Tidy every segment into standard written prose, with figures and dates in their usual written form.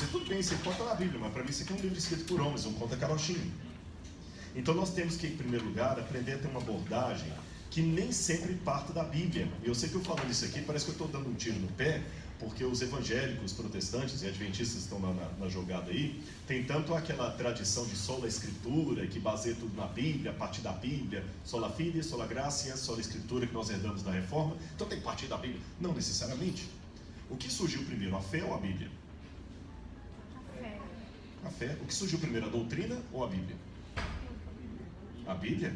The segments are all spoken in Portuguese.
assim, tudo bem, isso aqui pode estar na Bíblia, mas para mim isso aqui é um livro escrito por homens, um conta carochinho. Então nós temos que, em primeiro lugar, aprender a ter uma abordagem que nem sempre parta da Bíblia. E eu sei que eu falando isso aqui, parece que eu estou dando um tiro no pé, porque os evangélicos, protestantes e adventistas estão na jogada aí, tem tanto aquela tradição de sola escritura, que baseia tudo na Bíblia, a partir da Bíblia, sola fide, sola gratia, sola escritura, que nós herdamos da Reforma, então tem que partir da Bíblia. Não necessariamente. O que surgiu primeiro, a fé ou a Bíblia? A fé. O que surgiu primeiro, a doutrina ou a Bíblia? A Bíblia?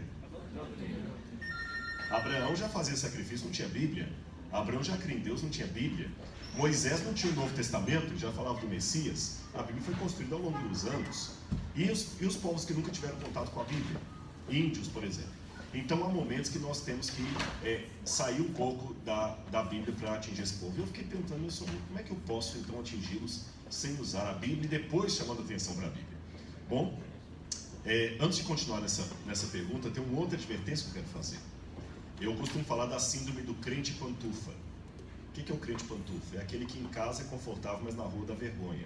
Abraão já fazia sacrifício, não tinha Bíblia. Abraão já cria em Deus, não tinha Bíblia. Moisés não tinha o Novo Testamento, já falava do Messias. A Bíblia foi construída ao longo dos anos. E os povos que nunca tiveram contato com a Bíblia? Índios, por exemplo. Então há momentos que nós temos que sair um pouco da Bíblia para atingir esse povo. E eu fiquei perguntando, como é que eu posso então atingi-los sem usar a Bíblia e depois chamando atenção para a Bíblia? Bom, antes de continuar nessa pergunta, tem uma outra advertência que eu quero fazer. Eu costumo falar da síndrome do crente pantufa. O que é o crente pantufa? É aquele que em casa é confortável, mas na rua dá vergonha.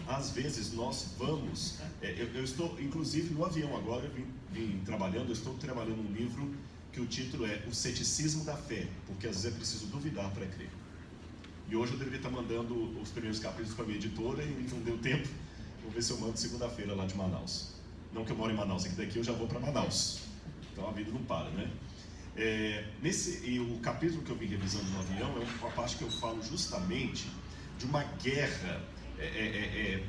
Às vezes nós vamos... eu estou, inclusive, no avião agora, eu vim trabalhando, eu estou trabalhando um livro que o título é O Ceticismo da Fé, porque às vezes é preciso duvidar para crer. E hoje eu deveria estar mandando os primeiros capítulos para a minha editora e não deu tempo. Vou ver se eu mando segunda-feira lá de Manaus. Não que eu moro em Manaus, aqui daqui eu já vou para Manaus. Então a vida não para, né? E o capítulo que eu vim revisando no avião é uma parte que eu falo justamente de uma guerra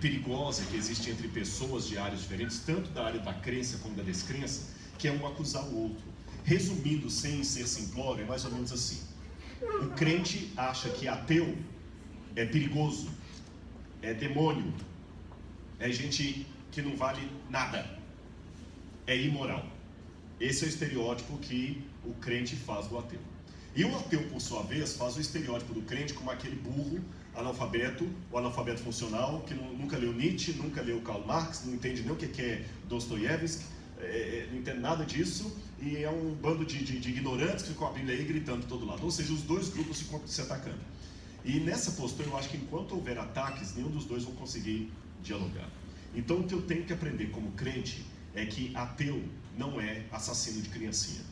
perigosa que existe entre pessoas de áreas diferentes, tanto da área da crença como da descrença, que é um acusar o outro. Resumindo, sem ser simplório, é mais ou menos assim: o crente acha que ateu é perigoso, é demônio, é gente que não vale nada, é imoral. Esse é o estereótipo que o crente faz do ateu. E o ateu, por sua vez, faz o estereótipo do crente como aquele burro analfabeto, o analfabeto funcional, que nunca leu Nietzsche, nunca leu Karl Marx, não entende nem o que é Dostoiévski, não entende nada disso, e é um bando de ignorantes que ficam com a Bíblia aí gritando de todo lado. Ou seja, os dois grupos ficam se atacando. E nessa postura, eu acho que enquanto houver ataques, nenhum dos dois vão conseguir dialogar. Então, o que eu tenho que aprender como crente é que ateu não é assassino de criancinha.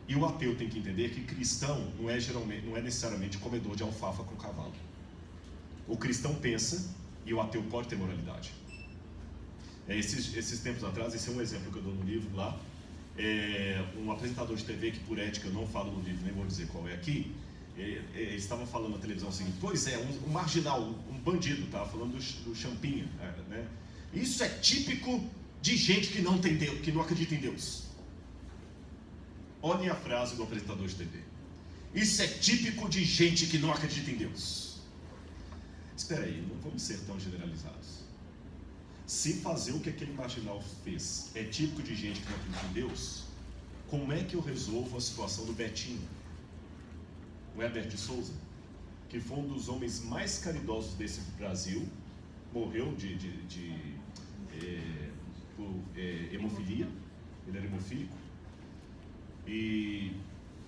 E o ateu tem que entender que cristão não é necessariamente comedor de alfafa com cavalo. O cristão pensa e o ateu pode ter moralidade. Esses tempos atrás, esse é um exemplo que eu dou no livro lá, um apresentador de TV que por ética eu não falo no livro, nem vou dizer qual é aqui, ele estava falando na televisão o seguinte: pois é, um marginal, um bandido, estava falando do Champinha, né? Isso é típico de gente que não tem Deus, que não acredita em Deus. Olhem a frase do apresentador de TV: isso é típico de gente que não acredita em Deus. Espera aí, não vamos ser tão generalizados. Se fazer o que aquele marginal fez é típico de gente que não acredita em Deus, como é que eu resolvo a situação do Betinho, o Herbert de Souza, que foi um dos homens mais caridosos desse Brasil, morreu por hemofilia, ele era hemofílico, e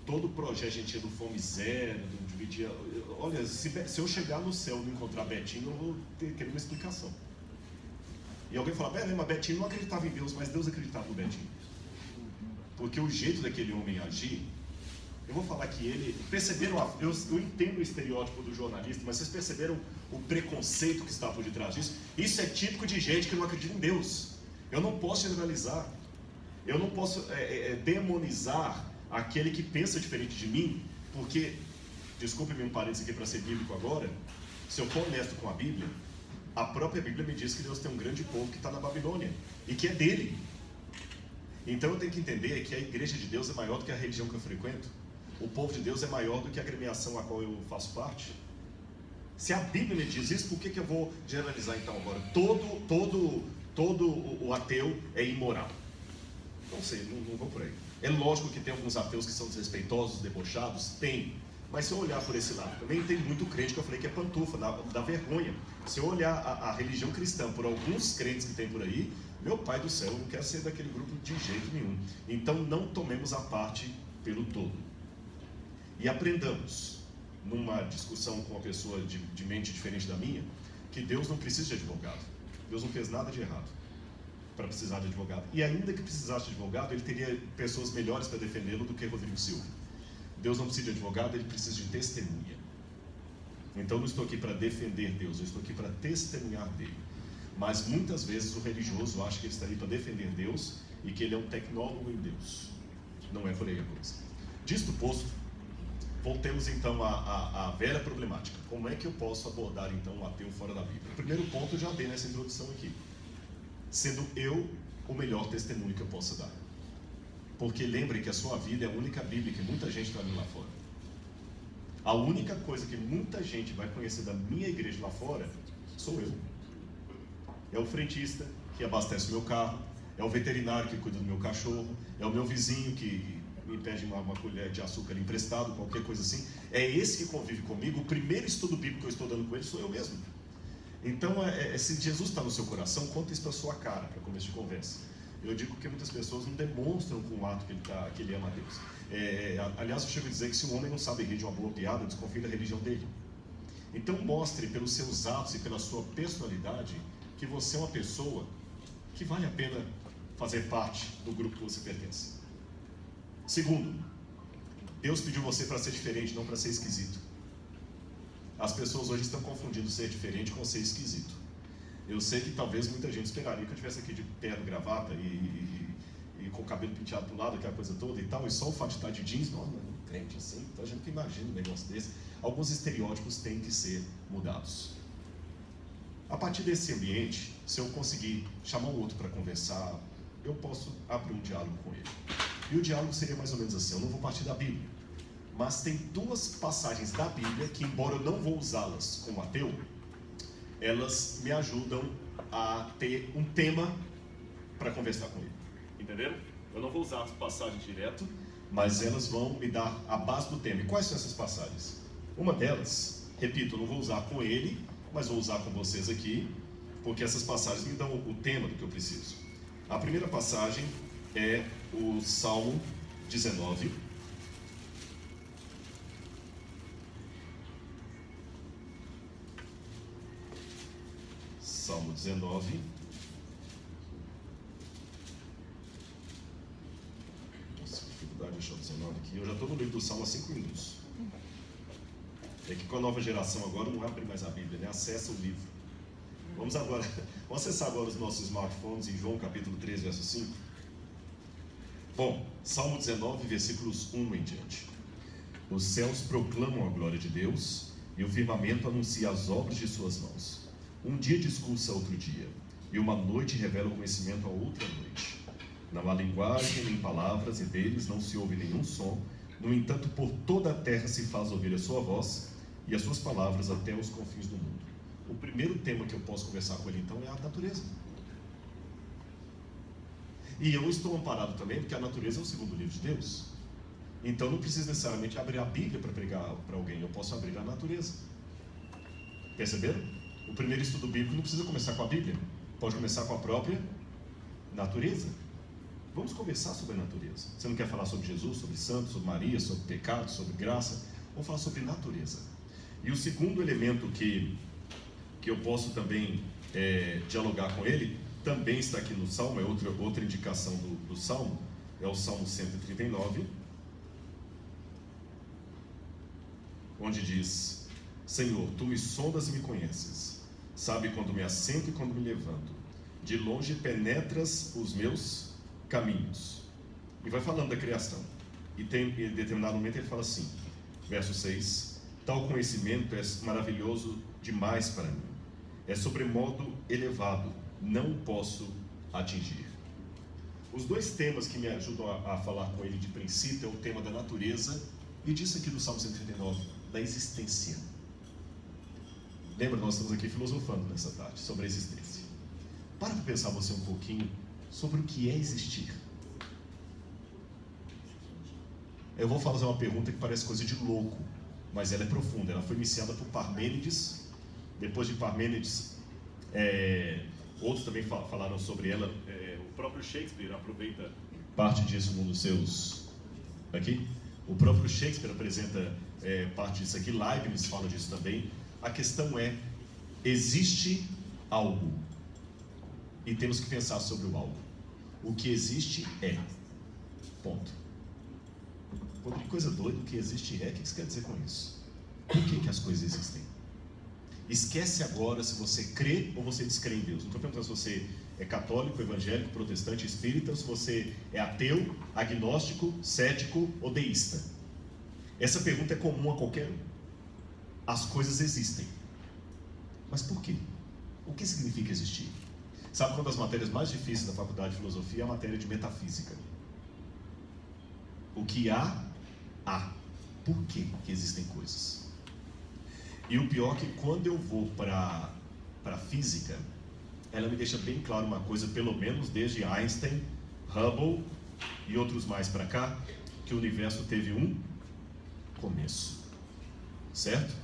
todo o projeto a gente tinha do Fome Zero, do dividia. Olha, se eu chegar no céu e não encontrar Betinho, eu vou querer uma explicação. E alguém fala: mas Betinho não acreditava em Deus, mas Deus acreditava no Betinho. Porque o jeito daquele homem agir, eu vou falar que ele... Perceberam, eu entendo o estereótipo do jornalista, mas vocês perceberam o preconceito que está por detrás disso? Isso é típico de gente que não acredita em Deus. Eu não posso generalizar. Eu não posso demonizar aquele que pensa diferente de mim, porque, desculpe-me um parênteses aqui para ser bíblico agora, se eu for honesto com a Bíblia, a própria Bíblia me diz que Deus tem um grande povo que está na Babilônia, e que é dele. Então eu tenho que entender que a igreja de Deus é maior do que a religião que eu frequento. O povo de Deus é maior do que a agremiação a qual eu faço parte. Se a Bíblia me diz isso, por que eu vou generalizar então agora? Todo o ateu é imoral. Não sei, não vou por aí. É lógico que tem alguns ateus que são desrespeitosos, debochados, tem. Mas se eu olhar por esse lado, também tem muito crente que eu falei que é pantufa, dá vergonha. Se eu olhar a religião cristã por alguns crentes que tem por aí, meu pai do céu, eu não quero ser daquele grupo de jeito nenhum. Então não tomemos a parte pelo todo. E aprendamos numa discussão com uma pessoa de mente diferente da minha, que Deus não precisa de advogado. Deus não fez nada de errado para precisar de advogado. E ainda que precisasse de advogado, ele teria pessoas melhores para defendê-lo do que Rodrigo Silva. Deus não precisa de advogado, ele precisa de testemunha. Então eu não estou aqui para defender Deus, eu estou aqui para testemunhar dele. Mas muitas vezes o religioso acha que ele está aí para defender Deus e que ele é um tecnólogo em Deus. Não é por aí a coisa. Disto posto, voltemos então à velha problemática. Como é que eu posso abordar então o ateu fora da Bíblia? O primeiro ponto eu já dei nessa introdução aqui. Sendo eu o melhor testemunho que eu possa dar. Porque lembre que a sua vida é a única Bíblia que muita gente está vendo lá fora. A única coisa que muita gente vai conhecer da minha igreja lá fora sou eu. É o frentista que abastece o meu carro, é o veterinário que cuida do meu cachorro, é o meu vizinho que me pede uma colher de açúcar emprestado, qualquer coisa assim. É esse que convive comigo. O primeiro estudo bíblico que eu estou dando com ele sou eu mesmo. Então, se Jesus está no seu coração, conta isso para a sua cara, para começo de conversa. Eu digo que muitas pessoas não demonstram com o ato que ele ama a Deus. Aliás, eu chego a dizer que se um homem não sabe rir de uma boa piada, desconfie da religião dele. Então, mostre pelos seus atos e pela sua personalidade que você é uma pessoa que vale a pena fazer parte do grupo que você pertence. Segundo, Deus pediu você para ser diferente, não para ser esquisito. As pessoas hoje estão confundindo ser diferente com ser esquisito. Eu sei que talvez muita gente esperaria que eu estivesse aqui de terno, gravata e com o cabelo penteado para o lado, aquela coisa toda e tal, e só o fato de estar de jeans, não, crente assim, então a gente não imagina um negócio desse. Alguns estereótipos têm que ser mudados. A partir desse ambiente, se eu conseguir chamar um outro para conversar, eu posso abrir um diálogo com ele. E o diálogo seria mais ou menos assim, eu não vou partir da Bíblia, mas tem duas passagens da Bíblia que, embora eu não vou usá-las como ateu, elas me ajudam a ter um tema para conversar com ele. Entenderam? Eu não vou usar as passagens direto, mas elas vão me dar a base do tema. E quais são essas passagens? Uma delas, repito, eu não vou usar com ele, mas vou usar com vocês aqui, porque essas passagens me dão o tema do que eu preciso. A primeira passagem é o Salmo 19. Salmo 19. Nossa, que dificuldade de achar o 19 aqui. Eu já estou no livro do Salmo há 5 minutos. É que com a nova geração agora não abre mais a Bíblia, né? Acessa o livro. Vamos acessar agora os nossos smartphones em João capítulo 3, verso 5. Bom, Salmo 19, versículos 1 em diante. Os céus proclamam a glória de Deus e o firmamento anuncia as obras de suas mãos. Um dia discursa outro dia, e uma noite revela o conhecimento a outra noite. Não há linguagem nem palavras, e deles não se ouve nenhum som. No entanto, por toda a terra se faz ouvir a sua voz, e as suas palavras até os confins do mundo. O primeiro tema que eu posso conversar com ele, então, é a natureza. E eu estou amparado também, porque a natureza é o segundo livro de Deus. Então, não preciso necessariamente abrir a Bíblia para pregar para alguém, eu posso abrir a natureza. Perceberam? O primeiro estudo bíblico não precisa começar com a Bíblia, pode começar com a própria natureza. Vamos conversar sobre a natureza. Você não quer falar sobre Jesus, sobre santos, sobre Maria, sobre pecado, sobre graça? Vamos falar sobre natureza. E o segundo elemento que eu posso também dialogar com ele, também está aqui no Salmo, é outra indicação do Salmo, é o Salmo 139, onde diz: Senhor, tu me sondas e me conheces, sabe quando me assento e quando me levanto, de longe penetras os meus caminhos. E vai falando da criação, e em determinado momento ele fala assim, verso 6, tal conhecimento é maravilhoso demais para mim, é sobremodo elevado, não posso atingir. Os dois temas que me ajudam a falar com ele de princípio é o tema da natureza e disso aqui do Salmo 139, da existência. Lembra, nós estamos aqui filosofando nessa tarde sobre a existência. Para pensar você um pouquinho sobre o que é existir. Eu vou fazer uma pergunta que parece coisa de louco, mas ela é profunda. Ela foi iniciada por Parmênides. Depois de Parmênides, outros também falaram sobre ela. O próprio Shakespeare aproveita parte disso num dos seus O próprio Shakespeare apresenta parte disso aqui, Leibniz fala disso também. A questão é, existe algo e temos que pensar sobre o algo. O que existe é, ponto. Pô, que coisa doida, o que existe é, o que você quer dizer com isso? Por que as coisas existem? Esquece agora se você crê ou você descrê em Deus. Não estou perguntando se você é católico, evangélico, protestante, espírita, ou se você é ateu, agnóstico, cético ou deísta. Essa pergunta é comum a qualquer um. As coisas existem. Mas por quê? O que significa existir? Sabe qual das matérias mais difíceis da faculdade de filosofia é a matéria de metafísica? O que há. Por que existem coisas? E o pior é que quando eu vou para a física, ela me deixa bem claro uma coisa, pelo menos desde Einstein, Hubble e outros mais para cá, que o universo teve um começo. Certo?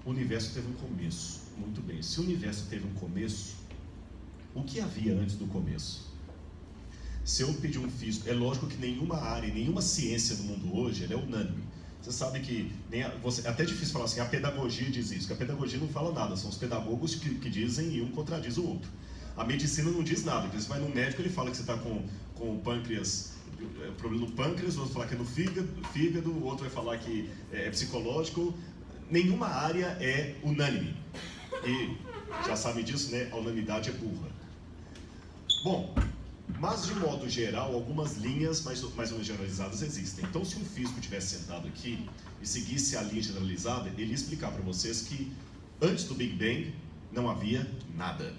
O universo teve um começo. Muito bem. Se o universo teve um começo, o que havia antes do começo? Se eu pedir um físico, é lógico que nenhuma área, nenhuma ciência no mundo hoje, ela é unânime. Você sabe que é até difícil falar assim, a pedagogia diz isso, que a pedagogia não fala nada, são os pedagogos que dizem e um contradiz o outro. A medicina não diz nada, porque você vai no médico, ele fala que você está com o pâncreas, problema no pâncreas, o outro vai falar que é no fígado, o outro vai falar que é psicológico. Nenhuma área é unânime. E já sabe disso, né? A unanimidade é burra. Bom, mas de modo geral, algumas linhas mais ou menos generalizadas existem. Então, se um físico tivesse sentado aqui e seguisse a linha generalizada, ele ia explicar para vocês que antes do Big Bang não havia nada.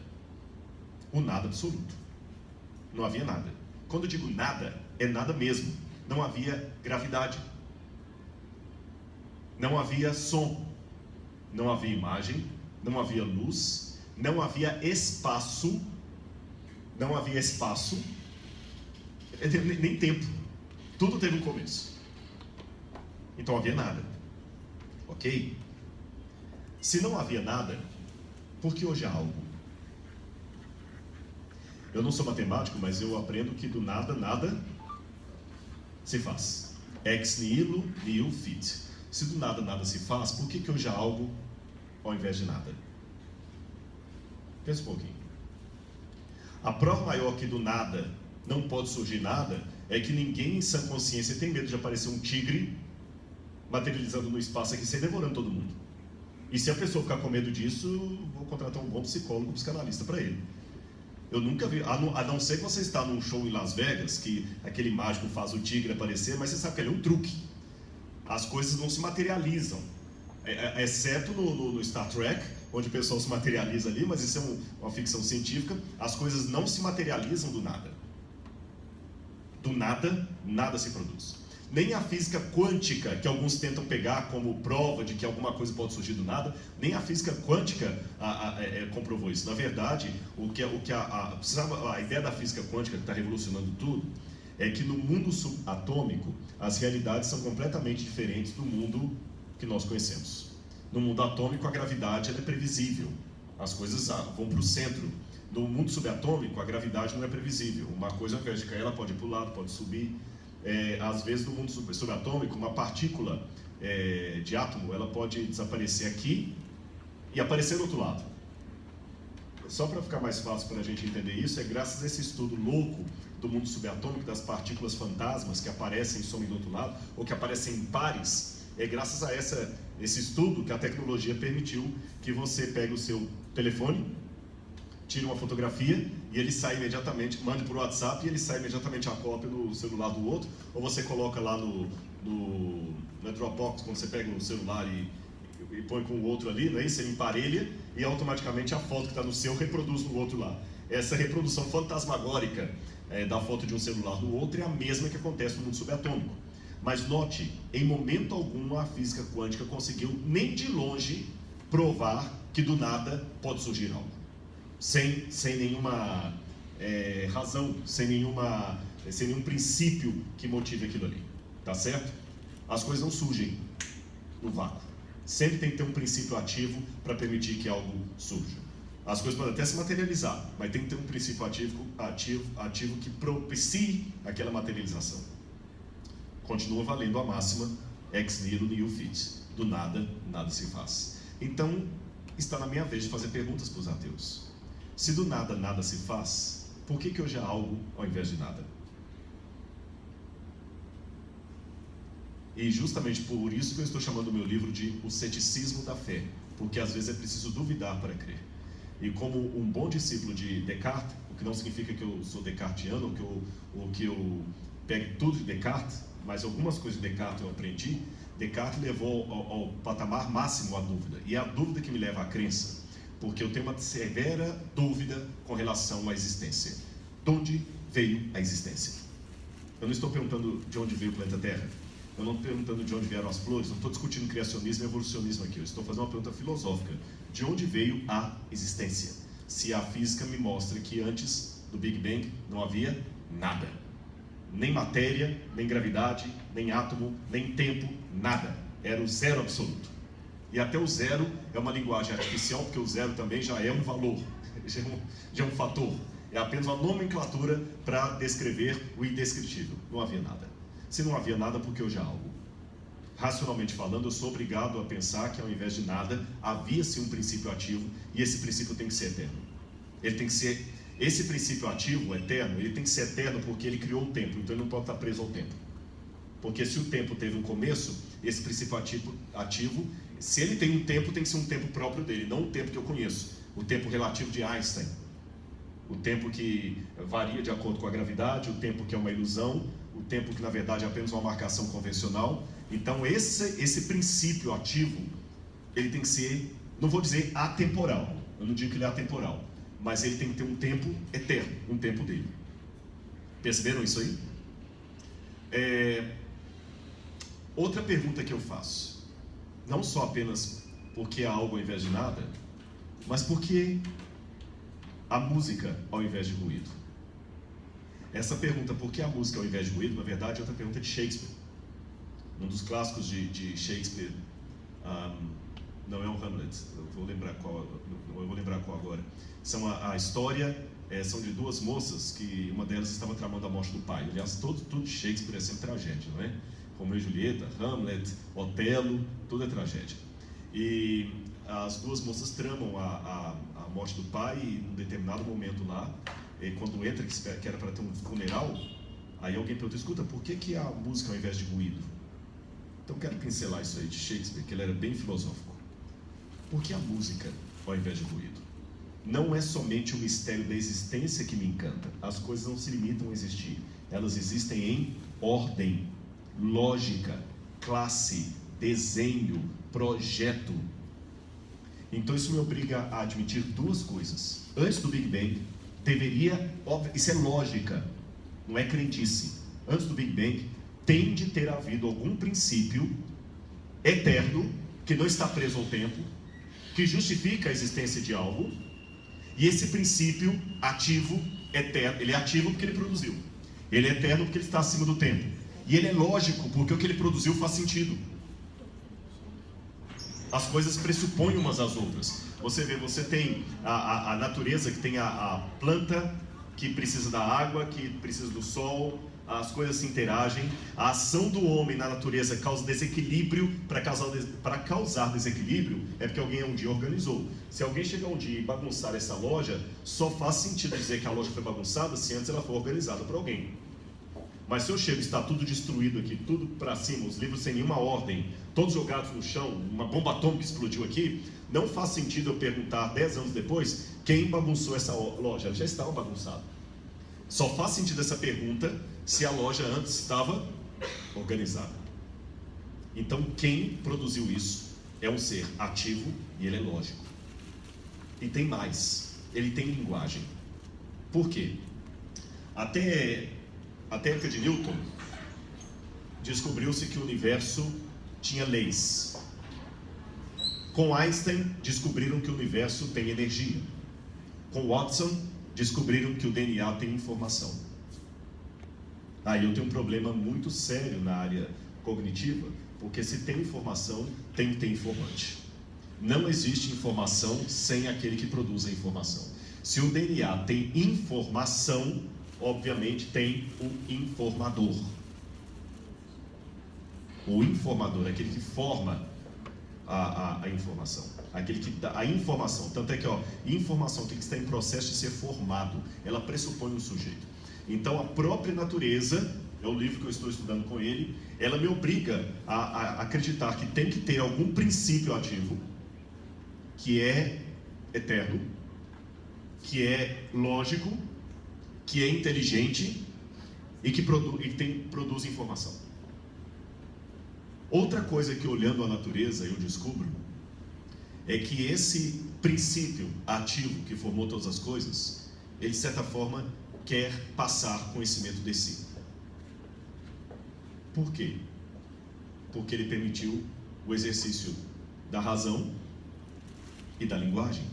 O nada absoluto. Não havia nada. Quando eu digo nada, é nada mesmo. Não havia gravidade. Não havia som. Não havia imagem. Não havia luz. Não havia espaço. Não havia espaço, nem tempo. Tudo teve um começo. Então havia nada. Ok? Se não havia nada, por que hoje há algo? Eu não sou matemático, mas eu aprendo que do nada, nada se faz. Ex nihilo, nihil fit. Se do nada, nada se faz, por que hoje há algo ao invés de nada? Pensa um pouquinho. A prova maior que do nada não pode surgir nada é que ninguém em sã consciência tem medo de aparecer um tigre materializando no espaço aqui, sem devorando todo mundo. E se a pessoa ficar com medo disso, vou contratar um bom psicólogo, psicanalista para ele. Eu nunca vi, a não ser que você está num show em Las Vegas, que aquele mágico faz o tigre aparecer, mas você sabe que ele é um truque. As coisas não se materializam, exceto no Star Trek, onde o pessoal se materializa ali, mas isso é uma ficção científica. As coisas não se materializam do nada. Do nada, nada se produz. Nem a física quântica, que alguns tentam pegar como prova de que alguma coisa pode surgir do nada, nem a física quântica comprovou isso. Na verdade, a ideia da física quântica que está revolucionando tudo é que no mundo subatômico as realidades são completamente diferentes do mundo que nós conhecemos. No mundo atômico, a gravidade ela é previsível. As coisas vão para o centro. No mundo subatômico, a gravidade não é previsível. Uma coisa, ao invés de cair, ela pode ir para o lado, pode subir. Às vezes, no mundo subatômico, uma partícula de átomo, ela pode desaparecer aqui e aparecer do outro lado. Só para ficar mais fácil para a gente entender isso, é graças a esse estudo louco do mundo subatômico, das partículas fantasmas que aparecem e somem do outro lado, ou que aparecem em pares. É graças a esse estudo que a tecnologia permitiu que você pegue o seu telefone, tire uma fotografia e ele sai imediatamente, mande por WhatsApp e ele sai imediatamente a cópia no celular do outro, ou você coloca lá no Dropbox, quando você pega o celular e põe com o outro ali, não é isso? Ele emparelha e automaticamente a foto que está no seu reproduz no outro lá. Essa reprodução fantasmagórica da foto de um celular do outro é a mesma que acontece no mundo subatômico. Mas note, em momento algum a física quântica conseguiu nem de longe provar que do nada pode surgir algo. Sem nenhuma razão, sem nenhum princípio que motive aquilo ali. Tá certo? As coisas não surgem no vácuo. Sempre tem que ter um princípio ativo para permitir que algo surja. As coisas podem até se materializar, mas tem que ter um princípio ativo que propicie aquela materialização. Continua valendo a máxima ex nihilo nihil fit. Do nada, nada se faz. Então, está na minha vez de fazer perguntas para os ateus. Se do nada, nada se faz, por que hoje há algo ao invés de nada? E justamente por isso que eu estou chamando o meu livro de O Ceticismo da Fé, porque às vezes é preciso duvidar para crer. E como um bom discípulo de Descartes, o que não significa que eu sou descartiano, ou que eu pegue tudo de Descartes, mas algumas coisas de Descartes eu aprendi. Descartes levou ao patamar máximo a dúvida, e é a dúvida que me leva à crença, porque eu tenho uma severa dúvida com relação à existência. De onde veio a existência? Eu não estou perguntando de onde veio o planeta Terra, eu não estou perguntando de onde vieram as flores, não estou discutindo criacionismo e evolucionismo aqui, eu estou fazendo uma pergunta filosófica: de onde veio a existência? Se a física me mostra que antes do Big Bang não havia nada, nem matéria, nem gravidade, nem átomo, nem tempo, nada, era o zero absoluto. E até o zero é uma linguagem artificial, porque o zero também já é um valor, já é um fator, é apenas uma nomenclatura para descrever o indescritível. Não havia nada. Se não havia nada, por que hoje há algo? Racionalmente falando, eu sou obrigado a pensar que ao invés de nada, havia-se um princípio ativo, e esse princípio tem que ser eterno. Ele tem que ser, esse princípio ativo, eterno, ele tem que ser eterno porque ele criou o tempo, então ele não pode estar preso ao tempo. Porque se o tempo teve um começo, esse princípio ativo, se ele tem um tempo, tem que ser um tempo próprio dele, não o tempo que eu conheço, o tempo relativo de Einstein, o tempo que varia de acordo com a gravidade, o tempo que é uma ilusão, o tempo que na verdade é apenas uma marcação convencional. Então esse princípio ativo, ele tem que ser, não vou dizer atemporal, eu não digo que ele é atemporal, mas ele tem que ter um tempo eterno, um tempo dele. Perceberam isso aí? Outra pergunta que eu faço, não só apenas porque há algo ao invés de nada, mas porque a música ao invés de ruído. Essa pergunta, por que a música ao invés de ruído, na verdade é outra pergunta de Shakespeare. Um dos clássicos de Shakespeare, não é o Hamlet, eu vou lembrar qual agora. A história são de duas moças, que uma delas estava tramando a morte do pai. Aliás, tudo de Shakespeare é sempre tragédia, não é? Romeu e Julieta, Hamlet, Otelo, tudo é tragédia. E as duas moças tramam a morte do pai, e em um determinado momento lá, quando entra, que era para ter um funeral, aí alguém pergunta: escuta, por que a música ao invés de ruído? Então quero pincelar isso aí de Shakespeare, que ele era bem filosófico. Por que a música ao invés de ruído? Não é somente o mistério da existência que me encanta. As coisas não se limitam a existir, elas existem em ordem, lógica, classe, desenho, projeto. Então isso me obriga a admitir duas coisas. Antes do Big Bang, isso é lógica, não é crendice. Antes do Big Bang, tem de ter havido algum princípio eterno, que não está preso ao tempo, que justifica a existência de algo, e esse princípio ativo, eterno, ele é ativo porque ele produziu, ele é eterno porque ele está acima do tempo, e ele é lógico porque o que ele produziu faz sentido. As coisas pressupõem umas às outras. Você tem a natureza, que tem a planta que precisa da água, que precisa do sol, as coisas se interagem. A ação do homem na natureza causa desequilíbrio. Para causar desequilíbrio é porque alguém um dia organizou. Se alguém chegar um dia e bagunçar essa loja, só faz sentido dizer que a loja foi bagunçada se antes ela foi organizada por alguém. Mas se eu chego e está tudo destruído aqui, tudo para cima, os livros sem nenhuma ordem, todos jogados no chão, uma bomba atômica explodiu aqui, não faz sentido eu perguntar 10 anos depois quem bagunçou essa loja. Ela já estava bagunçada. Só faz sentido essa pergunta se a loja antes estava organizada. Então quem produziu isso é um ser ativo e ele é lógico. E tem mais, ele tem linguagem. Por quê? Até a época de Newton, descobriu-se que o universo tinha leis. Com Einstein, descobriram que o universo tem energia. Com Watson, descobriram que o DNA tem informação. Aí eu tenho um problema muito sério na área cognitiva, porque se tem informação, tem que ter informante. Não existe informação sem aquele que produz a informação. Se o DNA tem informação, obviamente tem o informador. O informador é aquele que forma a informação, aquele que dá a informação. Tanto é que, informação, aquele que está em processo de ser formado, ela pressupõe um sujeito. Então, a própria natureza, é o livro que eu estou estudando com ele, ela me obriga a acreditar que tem que ter algum princípio ativo, que é eterno, que é lógico, que é inteligente e que produz informação. Outra coisa que, olhando a natureza, eu descubro é que esse princípio ativo que formou todas as coisas, ele de certa forma quer passar conhecimento de si. Por quê? Porque ele permitiu o exercício da razão e da linguagem.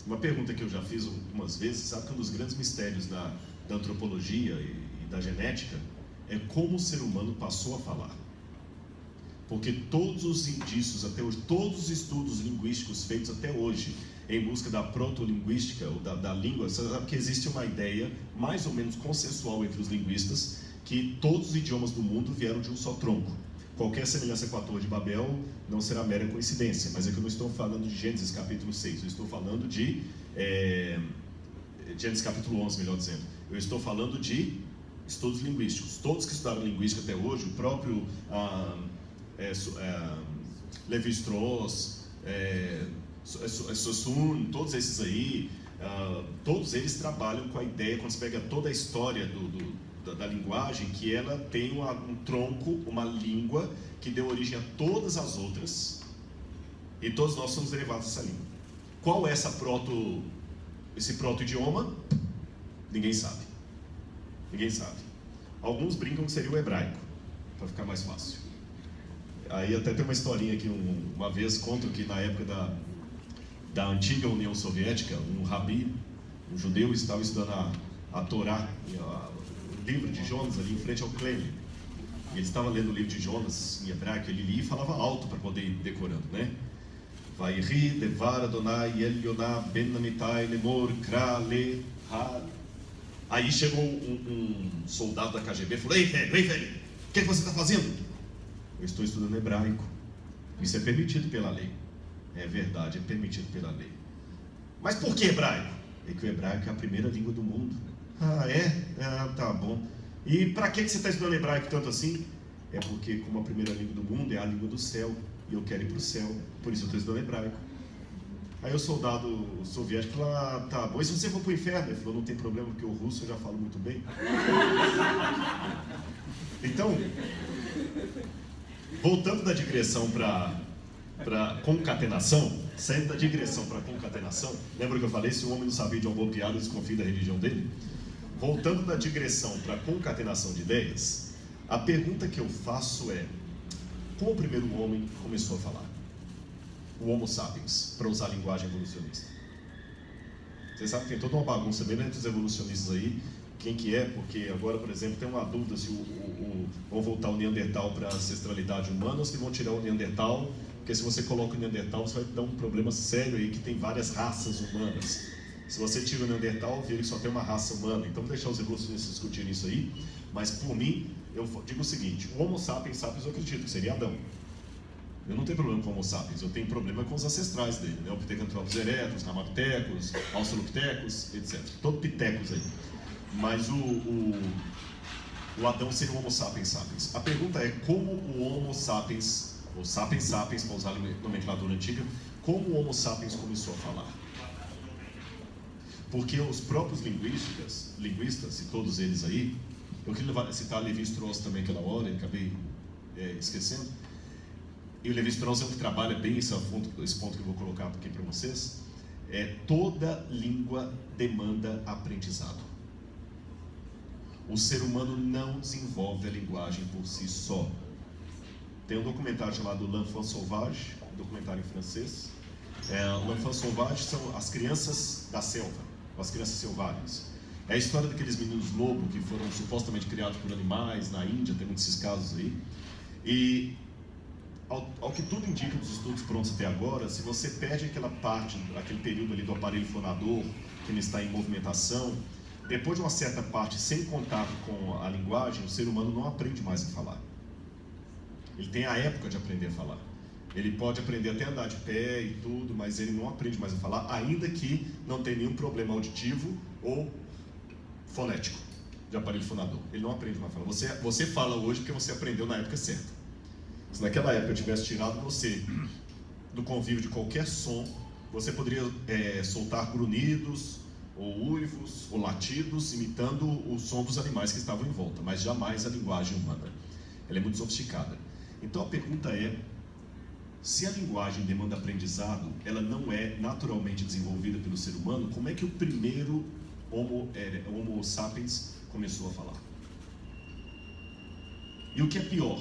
Uma pergunta que eu já fiz algumas vezes, sabe que um dos grandes mistérios da antropologia e da genética é como o ser humano passou a falar. Porque todos os indícios até hoje, todos os estudos linguísticos feitos até hoje, em busca da proto-linguística, ou da língua, sabe que existe uma ideia mais ou menos consensual entre os linguistas, que todos os idiomas do mundo vieram de um só tronco. Qualquer semelhança com a Torre de Babel não será mera coincidência, mas é que eu não estou falando de Gênesis capítulo 6, eu estou falando de Gênesis capítulo 11, melhor dizendo. Eu estou falando de estudos linguísticos. Todos que estudaram linguística até hoje, o próprio Levi-Strauss, Saussure, todos esses aí, todos eles trabalham com a ideia, quando você pega toda a história da linguagem, que ela tem um tronco, uma língua que deu origem a todas as outras, e todos nós somos derivados dessa língua. Qual é esse proto-idioma? Ninguém sabe. Ninguém sabe. Alguns brincam que seria o hebraico, para ficar mais fácil. Aí até tem uma historinha aqui, uma vez conto que na época da antiga União Soviética, um rabi, um judeu, estava estudando a Torá, o livro de Jonas ali em frente ao Kremlin. E ele estava lendo o livro de Jonas em hebraico, ele lia e falava alto para poder ir decorando, né? Vayri devar Adonai el Yonah ben Amitai lemor kra le ha. Aí chegou um soldado da KGB e falou: Ei velho, o que você está fazendo? Eu estou estudando hebraico. Isso é permitido pela lei. É verdade, é permitido pela lei. Mas por que hebraico? É que o hebraico é a primeira língua do mundo. Ah, é? Ah, tá bom. E para que você está estudando hebraico tanto assim? É porque, como a primeira língua do mundo é a língua do céu, e eu quero ir para o céu, por isso eu estou estudando hebraico. Aí o soldado soviético falou: ah, tá bom, e se você for para o inferno? Ele falou: não tem problema, porque o russo eu já falo muito bem. Então, voltando da digressão para concatenação, saindo da digressão para concatenação, lembra que eu falei, se o homem não sabia de uma boa piada, desconfia da religião dele? Voltando da digressão para concatenação de ideias, a pergunta que eu faço é: como o primeiro homem começou a falar? O Homo sapiens, para usar a linguagem evolucionista. Você sabe que tem toda uma bagunça bem entre os evolucionistas aí, quem que é, porque agora, por exemplo, tem uma dúvida se vão voltar o Neandertal para a ancestralidade humana ou se vão tirar o Neandertal, porque se você coloca o Neandertal, você vai dar um problema sério aí, que tem várias raças humanas. Se você tira o Neandertal, vira que só tem uma raça humana. Então vou deixar os evolucionistas discutirem isso aí, mas por mim, eu digo o seguinte: o Homo sapiens sapiens eu acredito que seria Adão. Eu não tenho problema com o Homo sapiens, eu tenho problema com os ancestrais dele, né? O Pithecanthropus erectus, Ramapithecus, Australopithecus, etc. Todo pitecos aí. Mas o Adão seria o Homo sapiens sapiens. A pergunta é: como o Homo sapiens, ou sapiens sapiens, para usar a nomenclatura antiga, como o Homo sapiens começou a falar? Porque os próprios linguistas, e todos eles aí, eu queria citar Levi-Strauss também aquela hora, acabei esquecendo. E o Levi-Strauss é um que trabalha bem esse ponto que eu vou colocar aqui para vocês. Toda língua demanda aprendizado. O ser humano não desenvolve a linguagem por si só. Tem um documentário chamado L'Enfant Sauvage, um documentário em francês. L'Enfant Sauvage são as crianças da selva, as crianças selvagens. É a história daqueles meninos lobo que foram supostamente criados por animais na Índia, tem muitos esses casos aí. E ao que tudo indica dos estudos prontos até agora, se você perde aquela parte, aquele período ali do aparelho fonador, que ele está em movimentação, depois de uma certa parte, sem contato com a linguagem, o ser humano não aprende mais a falar. Ele tem a época de aprender a falar. Ele pode aprender até a andar de pé e tudo, mas ele não aprende mais a falar, ainda que não tenha nenhum problema auditivo ou fonético, de aparelho fonador. Ele não aprende mais a falar. Você fala hoje porque você aprendeu na época certa. Se naquela época eu tivesse tirado você do convívio de qualquer som, você poderia soltar grunhidos, ou uivos, ou latidos, imitando o som dos animais que estavam em volta, mas jamais a linguagem humana. Ela é muito sofisticada. Então a pergunta é, se a linguagem demanda aprendizado, ela não é naturalmente desenvolvida pelo ser humano, como é que o primeiro Homo sapiens começou a falar? E o que é pior?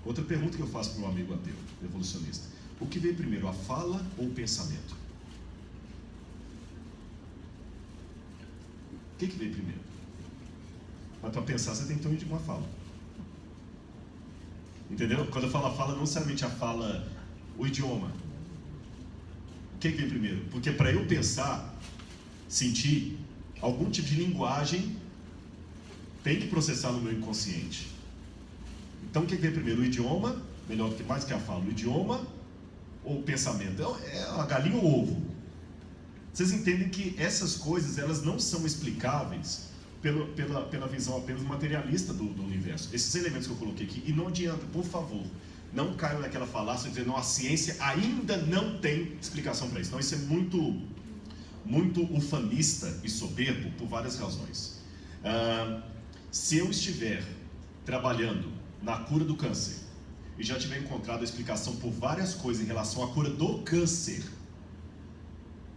Outra pergunta que eu faço para um amigo ateu, evolucionista. O que veio primeiro, a fala ou o pensamento? O que veio primeiro? Mas para pensar, você tem que ter uma fala. Entendeu? Quando eu falo a fala, não necessariamente a fala, o idioma. O que veio primeiro? Porque para eu pensar, sentir, algum tipo de linguagem tem que processar no meu inconsciente. Então o que veio primeiro? O idioma, melhor do que mais que a fala, o idioma ou o pensamento? Então, é a galinha ou o ovo? Vocês entendem que essas coisas, elas não são explicáveis pela visão apenas materialista do universo. Esses elementos que eu coloquei aqui, e não adianta, por favor, não caiam naquela falácia de dizer, não, a ciência ainda não tem explicação para isso. Não, isso é muito ufanista e soberbo por várias razões. Se eu estiver trabalhando na cura do câncer e já tiver encontrado a explicação por várias coisas em relação à cura do câncer,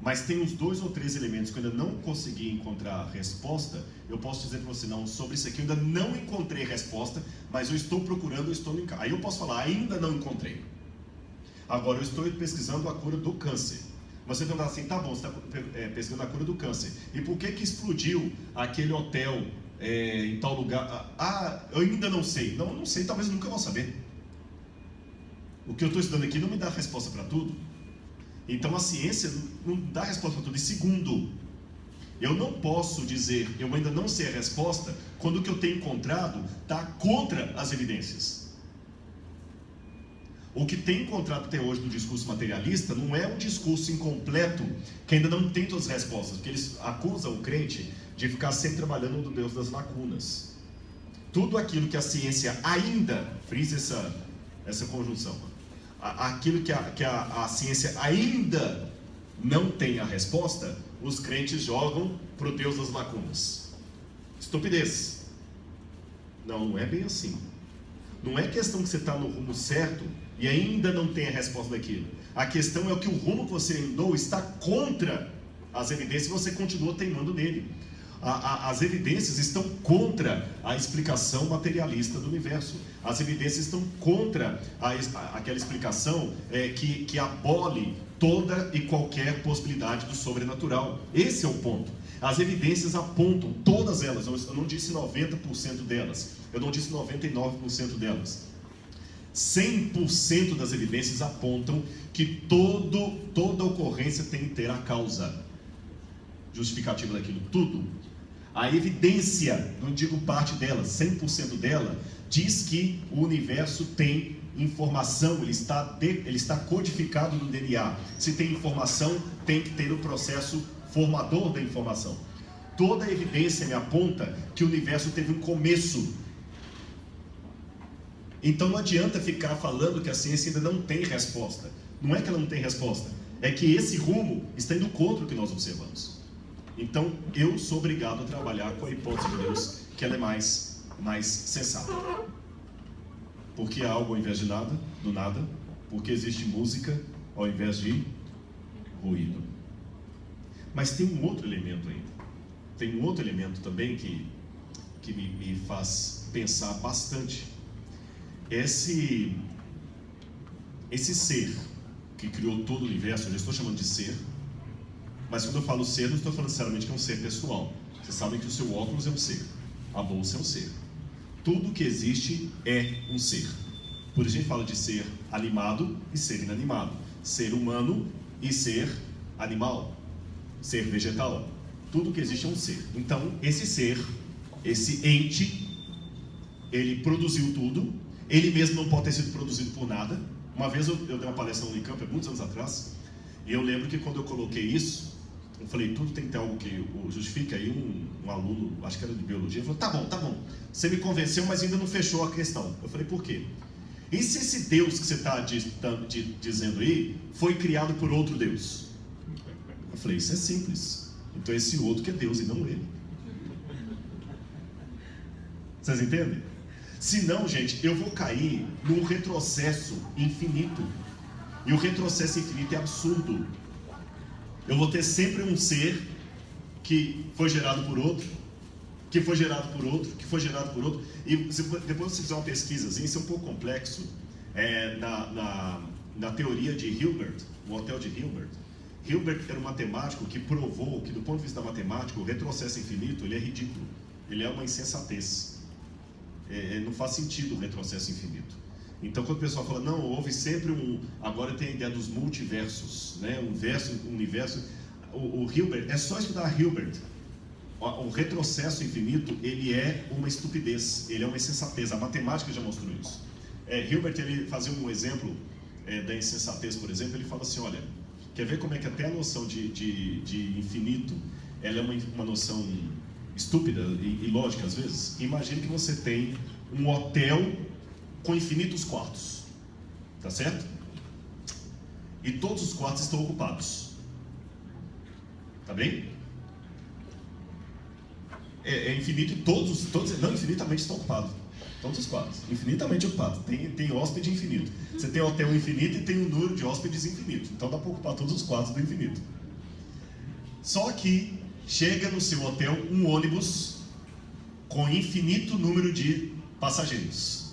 mas tem uns 2 ou 3 elementos que eu ainda não consegui encontrar resposta, eu posso dizer para você, não, sobre isso aqui eu ainda não encontrei resposta, mas eu estou procurando, eu estou no... Aí eu posso falar, ainda não encontrei. Agora eu estou pesquisando a cura do câncer. Você perguntar assim, tá bom, você está pesquisando a cura do câncer. E por que explodiu aquele hotel em tal lugar? Eu ainda não sei. Não sei, talvez eu nunca vou saber. O que eu estou estudando aqui não me dá resposta para tudo. Então a ciência não dá resposta para tudo. E segundo, eu não posso dizer, eu ainda não sei a resposta, quando o que eu tenho encontrado está contra as evidências. O que tem encontrado até hoje no discurso materialista não é um discurso incompleto, que ainda não tem todas as respostas, porque eles acusam o crente de ficar sempre trabalhando no Deus das lacunas. Tudo aquilo que a ciência ainda, frisa essa conjunção, aquilo que a ciência ainda não tem a resposta, os crentes jogam para o Deus das lacunas. Estupidez. Não é bem assim. Não é questão que você está no rumo certo e ainda não tem a resposta daquilo. A questão é que o rumo que você andou está contra as evidências e você continua teimando nele. As evidências estão contra a explicação materialista do universo. As evidências estão contra aquela explicação que abole toda e qualquer possibilidade do sobrenatural. Esse é o ponto. As evidências apontam, todas elas, eu não disse 90% delas, eu não disse 99% delas. 100% das evidências apontam que toda ocorrência tem que ter a causa justificativa daquilo, tudo. A evidência, não digo parte dela, 100% dela, diz que o universo tem informação, ele está codificado no DNA. Se tem informação, tem que ter o processo formador da informação. Toda a evidência me aponta que o universo teve um começo. Então não adianta ficar falando que a ciência ainda não tem resposta. Não é que ela não tem resposta, é que esse rumo está indo contra o que nós observamos. Então, eu sou obrigado a trabalhar com a hipótese de Deus, que ela é mais sensata. Porque há algo ao invés de nada, do nada, porque existe música ao invés de ruído. Mas tem um outro elemento ainda. Tem um outro elemento também que me faz pensar bastante. Esse ser que criou todo o universo, eu já estou chamando de ser, mas quando eu falo ser, não estou falando necessariamente que é um ser pessoal. Vocês sabem que o seu óculos é um ser, a bolsa é um ser. Tudo que existe é um ser. Por isso a gente fala de ser animado e ser inanimado, ser humano e ser animal, ser vegetal. Tudo que existe é um ser. Então, esse ser, esse ente, ele produziu tudo. Ele mesmo não pode ter sido produzido por nada. Uma vez eu dei uma palestra no Unicamp, muitos anos atrás, e eu lembro que quando eu coloquei isso, eu falei, tudo tem que ter algo que justifique. Aí um aluno, acho que era de biologia, falou, tá bom, você me convenceu, mas ainda não fechou a questão. Eu falei, por quê? E se esse Deus que você está dizendo aí, foi criado por outro Deus? Eu falei, isso é simples. Então esse outro que é Deus e não ele. Vocês entendem? Se não, gente, eu vou cair num retrocesso infinito. E o retrocesso infinito é absurdo. Eu vou ter sempre um ser que foi gerado por outro, que foi gerado por outro, que foi gerado por outro. E depois você fizer uma pesquisa, isso é um pouco complexo, na teoria de Hilbert, o hotel de Hilbert. Hilbert era um matemático que provou que, do ponto de vista da matemática, o retrocesso infinito ele é ridículo. Ele é uma insensatez. Não faz sentido o retrocesso infinito. Então, quando o pessoal fala, não, houve sempre agora tem a ideia dos multiversos, né? Um universo. O Hilbert, é só estudar Hilbert. O retrocesso infinito, ele é uma estupidez, ele é uma insensatez. A matemática já mostrou isso. Hilbert, ele fazia um exemplo da insensatez, por exemplo. Ele fala assim, olha, quer ver como é que até a noção de infinito, ela é uma noção estúpida e ilógica às vezes? Imagine que você tem um hotel com infinitos quartos, tá certo? E todos os quartos estão ocupados, tá bem? É infinito e todos, não, infinitamente estão ocupados. Todos os quartos, infinitamente ocupados. Tem hóspede infinito. Você tem hotel infinito e tem um número de hóspedes infinito. Então dá para ocupar todos os quartos do infinito. Só que chega no seu hotel um ônibus com infinito número de passageiros.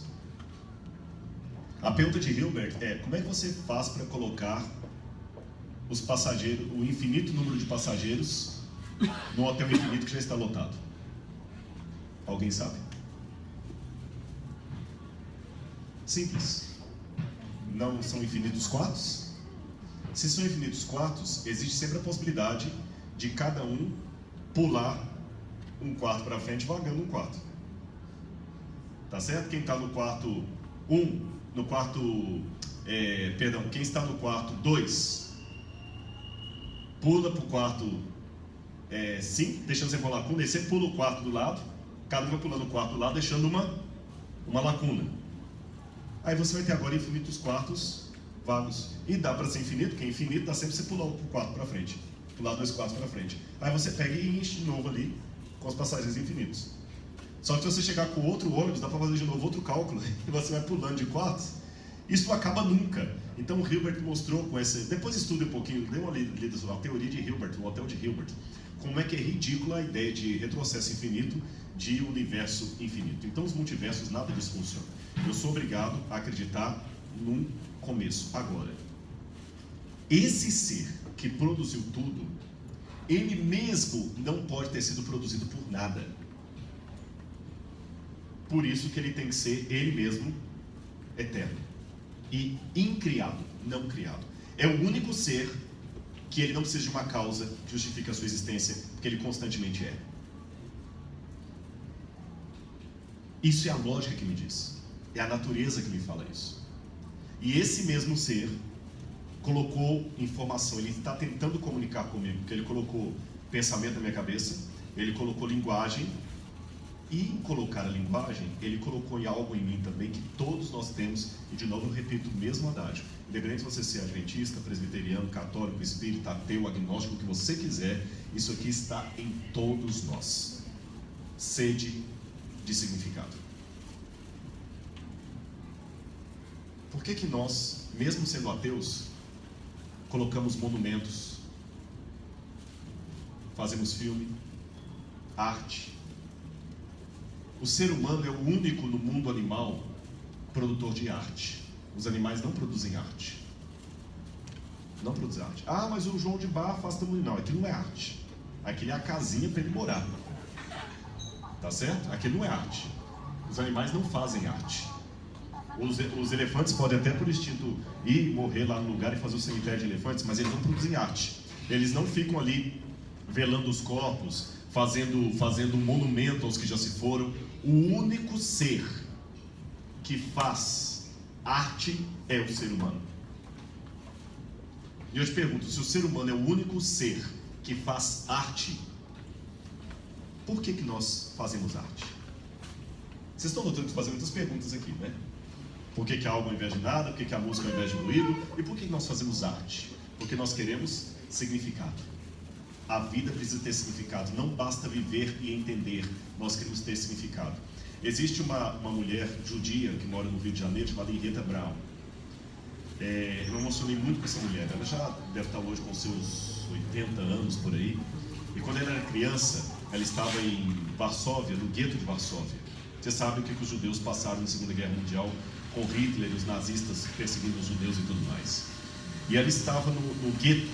A pergunta de Hilbert é, como é que você faz para colocar os passageiros, o infinito número de passageiros no hotel infinito que já está lotado? Alguém sabe? Simples. Não são infinitos quartos? Se são infinitos quartos, existe sempre a possibilidade de cada um pular um quarto para frente, vagando um quarto. Tá certo? Quem está no quarto 1, quem está no quarto 2, pula para o quarto 5, deixando você pular lacuna, e você pula o quarto do lado, cada um vai pulando o quarto do lado, deixando uma lacuna. Aí você vai ter agora infinitos quartos vagos. E dá para ser infinito, porque é infinito, dá sempre você pular um quarto para frente, pular 2 quartos para frente. Aí você pega e enche de novo ali, com os passageiros infinitos. Só que se você chegar com outro ônibus, dá para fazer de novo outro cálculo, e você vai pulando de quartos, isso não acaba nunca. Então o Hilbert mostrou com esse... Depois estude um pouquinho, dê uma lida sobre a teoria de Hilbert, o hotel de Hilbert, como é que é ridícula a ideia de retrocesso infinito, de universo infinito. Então os multiversos, nada disso funciona. Eu sou obrigado a acreditar num começo. Agora, esse ser que produziu tudo, ele mesmo não pode ter sido produzido por nada. Por isso que ele tem que ser ele mesmo eterno e incriado, não criado. É o único ser que ele não precisa de uma causa que justifique a sua existência, porque ele constantemente é. Isso é a lógica que me diz, é a natureza que me fala isso. E esse mesmo ser colocou informação, ele está tentando comunicar comigo, porque ele colocou pensamento na minha cabeça, ele colocou linguagem, e em colocar a linguagem, ele colocou algo em mim também que todos nós temos, e de novo eu repito o mesmo adágio, independente de você ser adventista, presbiteriano, católico, espírita, ateu, agnóstico, o que você quiser, isso aqui está em todos nós. Sede de significado. Por que nós, mesmo sendo ateus, colocamos monumentos, fazemos filme, arte? O ser humano é o único no mundo animal produtor de arte. Os animais não produzem arte. Não produzem arte. Ah, mas o João de Barro faz tamanho. Não, aquilo não é arte. Aquilo é a casinha para ele morar. Tá certo? Aquilo não é arte. Os animais não fazem arte. Os elefantes podem até por instinto ir morrer lá no lugar e fazer o cemitério de elefantes, mas eles não produzem arte. Eles não ficam ali velando os corpos, fazendo um monumento aos que já se foram. O único ser que faz arte é o ser humano. E eu te pergunto, se o ser humano é o único ser que faz arte, por que nós fazemos arte? Vocês estão notando que fazem muitas perguntas aqui, né? Por que há algo ao invés de nada? Por que há música ao invés de ruído? E por que nós fazemos arte? Porque nós queremos significado. A vida precisa ter significado. Não basta viver e entender. Nós queremos ter significado. Existe uma mulher judia que mora no Rio de Janeiro, chamada Henrietta Brown. Eu me emocionei muito com essa mulher. Ela já deve estar hoje com seus 80 anos por aí. E quando ela era criança, ela estava em Varsóvia, no gueto de Varsóvia. Você sabe o que os judeus passaram na Segunda Guerra Mundial, com Hitler e os nazistas perseguindo os judeus e tudo mais. E ela estava no gueto.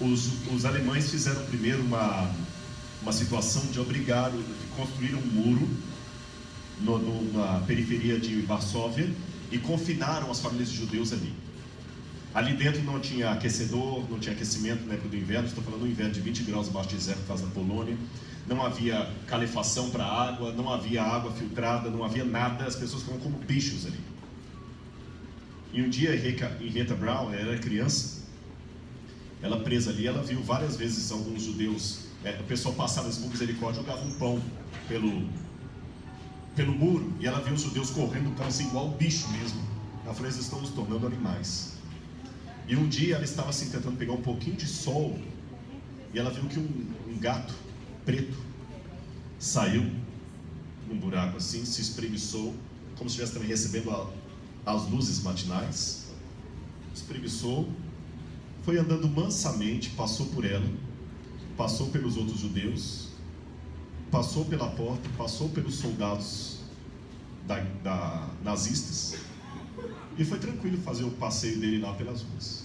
Os alemães fizeram primeiro uma situação de construir um muro na periferia de Varsóvia e confinaram as famílias de judeus ali. Ali dentro não tinha aquecedor, não tinha aquecimento na época do inverno. Estou falando do inverno de 20 graus abaixo de zero, por causa da Polônia. Não havia calefação para água, não havia água filtrada, não havia nada. As pessoas ficavam como bichos ali. E um dia, Henrietta Brown, ela era criança, ela presa ali, ela viu várias vezes alguns judeus, o pessoal passava por misericórdia, jogava um pão pelo muro, e ela viu os judeus correndo no pão assim, igual bicho mesmo. Ela falou, eles estão nos tornando animais. E um dia ela estava assim, tentando pegar um pouquinho de sol, e ela viu que um gato preto saiu num buraco assim, se espreguiçou, como se estivesse também recebendo as luzes matinais, espreguiçou, foi andando mansamente, passou por ela, passou pelos outros judeus, passou pela porta, passou pelos soldados nazistas, e foi tranquilo fazer o passeio dele lá pelas ruas.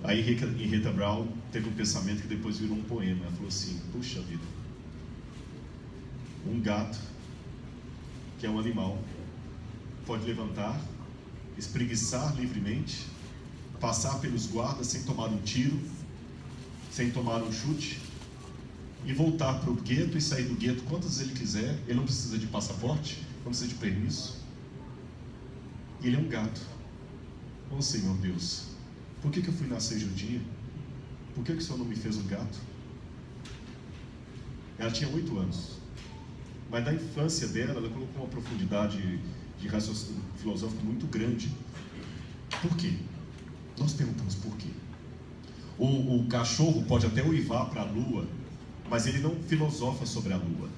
Aí Henrietta Brown teve um pensamento que depois virou um poema. Ela falou assim, puxa vida, um gato, que é um animal, pode levantar, espreguiçar livremente, passar pelos guardas sem tomar um tiro, sem tomar um chute, e voltar para o gueto e sair do gueto quantas vezes ele quiser. Ele não precisa de passaporte, não precisa de permisso. Ele é um gato. Oh Senhor Deus, por que eu fui nascer judia? Por que o Senhor não me fez um gato? Ela tinha 8 anos, mas da infância dela, ela colocou uma profundidade de raciocínio filosófico muito grande. Por quê? Nós perguntamos por quê. O cachorro pode até uivar para a lua, mas ele não filosofa sobre a lua.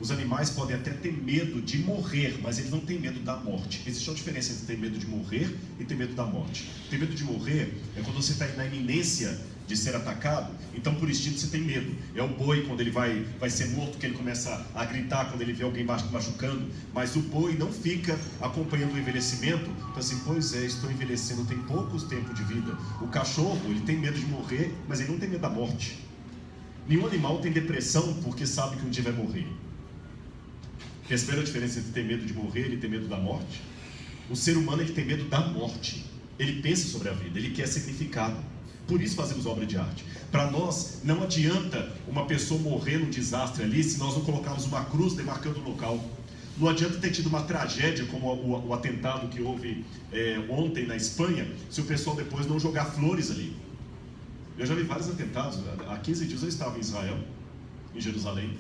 Os animais podem até ter medo de morrer, mas eles não têm medo da morte. Existe uma diferença entre ter medo de morrer e ter medo da morte. Ter medo de morrer é quando você está na iminência de ser atacado, então por instinto você tem medo. É o boi quando ele vai ser morto, que ele começa a gritar quando ele vê alguém machucando, mas o boi não fica acompanhando o envelhecimento, então assim, pois é, estou envelhecendo, tem poucos tempos de vida. O cachorro, ele tem medo de morrer, mas ele não tem medo da morte. Nenhum animal tem depressão porque sabe que um dia vai morrer. Perceberam a diferença entre ter medo de morrer e ter medo da morte? O ser humano, ele tem medo da morte. Ele pensa sobre a vida, ele quer significado. Por isso fazemos obra de arte. Para nós, não adianta uma pessoa morrer num desastre ali se nós não colocarmos uma cruz demarcando o local. Não adianta ter tido uma tragédia como o atentado que houve ontem na Espanha, se o pessoal depois não jogar flores ali. Eu já vi vários atentados. Há 15 dias eu estava em Israel, em Jerusalém.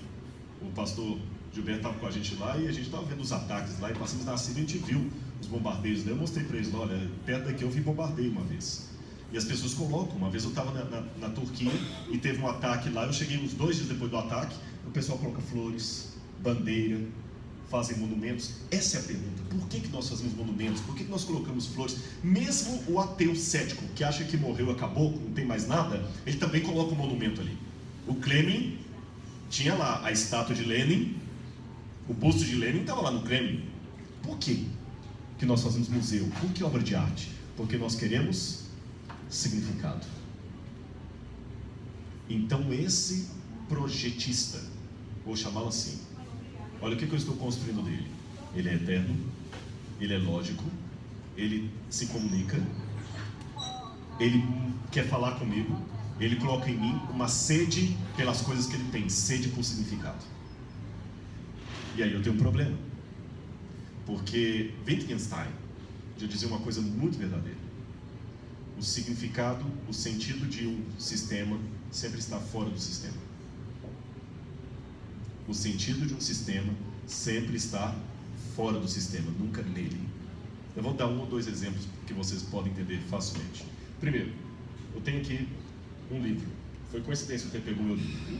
O pastor Gilberto estava com a gente lá e a gente estava vendo os ataques lá, e passamos na Síria e a gente viu os bombardeios. Eu mostrei para eles, olha, perto daqui eu vi bombardeio uma vez. E as pessoas colocam. Uma vez eu estava na Turquia e teve um ataque lá, eu cheguei uns 2 dias depois do ataque, o pessoal coloca flores, bandeira, fazem monumentos. Essa é a pergunta, por que nós fazemos monumentos? Por que nós colocamos flores? Mesmo o ateu cético, que acha que morreu, acabou, não tem mais nada, ele também coloca um monumento ali. O Kremlin tinha lá a estátua de Lenin, o busto de Lenin estava lá no Kremlin. Por que nós fazemos museu? Por que obra de arte? Porque nós queremos significado. Então esse projetista, vou chamá-lo assim, olha o que eu estou construindo dele. Ele é eterno, ele é lógico, ele se comunica, ele quer falar comigo, ele coloca em mim uma sede pelas coisas que ele tem, sede por significado. E aí eu tenho um problema, porque Wittgenstein já dizia uma coisa muito verdadeira: o significado, o sentido de um sistema sempre está fora do sistema. O sentido de um sistema sempre está fora do sistema, nunca nele. Eu vou dar 1 ou 2 exemplos que vocês podem entender facilmente. Primeiro, eu tenho aqui um livro. Foi coincidência que você pegou meu livro.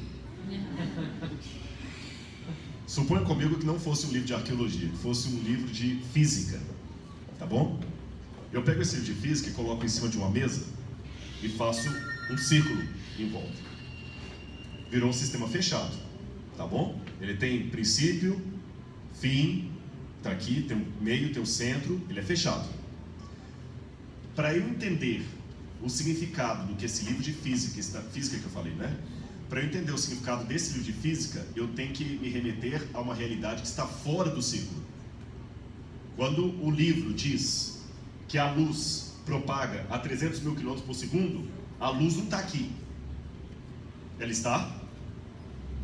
Suponha comigo que não fosse um livro de arqueologia, que fosse um livro de física, tá bom? Eu pego esse livro de física e coloco em cima de uma mesa e faço um círculo em volta. Virou um sistema fechado, tá bom? Ele tem princípio, fim, tá aqui, tem um meio, tem um centro, ele é fechado. Para eu entender o significado do que esse livro de física que eu falei, né? Para eu entender o significado desse livro de física, eu tenho que me remeter a uma realidade que está fora do círculo. Quando o livro diz que a luz propaga a 300 mil km por segundo, a luz não está aqui. Ela está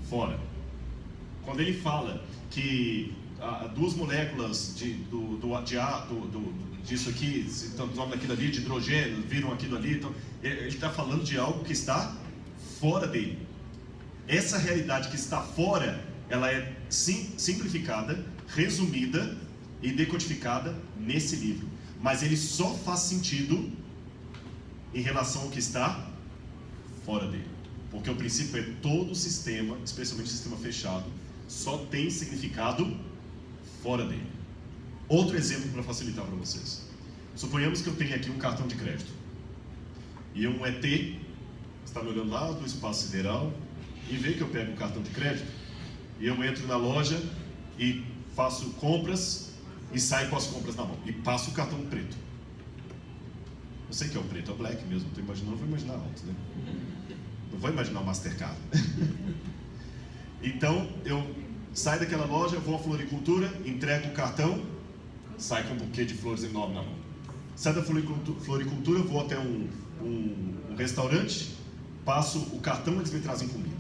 fora. Quando ele fala que 2 moléculas disso aqui, nome daquilo ali, de hidrogênio, viram aquilo ali, então, ele está falando de algo que está fora dele. Essa realidade que está fora, ela é simplificada, resumida e decodificada nesse livro. Mas ele só faz sentido em relação ao que está fora dele. Porque o princípio é todo o sistema, especialmente o sistema fechado, só tem significado fora dele. Outro exemplo para facilitar para vocês. Suponhamos que eu tenho aqui um cartão de crédito. E um ET está me olhando lá do espaço sideral e vê que eu pego um cartão de crédito e eu entro na loja e faço compras e saio com as compras na mão e passo o cartão preto. Eu sei que é o preto, é o black mesmo, estou imaginando, vou imaginar alto, né? Não vou imaginar o Mastercard. Então eu saio daquela loja, vou à floricultura, entrego o cartão, saio com um buquê de flores enorme na mão. Saio da floricultura, vou até um restaurante, passo o cartão, eles me trazem comida.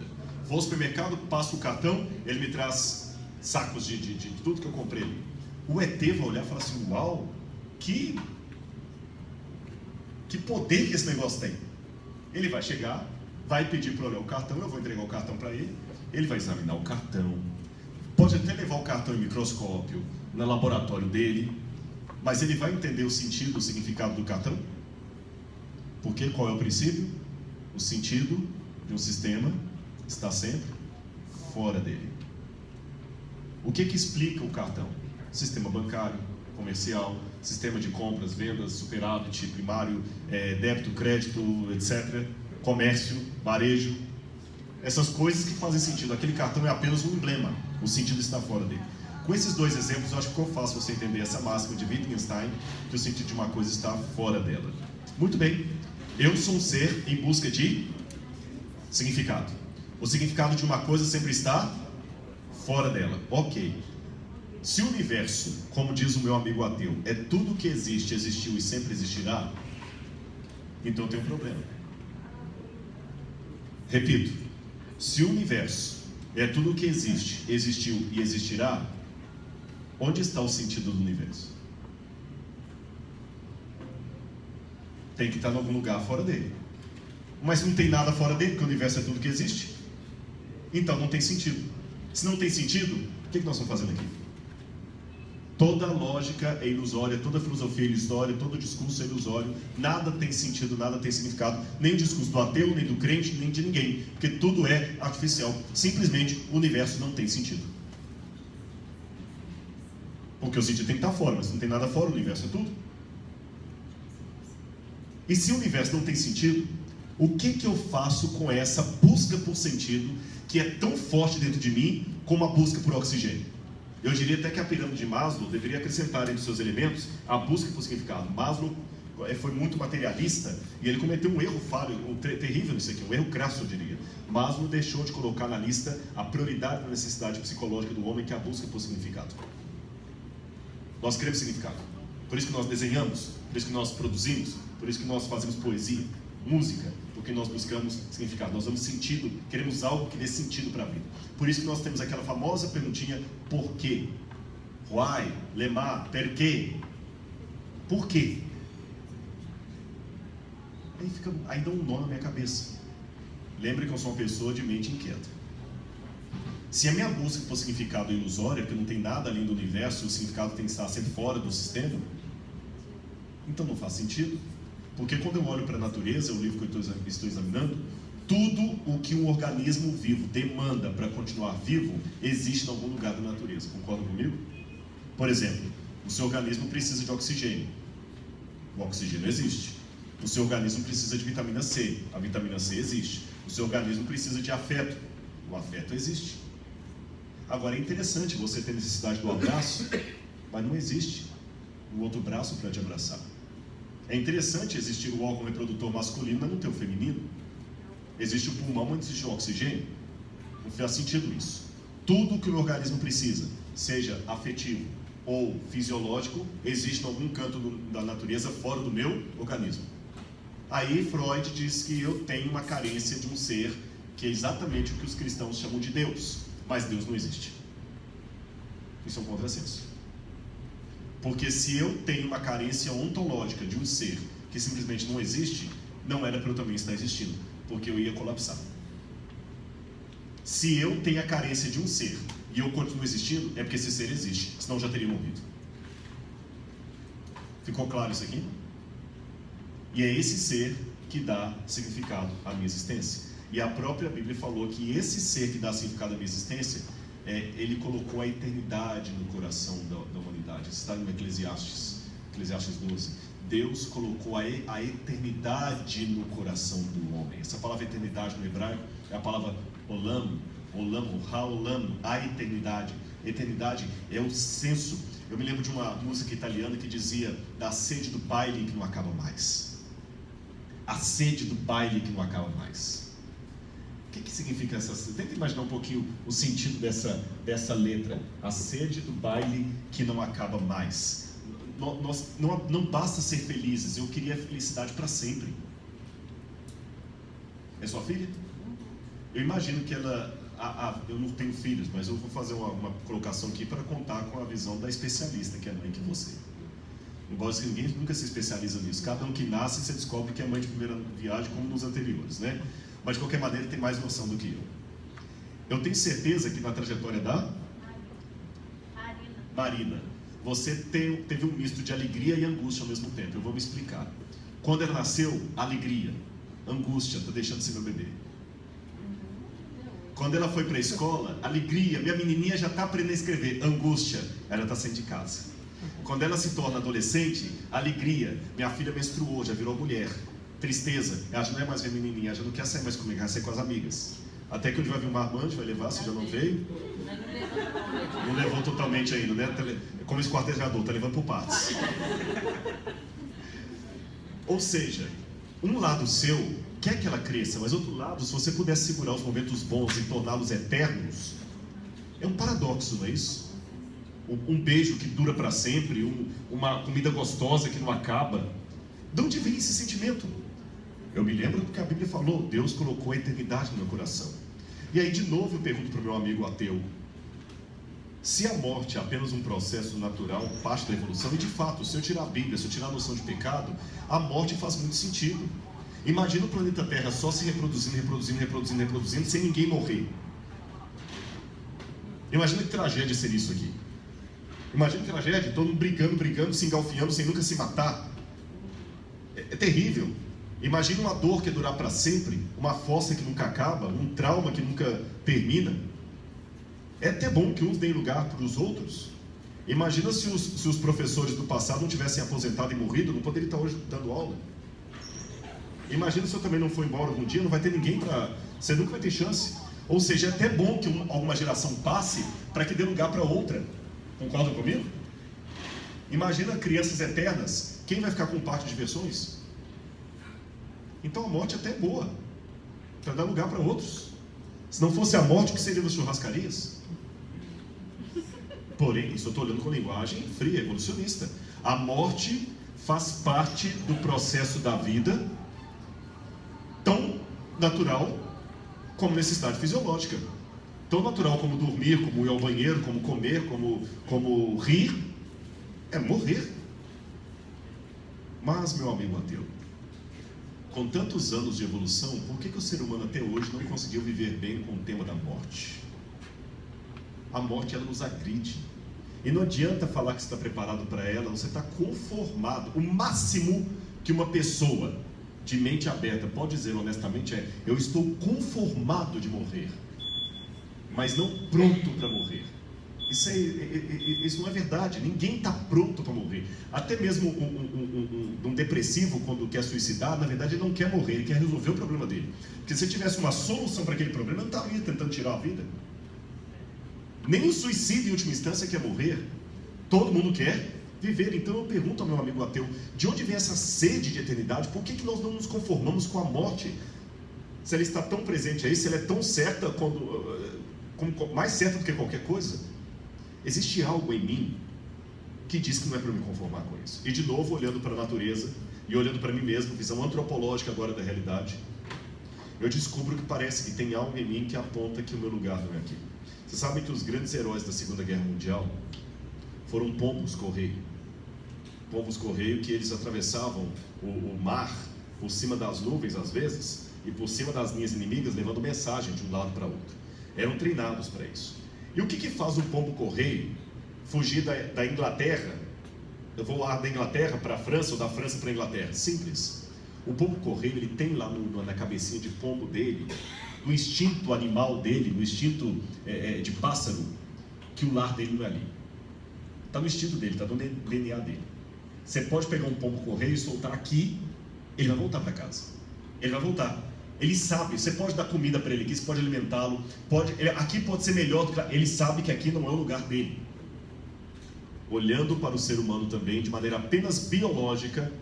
Vou ao supermercado, passo o cartão, ele me traz sacos de tudo que eu comprei. O ET vai olhar e falar assim: uau, que poder que esse negócio tem. Ele vai chegar, vai pedir para olhar o cartão, eu vou entregar o cartão para ele, ele vai examinar o cartão, pode até levar o cartão em microscópio, no laboratório dele, mas ele vai entender o sentido, o significado do cartão? Porque qual é o princípio? O sentido de um sistema está sempre fora dele. O que explica o cartão? Sistema bancário, comercial, sistema de compras, vendas, superávit, primário, débito, crédito, etc. Comércio, varejo. Essas coisas que fazem sentido. Aquele cartão é apenas um emblema. O sentido está fora dele. Com esses 2 exemplos, eu acho que ficou fácil você entender essa máxima de Wittgenstein, que o sentido de uma coisa está fora dela. Muito bem. Eu sou um ser em busca de significado. O significado de uma coisa sempre está fora dela. Ok. Se o universo, como diz o meu amigo ateu, é tudo que existe, existiu e sempre existirá, então tem um problema. Repito. Se o universo é tudo que existe, existiu e existirá, onde está o sentido do universo? Tem que estar em algum lugar fora dele. Mas não tem nada fora dele, porque o universo é tudo que existe. Então não tem sentido. Se não tem sentido, o que nós estamos fazendo aqui? Toda lógica é ilusória, toda filosofia é ilusória, todo discurso é ilusório, nada tem sentido, nada tem significado, nem o discurso do ateu, nem do crente, nem de ninguém, porque tudo é artificial, simplesmente o universo não tem sentido. Porque o sentido tem que estar fora, mas não tem nada fora, o universo é tudo. E se o universo não tem sentido, o que eu faço com essa busca por sentido que é tão forte dentro de mim como a busca por oxigênio? Eu diria até que a pirâmide de Maslow deveria acrescentar entre seus elementos a busca por significado. Maslow foi muito materialista e ele cometeu um erro terrível nisso aqui, um erro crasso, eu diria. Maslow deixou de colocar na lista a prioridade da necessidade psicológica do homem, que é a busca por significado. Nós queremos significado. Por isso que nós desenhamos, por isso que nós produzimos, por isso que nós fazemos poesia, música, porque porque nós buscamos significado, nós damos sentido, queremos algo que dê sentido para a vida. Por isso que nós temos aquela famosa perguntinha, por quê? Why? Lema? Perquê? Por quê? Aí dá um nó na minha cabeça. Lembre que eu sou uma pessoa de mente inquieta. Se a minha busca por significado é ilusória, porque não tem nada além do universo, o significado tem que estar sempre fora do sistema, então não faz sentido. Porque quando eu olho para a natureza, o livro que eu estou examinando, tudo o que um organismo vivo demanda para continuar vivo, existe em algum lugar da natureza. Concorda comigo? Por exemplo, o seu organismo precisa de oxigênio. O oxigênio existe. O seu organismo precisa de vitamina C. A vitamina C existe. O seu organismo precisa de afeto. O afeto existe. Agora é interessante você ter necessidade do abraço, mas não existe um outro braço para te abraçar. É interessante existir o órgão reprodutor masculino, mas não tem o feminino. Existe o pulmão, mas não existe o oxigênio. Não faz sentido isso. Tudo que o organismo precisa, seja afetivo ou fisiológico, existe em algum canto da natureza fora do meu organismo. Aí Freud diz que eu tenho uma carência de um ser que é exatamente o que os cristãos chamam de Deus, mas Deus não existe. Isso é um contrassenso. Porque se eu tenho uma carência ontológica de um ser que simplesmente não existe, não era para eu também estar existindo, porque eu ia colapsar. Se eu tenho a carência de um ser e eu continuo existindo, é porque esse ser existe, senão eu já teria morrido. Ficou claro isso aqui? E é esse ser que dá significado à minha existência. E a própria Bíblia falou que esse ser que dá significado à minha existência, ele colocou a eternidade no coração da humanidade. Isso está no Eclesiastes 12. Deus colocou a eternidade no coração do homem. Essa palavra eternidade no hebraico é a palavra olam, haolam, a eternidade. Eternidade é o senso. Eu me lembro de uma música italiana que dizia da sede do baile que não acaba mais. A sede do baile que não acaba mais. O que significa essa sede? Tenta imaginar um pouquinho o sentido dessa letra. A sede do baile que não acaba mais. Não basta ser felizes, eu queria felicidade para sempre. É sua filha? Eu imagino que ela... eu não tenho filhos, mas eu vou fazer uma colocação aqui para contar com a visão da especialista, que é mãe que você. Embora ninguém nunca se especializa nisso. Cada um que nasce, você descobre que é mãe de primeira viagem, como nos anteriores, né? Mas de qualquer maneira tem mais noção do que eu. Eu tenho certeza que na trajetória da Marina, você teve um misto de alegria e angústia ao mesmo tempo. Eu vou me explicar. Quando ela nasceu, alegria, angústia, está deixando de ser meu bebê. Quando ela foi para a escola, alegria, minha menininha já está aprendendo a escrever, angústia, ela está saindo de casa. Quando ela se torna adolescente, alegria, minha filha menstruou, já virou mulher. Tristeza, ela já não é mais minha menininha, ela já não quer sair mais comigo, ela vai sair com as amigas. Até que um dia vai vir um marmanjo, vai levar, se já não veio. Não levou totalmente ainda, né? Como esquartejador, está levando por partes. Ou seja, um lado seu quer que ela cresça, mas outro lado, se você pudesse segurar os momentos bons e torná-los eternos, é um paradoxo, não é isso? Um beijo que dura para sempre, uma comida gostosa que não acaba. De onde vem esse sentimento? Eu me lembro do que a Bíblia falou, Deus colocou a eternidade no meu coração. E aí de novo eu pergunto para o meu amigo ateu, se a morte é apenas um processo natural, parte da evolução, e de fato, se eu tirar a Bíblia, se eu tirar a noção de pecado, a morte faz muito sentido. Imagina o planeta Terra só se reproduzindo, sem ninguém morrer. Imagina que tragédia seria isso aqui. Imagina que tragédia, todo mundo brigando, se engalfinhando, sem nunca se matar. É terrível. Imagina uma dor que durar para sempre, uma fossa que nunca acaba, um trauma que nunca termina. É até bom que uns deem lugar para os outros. Imagina se os professores do passado não tivessem aposentado e morrido, não poderiam estar hoje dando aula. Imagina se eu também não for embora algum dia, não vai ter ninguém para... Você nunca vai ter chance. Ou seja, é até bom que alguma geração passe para que dê lugar para outra. Concordam comigo? Imagina crianças eternas. Quem vai ficar com o parque de diversões? Então a morte até é boa, para dar lugar para outros. Se não fosse a morte, o que seria das churrascarias? Porém, isso eu estou olhando com linguagem fria, evolucionista. A morte faz parte do processo da vida, tão natural como necessidade fisiológica. Tão natural como dormir, como ir ao banheiro, como comer, como rir, é morrer. Mas, meu amigo ateu, com tantos anos de evolução, por que o ser humano até hoje não conseguiu viver bem com o tema da morte? A morte, ela nos agride. E não adianta falar que você está preparado para ela, você está conformado. O máximo que uma pessoa de mente aberta pode dizer honestamente é: eu estou conformado de morrer, mas não pronto para morrer. Isso não é verdade. Ninguém está pronto para morrer. Até mesmo um depressivo, quando quer suicidar, na verdade ele não quer morrer, ele quer resolver o problema dele. Porque se tivesse uma solução para aquele problema, ele não estaria tentando tirar a vida. Nem o suicídio em última instância quer morrer. Todo mundo quer viver. Então eu pergunto ao meu amigo ateu, de onde vem essa sede de eternidade? Por que nós não nos conformamos com a morte? Se ela está tão presente aí, se ela é tão certa, mais certa do que qualquer coisa. Existe algo em mim que diz que não é para me conformar com isso. E de novo, olhando para a natureza e olhando para mim mesmo, visão antropológica agora da realidade, eu descubro que parece que tem algo em mim que aponta que o meu lugar não é aqui. Você sabe que os grandes heróis da Segunda Guerra Mundial foram pombos-correio. Pombos-correio que eles atravessavam o mar por cima das nuvens às vezes e por cima das linhas inimigas, levando mensagem de um lado para outro. Eram treinados para isso. E o que faz o pombo-correio fugir da Inglaterra, voar da Inglaterra para a França ou da França para a Inglaterra? Simples. O pombo-correio, ele tem lá na cabecinha de pombo dele, no instinto animal dele, no instinto de pássaro, que o lar dele não é ali. Está no instinto dele, está no DNA dele. Você pode pegar um pombo-correio e soltar aqui, ele vai voltar para casa. Ele vai voltar. Ele sabe, você pode dar comida para ele aqui, você pode alimentá-lo, aqui pode ser melhor do que lá. Ele sabe que aqui não é o lugar dele. Olhando para o ser humano também, de maneira apenas biológica,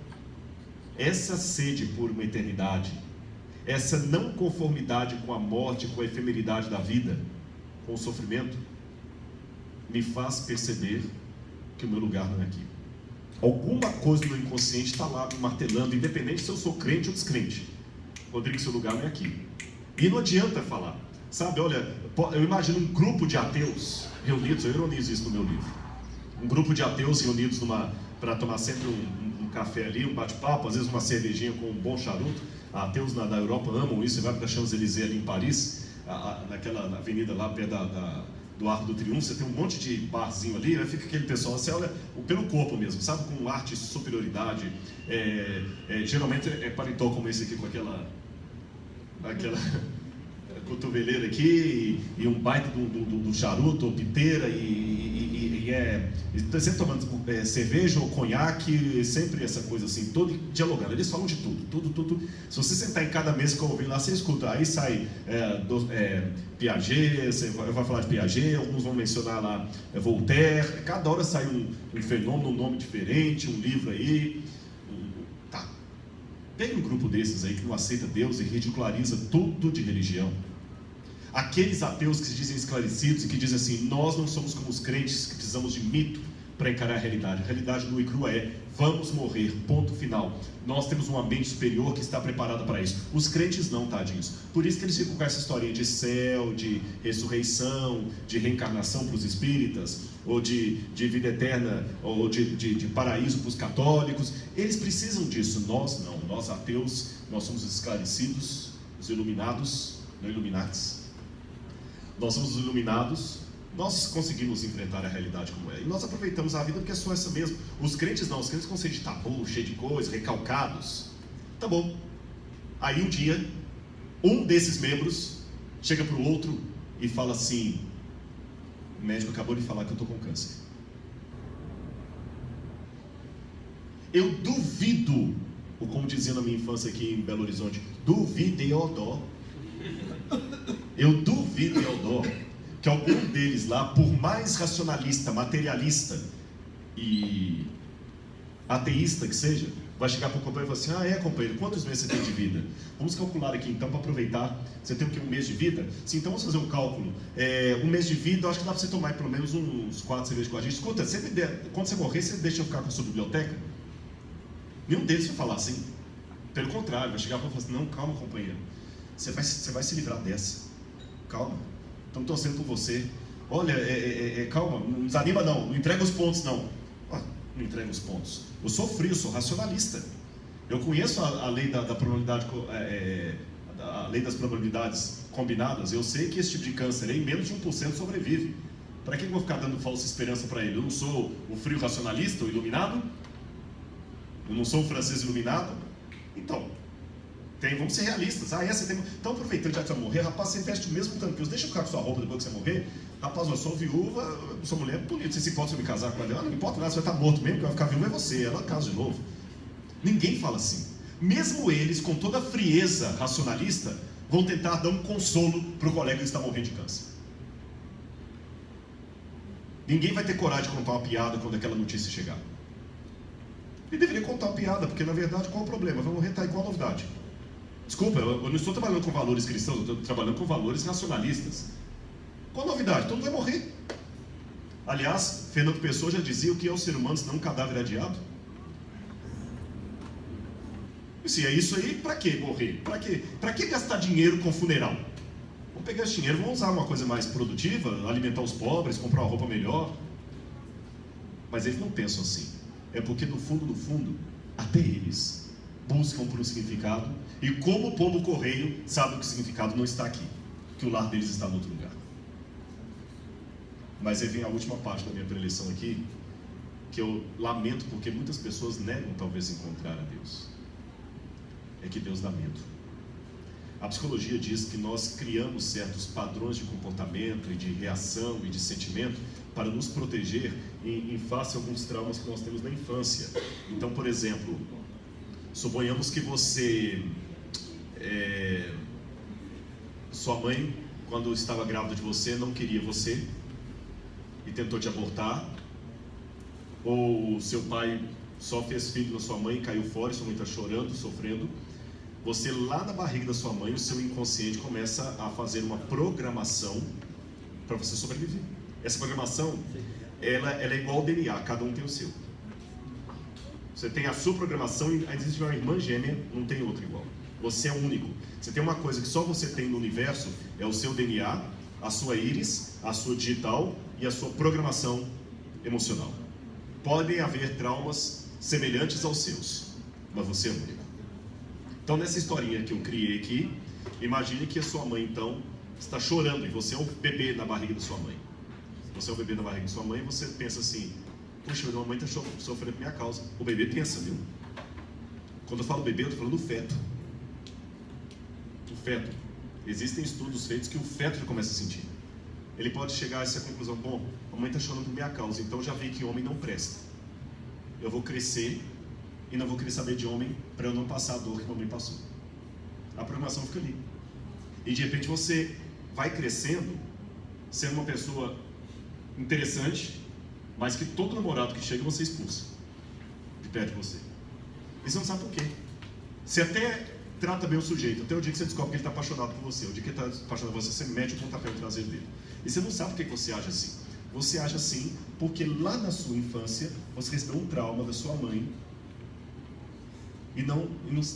essa sede por uma eternidade, essa não conformidade com a morte, com a efemeridade da vida, com o sofrimento, me faz perceber que o meu lugar não é aqui. Alguma coisa no meu inconsciente está lá me martelando, independente se eu sou crente ou descrente. Rodrigo, seu lugar não é aqui. E não adianta falar. Sabe, olha, eu imagino um grupo de ateus reunidos, eu ironizo isso no meu livro. Um grupo de ateus reunidos para tomar sempre um café ali, um bate-papo, às vezes uma cervejinha com um bom charuto. Ateus da Europa amam isso. Você vai para a Champs-Élysées ali em Paris, naquela avenida lá perto do Arco do Triunfo, você tem um monte de barzinho ali, fica aquele pessoal, você olha pelo corpo mesmo, sabe, com arte de superioridade, geralmente é paletó como esse aqui, com aquela cotoveleira aqui, e um baita do charuto, ou piteira, sempre tomando cerveja ou conhaque, sempre essa coisa assim, todo dialogando. Eles falam de tudo. Se você sentar em cada mesa que eu ouvi lá, você escuta. Aí sai Piaget, você vai falar de Piaget, alguns vão mencionar lá Voltaire. Cada hora sai um fenômeno, um nome diferente, um livro aí. Tá. Pega um grupo desses aí que não aceita Deus e ridiculariza tudo de religião. Aqueles ateus que se dizem esclarecidos e que dizem assim: nós não somos como os crentes que precisamos de mito para encarar a realidade. A realidade nua e crua é: vamos morrer, ponto final. Nós temos uma mente superior que está preparada para isso. Os crentes não, tadinhos. Por isso que eles ficam com essa historinha de céu, de ressurreição, de reencarnação para os espíritas, ou de vida eterna, ou de paraíso para os católicos. Eles precisam disso, nós não. Nós ateus, nós somos os esclarecidos, os iluminados, não iluminatis. Nós somos os iluminados, nós conseguimos enfrentar a realidade como é. E nós aproveitamos a vida porque é só essa mesmo. Os crentes não, os crentes ficam cheios de tabu, cheio de coisa, recalcados. Tá bom. Aí um dia, um desses membros chega para o outro e fala assim: o médico acabou de falar que eu estou com câncer. Eu duvido, ou como dizia na minha infância aqui em Belo Horizonte, duvideodó. Eu duvido, Eudor, que algum deles lá, por mais racionalista, materialista e ateísta que seja, vai chegar para o companheiro e falar assim: companheiro, quantos meses você tem de vida? Vamos calcular aqui então para aproveitar. Você tem o que, um mês de vida? Sim, então vamos fazer um cálculo. Um mês de vida, eu acho que dá para você tomar pelo menos uns 4 cervejas com a gente. Escuta, quando você morrer, você deixa eu ficar com a sua biblioteca? Nenhum deles vai falar assim. Pelo contrário, vai chegar para falar assim: não, calma, companheiro. Você vai se livrar dessa. Calma. Estamos torcendo por você. Olha, calma, não desanima não entrega os pontos não. Não entrega os pontos. Eu sou frio, sou racionalista. Eu conheço a lei da probabilidade, a lei das probabilidades combinadas. Eu sei que esse tipo de câncer aí, menos de 1% sobrevive. Para que eu vou ficar dando falsa esperança para ele? Eu não sou o frio racionalista, o iluminado? Eu não sou o francês iluminado? Então, vamos ser realistas. Então, aproveitando já que você vai morrer, rapaz, você veste o mesmo tanto que eu. Deixa eu ficar com sua roupa depois que você morrer. Rapaz, eu sou viúva, sua mulher é bonita. Você se importa se eu me casar com ela? Não importa nada, você vai estar morto mesmo, que vai ficar viúva é você. Ela casa de novo. Ninguém fala assim. Mesmo eles, com toda a frieza racionalista, vão tentar dar um consolo para o colega que está morrendo de câncer. Ninguém vai ter coragem de contar uma piada quando aquela notícia chegar. Ele deveria contar uma piada, porque na verdade qual é o problema? Vai morrer, tá igual a novidade. Desculpa, eu não estou trabalhando com valores cristãos, eu estou trabalhando com valores racionalistas. Qual a novidade? Todo mundo vai morrer. Aliás, Fernando Pessoa já dizia o que é o ser humano, senão um cadáver adiado. E se é isso aí, para que morrer? Para que gastar dinheiro com funeral? Vamos pegar esse dinheiro, vamos usar uma coisa mais produtiva, alimentar os pobres, comprar uma roupa melhor. Mas eles não pensam assim. É porque no fundo, até eles buscam por um significado. E como o pombo correio sabe que o significado não está aqui, que o lar deles está em outro lugar. Mas aí vem a última parte da minha preleção aqui, que eu lamento porque muitas pessoas negam talvez encontrar a Deus. É que Deus dá medo. A psicologia diz que nós criamos certos padrões de comportamento e de reação e de sentimento para nos proteger em face a alguns traumas que nós temos na infância. Então, por exemplo, suponhamos que sua mãe, quando estava grávida de você, não queria você e tentou te abortar, ou seu pai só fez filho na sua mãe, caiu fora, sua mãe está chorando, sofrendo. Você lá na barriga da sua mãe, o seu inconsciente começa a fazer uma programação para você sobreviver. Essa programação, ela é igual ao DNA, cada um tem o seu. Você tem a sua programação e existe uma irmã gêmea, não tem outra igual. Você é único. Você tem uma coisa que só você tem no universo, é o seu DNA, a sua íris, a sua digital e a sua programação emocional. Podem haver traumas semelhantes aos seus, mas você é único. Então, nessa historinha que eu criei aqui, imagine que a sua mãe, então, está chorando e você é um bebê na barriga da sua mãe. Você é um bebê na barriga da sua mãe e você pensa assim: puxa, minha mãe está sofrendo por minha causa. O bebê pensa, viu? Quando eu falo bebê, eu estou falando do feto. O feto. Existem estudos feitos que o feto já começa a sentir. Ele pode chegar a essa conclusão: bom, a mãe está chorando por minha causa, então já vi que homem não presta. Eu vou crescer e não vou querer saber de homem para eu não passar a dor que a mamãe passou. A programação fica ali. E de repente você vai crescendo, sendo uma pessoa interessante, mas que todo namorado que chega você expulsa de perto de você. E você não sabe por quê. Você até trata bem o sujeito, até o dia que você descobre que ele está apaixonado por você. O dia que ele está apaixonado por você, você mete o pontapé no traseiro dele. E você não sabe por que você age assim. Você age assim porque lá na sua infância você recebeu um trauma da sua mãe e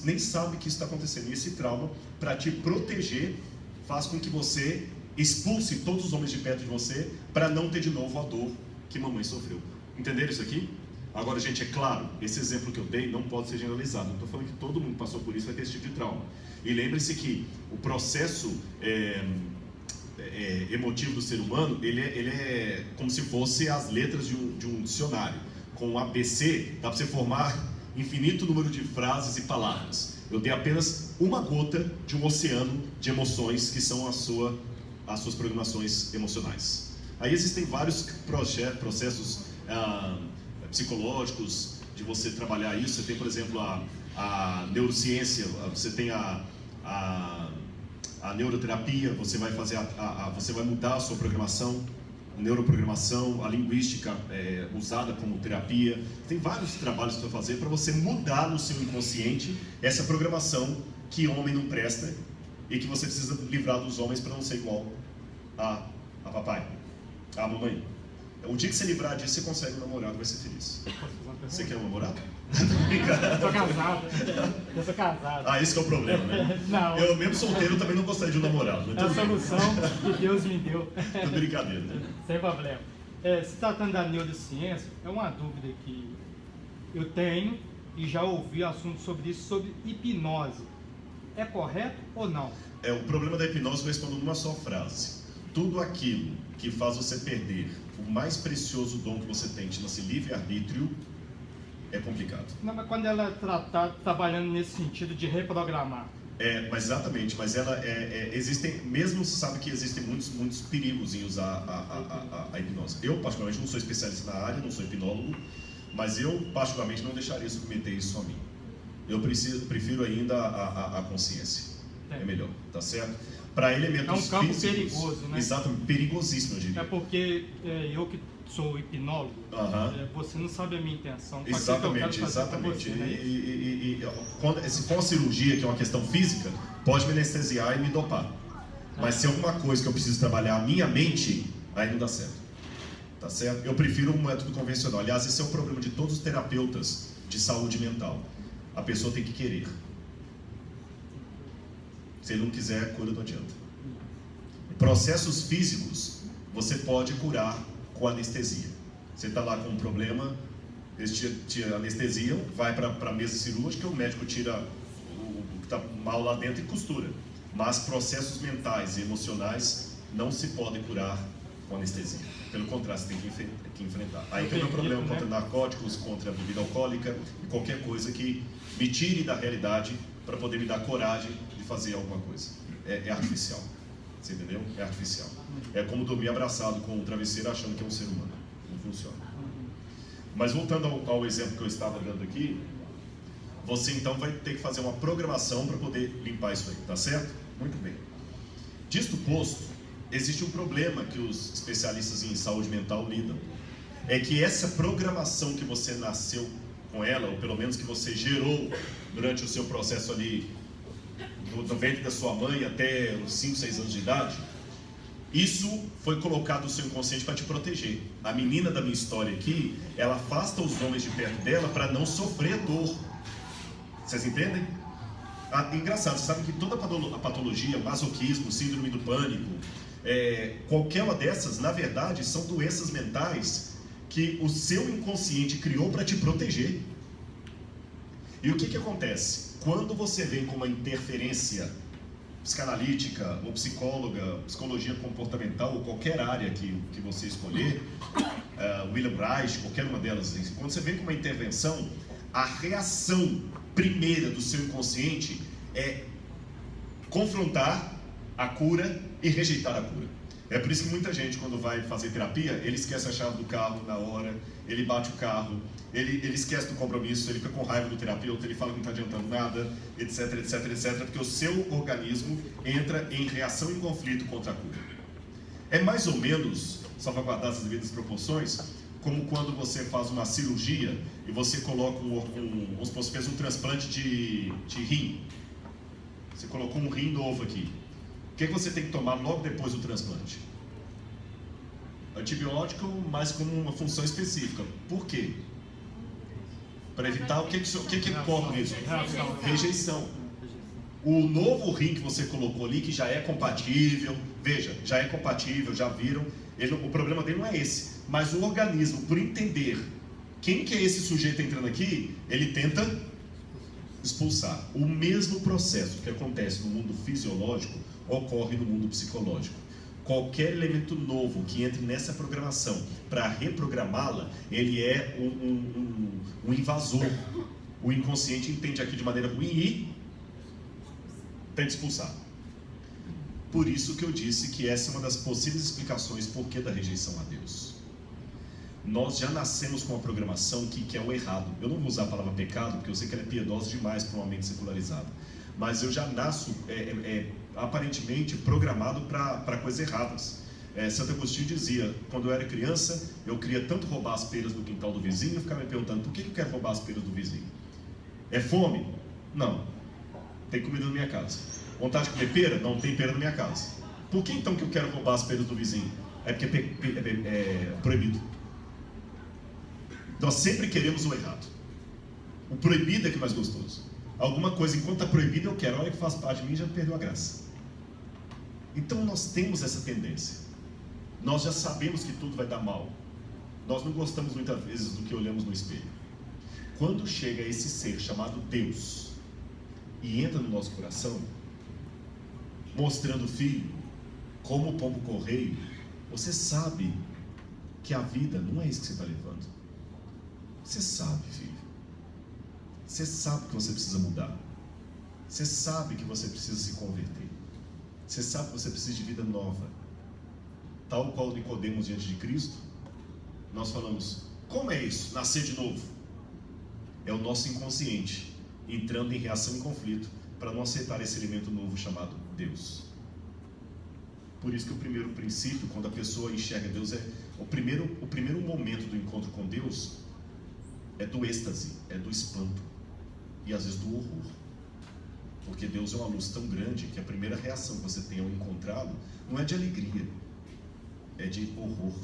nem sabe que isso está acontecendo. E esse trauma, para te proteger, faz com que você expulse todos os homens de perto de você para não ter de novo a dor que mamãe sofreu. Entenderam isso aqui? Agora, gente, é claro, esse exemplo que eu dei não pode ser generalizado. Não estou falando que todo mundo que passou por isso vai ter esse tipo de trauma. E lembre-se que o processo emotivo do ser humano, ele é como se fosse as letras de um dicionário. Com o ABC, dá para você formar infinito número de frases e palavras. Eu dei apenas uma gota de um oceano de emoções que são as suas programações emocionais. Aí existem vários processos psicológicos de você trabalhar isso. Você tem, por exemplo, a neurociência, você tem a neuroterapia, você vai fazer você vai mudar a sua programação, a neuroprogramação, a linguística usada como terapia. Tem vários trabalhos que você vai fazer para você mudar no seu inconsciente essa programação que homem não presta e que você precisa livrar dos homens para não ser igual a papai, a mamãe. O dia que você livrar disso, você consegue um namorado, vai ser feliz. Você quer um namorado? Eu sou casado. Ah, esse que é o problema, né? Não. Eu mesmo solteiro também não gostaria de um namorado. É a solução que Deus me deu. Tudo brincadeira, né? Sem problema. Se tratando da neurociência, é uma dúvida que eu tenho e já ouvi assunto sobre isso, sobre hipnose. É correto ou não? O problema da hipnose eu respondo numa só frase. Tudo aquilo que faz você perder o mais precioso dom que você tem, chama-se livre-arbítrio, é complicado. Não, mas quando ela está trabalhando nesse sentido de reprogramar. Mas exatamente, mas ela existem, mesmo você sabe que existem muitos perigos em usar a hipnose. Eu particularmente não sou especialista na área, não sou hipnólogo, mas eu particularmente não deixaria submeter isso a mim. Eu prefiro ainda a consciência. É melhor, tá certo? Para elementos físicos... É um campo perigoso, né? Exatamente, perigosíssimo, eu diria. É porque eu que sou hipnólogo, você não sabe a minha intenção. Exatamente. Você, né? Se for uma cirurgia, que é uma questão física, pode me anestesiar e me dopar. Mas se é alguma coisa que eu preciso trabalhar a minha mente, aí não dá certo. Tá certo? Eu prefiro um método convencional. Aliás, esse é o problema de todos os terapeutas de saúde mental. A pessoa tem que querer. Se ele não quiser, a cura não adianta. Processos físicos, você pode curar com anestesia. Você está lá com um problema, eles te anestesiam, vai para a mesa cirúrgica, o médico tira o que está mal lá dentro e costura. Mas processos mentais e emocionais não se podem curar com anestesia. Pelo contrário, você tem que enfrentar. Aí tem um problema contra narcóticos, contra a bebida alcoólica e qualquer coisa que me tire da realidade para poder me dar coragem de fazer alguma coisa. É artificial. Você entendeu? É artificial. É como dormir abraçado com o travesseiro achando que é um ser humano. Não funciona. Mas voltando ao exemplo que eu estava dando aqui, você então vai ter que fazer uma programação para poder limpar isso aí, tá certo? Muito bem. Disto posto, existe um problema que os especialistas em saúde mental lidam. É que essa programação que você nasceu com ela, ou pelo menos que você gerou durante o seu processo ali, no ventre da sua mãe até os 5, 6 anos de idade, isso foi colocado no seu inconsciente para te proteger. A menina da minha história aqui, ela afasta os homens de perto dela para não sofrer dor. Vocês entendem? Engraçado, você sabe que toda a patologia, masoquismo, síndrome do pânico, qualquer uma dessas, na verdade, são doenças mentais que o seu inconsciente criou para te proteger. E o que acontece? Quando você vem com uma interferência psicanalítica, ou psicóloga, psicologia comportamental, ou qualquer área que você escolher, William Reich, qualquer uma delas, quando você vem com uma intervenção, a reação primeira do seu inconsciente é confrontar a cura e rejeitar a cura. É por isso que muita gente, quando vai fazer terapia, ele esquece a chave do carro na hora, ele bate o carro, ele esquece do compromisso, ele fica com raiva do terapeuta, ele fala que não está adiantando nada, etc, etc, etc, porque o seu organismo entra em reação e conflito contra a cura. É mais ou menos, salvaguardar as devidas proporções, como quando você faz uma cirurgia e você coloca você fez um transplante de rim. Você colocou um rim novo aqui. O que você tem que tomar logo depois do transplante? Antibiótico, mas com uma função específica. Por quê? Para evitar o que corre isso? Rejeição. O novo rim que você colocou ali, que já é compatível, veja, já é compatível, já viram, o problema dele não é esse, mas o organismo, por entender quem que é esse sujeito entrando aqui, ele tenta expulsar. O mesmo processo que acontece no mundo fisiológico ocorre no mundo psicológico. Qualquer elemento novo que entre nessa programação para reprogramá-la, ele é um invasor. O inconsciente entende aqui de maneira ruim e tenta expulsar. Por isso que eu disse que essa é uma das possíveis explicações por que da rejeição a Deus. Nós já nascemos com uma programação que é o errado. Eu não vou usar a palavra pecado, porque eu sei que ela é piedosa demais para uma mente secularizada. Mas eu já nasço aparentemente programado para coisas erradas. Santo Agostinho dizia, quando eu era criança, eu queria tanto roubar as peras do quintal do vizinho, eu ficava me perguntando, por que eu quero roubar as peras do vizinho? É fome? Não. Tem comida na minha casa. Vontade de comer pera? Não tem pera na minha casa. Por que então que eu quero roubar as peras do vizinho? É porque é proibido. Nós sempre queremos o errado. O proibido é que é mais gostoso. Alguma coisa, enquanto está proibido, eu quero. A hora que faz parte de mim, já perdeu a graça. Então nós temos essa tendência. Nós já sabemos que tudo vai dar mal. Nós não gostamos muitas vezes do que olhamos no espelho. Quando chega esse ser chamado Deus e entra no nosso coração, mostrando o Filho como o pombo correio, você sabe que a vida não é isso que você está levando. Você sabe, filho. Você sabe que você precisa mudar. Você sabe que você precisa se converter. Você sabe que você precisa de vida nova. Tal qual Nicodemos diante de Cristo, nós falamos, como é isso? Nascer de novo? É o nosso inconsciente entrando em reação e conflito para não aceitar esse elemento novo chamado Deus. Por isso que o primeiro princípio, quando a pessoa enxerga Deus, é o primeiro momento do encontro com Deus é do êxtase, é do espanto e às vezes do horror. Porque Deus é uma luz tão grande que a primeira reação que você tem ao encontrá-lo não é de alegria, é de horror.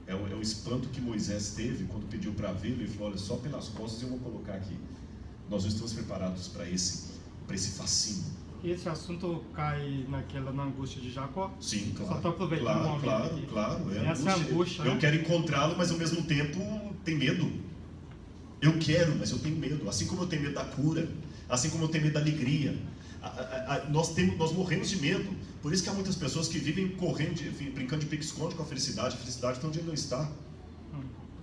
É o espanto que Moisés teve quando pediu para vê-lo e falou, olha, só pelas costas eu vou colocar aqui. Nós não estamos preparados para esse fascínio. Esse assunto cai na angústia de Jacó? Sim, claro. Só estou aproveitando o momento aqui. Claro. Essa angústia. Eu quero encontrá-lo, mas ao mesmo tempo tem medo. Eu quero, mas eu tenho medo. Assim como eu tenho medo da cura, assim como eu tenho medo da alegria. Nós morremos de medo. Por isso que há muitas pessoas que vivem correndo, brincando de pique-esconde com a felicidade. A felicidade está onde ele não está.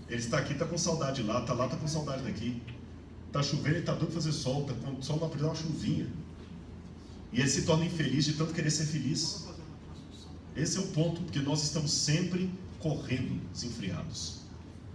Ele está aqui, está com saudade lá, está com saudade daqui. Está chovendo, ele está doido para fazer sol, está com sol para dar uma chuvinha. E ele se torna infeliz de tanto querer ser feliz. Esse é o ponto, porque nós estamos sempre correndo, desenfreados.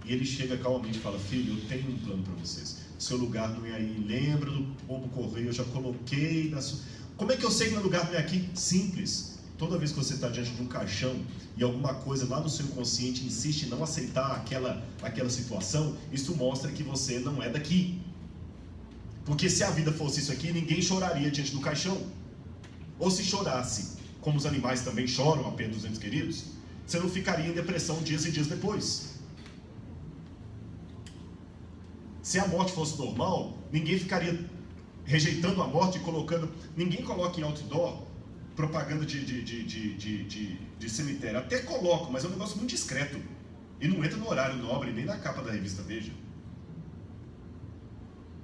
E ele chega calmamente e fala, filho, eu tenho um plano para vocês. Seu lugar não é aí. Lembra do pombo correio, eu já coloquei na sua... Como é que eu sei que meu lugar não é aqui? Simples. Toda vez que você está diante de um caixão e alguma coisa lá no seu inconsciente insiste em não aceitar aquela situação, isso mostra que você não é daqui. Porque se a vida fosse isso aqui, ninguém choraria diante do caixão. Ou se chorasse, como os animais também choram a perda dos entes queridos, você não ficaria em depressão dias e dias depois. Se a morte fosse normal, ninguém ficaria rejeitando a morte e colocando... Ninguém coloca em outdoor propaganda de cemitério. Até coloco, mas é um negócio muito discreto. E não entra no horário nobre, nem na capa da revista Veja.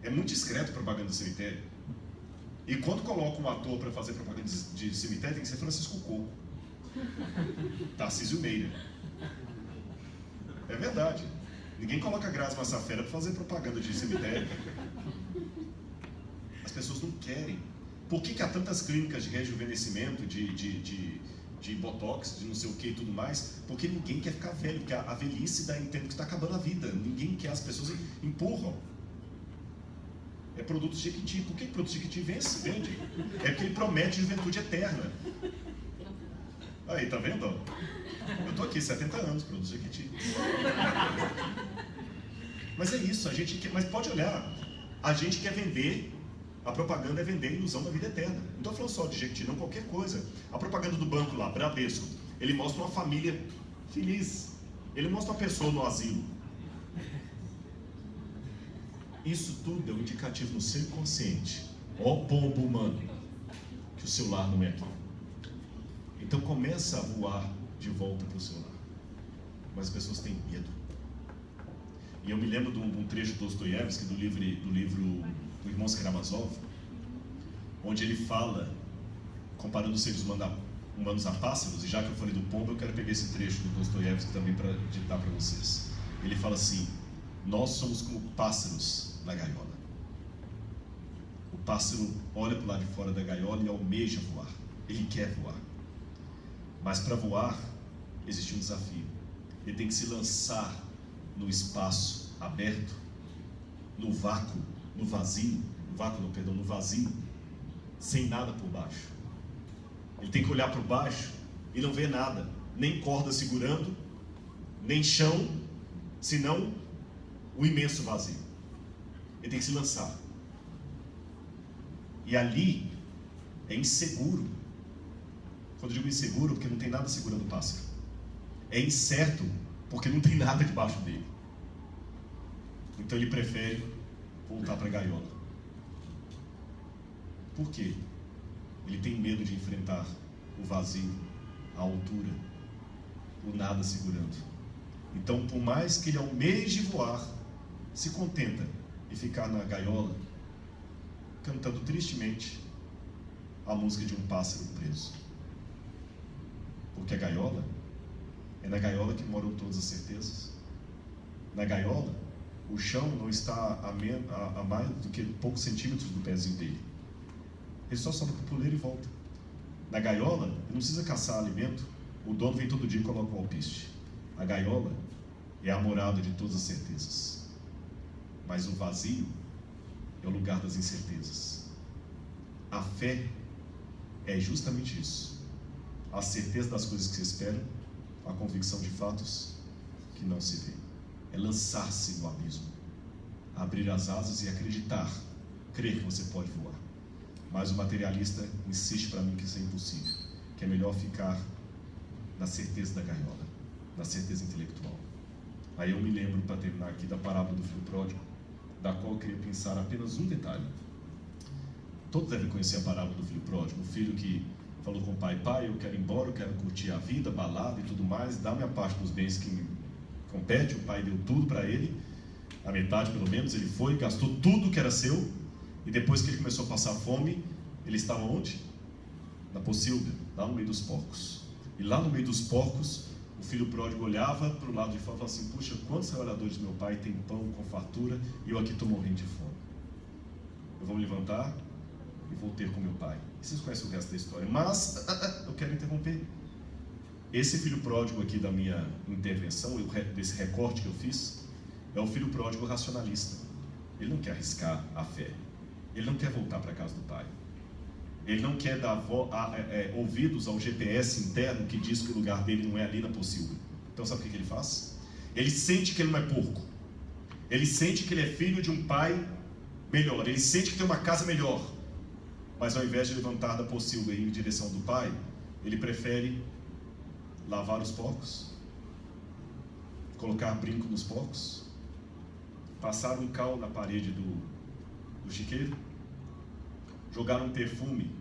É muito discreto propaganda de cemitério. E quando coloca um ator para fazer propaganda de cemitério, tem que ser Francisco Coco, Tarcísio Meira. É verdade. Ninguém coloca Grazi Massafera para fazer propaganda de cemitério. As pessoas não querem. Por que há tantas clínicas de rejuvenescimento, de botox, de não sei o que e tudo mais? Porque ninguém quer ficar velho, porque a velhice dá entendo que está acabando a vida. Ninguém quer, as pessoas empurram. É produto Jequiti. Por que produto Jequiti vende? É porque ele promete juventude eterna. Aí, tá vendo? Eu tô aqui, 70 anos, produto Jequiti. Mas é isso, a gente quer, mas pode olhar, a gente quer vender, a propaganda é vender a ilusão da vida eterna. Não estou falando só de Jequiti, não, qualquer coisa. A propaganda do banco lá, Bradesco, ele mostra uma família feliz. Ele mostra uma pessoa no asilo. Isso tudo é um indicativo no seu inconsciente. Ó pombo humano, que o seu lar não é aqui. Então começa a voar de volta para o seu lar. Mas as pessoas têm medo. E eu me lembro de um trecho do Dostoiévski, do livro do Irmãos Karamazov, onde ele fala, comparando os seres humanos a pássaros, e já que eu falei do pombo, eu quero pegar esse trecho do Dostoiévski também para ditar para vocês. Ele fala assim, nós somos como pássaros na gaiola. O pássaro olha para o lado de fora da gaiola e almeja voar. Ele quer voar. Mas para voar, existe um desafio. Ele tem que se lançar no espaço aberto, no vácuo, no vazio, no vazio, sem nada por baixo. Ele tem que olhar por baixo e não ver nada, nem corda segurando, nem chão, senão o imenso vazio. Ele tem que se lançar. E ali é inseguro. Quando eu digo inseguro, porque não tem nada segurando o pássaro. É incerto, porque não tem nada debaixo dele. Então ele prefere voltar para a gaiola. Por quê? Ele tem medo de enfrentar o vazio, a altura, o nada segurando. Então, por mais que ele almeje voar, se contenta em ficar na gaiola, cantando tristemente a música de um pássaro preso. Porque a gaiola, é na gaiola que moram todas as certezas. Na gaiola, o chão não está a mais do que poucos centímetros do pezinho dele. Ele só sobe para o puleiro e volta. Na gaiola, ele não precisa caçar alimento. O dono vem todo dia e coloca um alpiste. A gaiola é a morada de todas as certezas. Mas o vazio é o lugar das incertezas. A fé é justamente isso. A certeza das coisas que se esperam, a convicção de fatos que não se vê. É lançar-se no abismo, abrir as asas e acreditar, crer que você pode voar. Mas o materialista insiste para mim que isso é impossível, que é melhor ficar na certeza da gaiola, na certeza intelectual. Aí eu me lembro, para terminar aqui, da parábola do filho pródigo, da qual eu queria pensar apenas um detalhe. Todos devem conhecer a parábola do filho pródigo, o filho que falou com o pai: pai, eu quero ir embora, eu quero curtir a vida, balada e tudo mais, dá minha parte dos bens que me compete. O pai deu tudo para ele, a metade pelo menos. Ele foi, gastou tudo que era seu, e depois que ele começou a passar fome, ele estava onde? Na pocilga, lá no meio dos porcos. E lá no meio dos porcos, o filho pródigo olhava para o lado de fora e falava assim: puxa, quantos trabalhadores do meu pai têm pão com fartura e eu aqui estou morrendo de fome. Eu vou me levantar e vou ter com meu pai. E vocês conhecem o resto da história, mas eu quero interromper. Esse filho pródigo aqui da minha intervenção, desse recorte que eu fiz, é o filho pródigo racionalista. Ele não quer arriscar a fé. Ele não quer voltar para a casa do pai. Ele não quer dar ouvidos ao GPS interno que diz que o lugar dele não é ali na pocilga. Então sabe o que ele faz? Ele sente que ele não é porco. Ele sente que ele é filho de um pai melhor. Ele sente que tem uma casa melhor. Mas ao invés de levantar da pocilga e ir em direção do pai, ele prefere lavar os porcos, colocar brinco nos porcos, passar um cal na parede do chiqueiro, jogar um perfume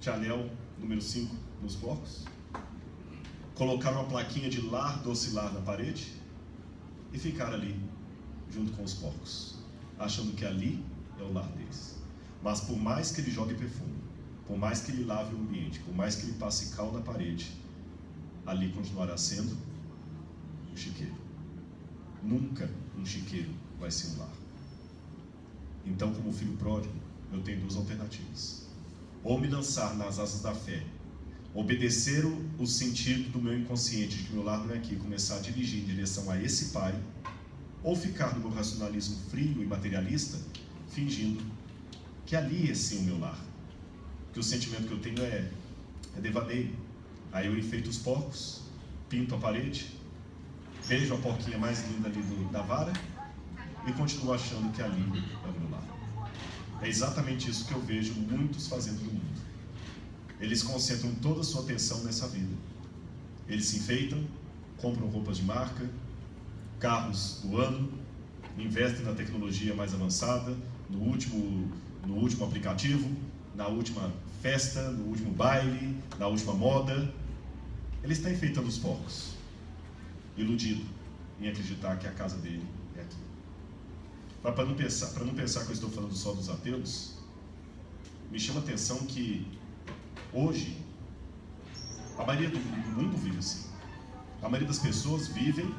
Chanel número 5 nos porcos, colocar uma plaquinha de lar docilar na parede e ficar ali junto com os porcos, achando que ali é o lar deles. Mas por mais que ele jogue perfume, por mais que ele lave o ambiente, por mais que ele passe cal na parede, ali continuará sendo um chiqueiro. Nunca um chiqueiro vai ser um lar. Então, como filho pródigo, eu tenho duas alternativas: ou me lançar nas asas da fé, obedecer o sentido do meu inconsciente de que meu lar não é aqui, começar a dirigir em direção a esse pai, ou ficar no meu racionalismo frio e materialista, fingindo que ali é sim o meu lar, que o sentimento que eu tenho é devaneio. Aí eu enfeito os porcos, pinto a parede, beijo a porquinha mais linda ali da vara e continuo achando que ali é o meu lar. É exatamente isso que eu vejo muitos fazendo no mundo. Eles concentram toda a sua atenção nessa vida. Eles se enfeitam, compram roupas de marca, carros do ano, investem na tecnologia mais avançada, no último aplicativo, na última festa, no último baile, na última moda. Ele está enfeitando os porcos, iludido em acreditar que a casa dele é aqui. Mas para não pensar que eu estou falando só dos ateus, me chama a atenção que hoje a maioria do mundo vive assim. A maioria das pessoas vivem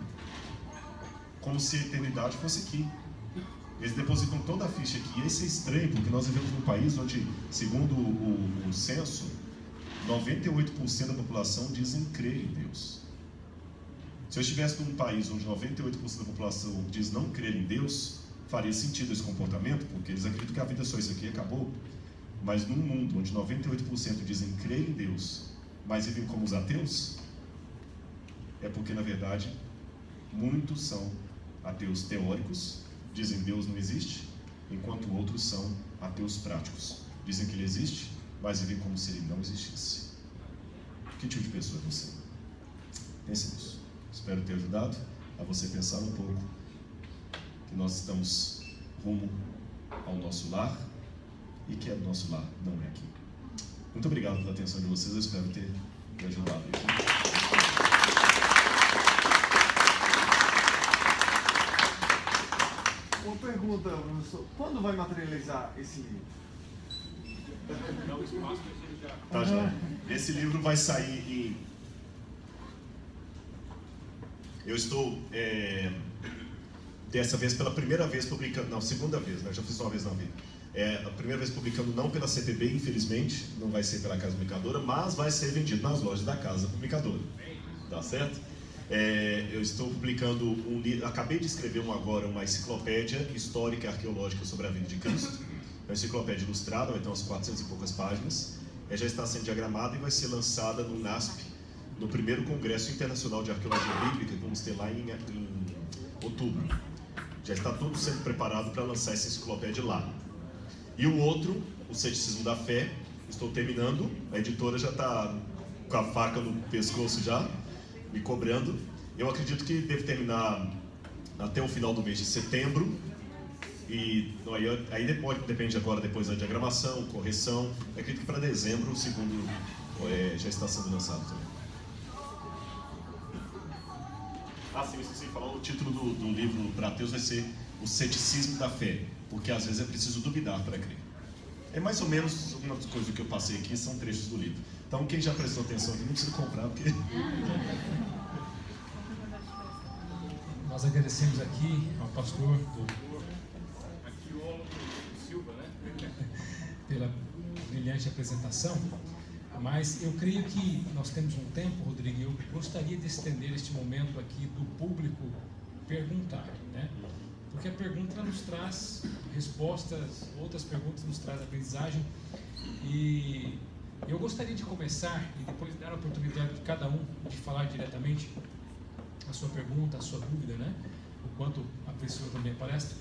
como se a eternidade fosse aqui. Eles depositam toda a ficha aqui. E isso é estranho, porque nós vivemos num país onde, segundo o censo, 98% da população dizem crer em Deus. Se eu estivesse num país onde 98% da população diz não crer em Deus, faria sentido esse comportamento, porque eles acreditam que a vida é só isso aqui e acabou. Mas num mundo onde 98% dizem crer em Deus, mas vivem como os ateus, é porque, na verdade, muitos são ateus teóricos, dizem Deus não existe, enquanto outros são ateus práticos. Dizem que ele existe, mas vivem como se ele não existisse. Que tipo de pessoa é você? Pense nisso. Espero ter ajudado a você pensar um pouco. que nós estamos rumo ao nosso lar e que é o nosso lar, não é aqui. Muito obrigado pela atenção de vocês, eu espero ter me ajudado. Uma pergunta, professor. Quando vai materializar esse livro? Tá, já. Esse livro vai sair em... Eu estou, dessa vez, pela primeira vez publicando... Não, segunda vez, né? Já fiz uma vez na vida. A primeira vez publicando não pela CPB, infelizmente, não vai ser pela Casa Publicadora, mas vai ser vendido nas lojas da Casa Publicadora. Tá certo? Eu estou publicando um livro, acabei de escrever agora uma enciclopédia histórica e arqueológica sobre a vida de Cristo. É uma enciclopédia ilustrada, vai ter umas 400 e poucas páginas. Já está sendo diagramada e vai ser lançada no NASP, no primeiro Congresso Internacional de Arqueologia Bíblica, que vamos ter lá em outubro. Já está tudo sendo preparado para lançar essa enciclopédia lá. E o outro, O Ceticismo da Fé, estou terminando, a editora já está com a faca no pescoço já, me cobrando. Eu acredito que deve terminar até o final do mês de setembro. E aí depois, depende agora, depois da diagramação, correção. Eu acredito que para dezembro o segundo já está sendo lançado também. Sim, eu esqueci de falar, o título do livro para ateus vai ser O Ceticismo da Fé, porque às vezes é preciso duvidar para crer. É mais ou menos uma das coisas que eu passei aqui, são trechos do livro. Então quem já prestou atenção aqui não precisa comprar, porque... Nós agradecemos aqui ao pastor pela brilhante apresentação, mas eu creio que nós temos um tempo, Rodrigo, e eu gostaria de estender este momento aqui do público perguntar, né? Porque a pergunta nos traz respostas, outras perguntas nos traz aprendizagem, e eu gostaria de começar e depois dar a oportunidade de cada um de falar diretamente a sua pergunta, a sua dúvida, né? O quanto apreciou também a palestra.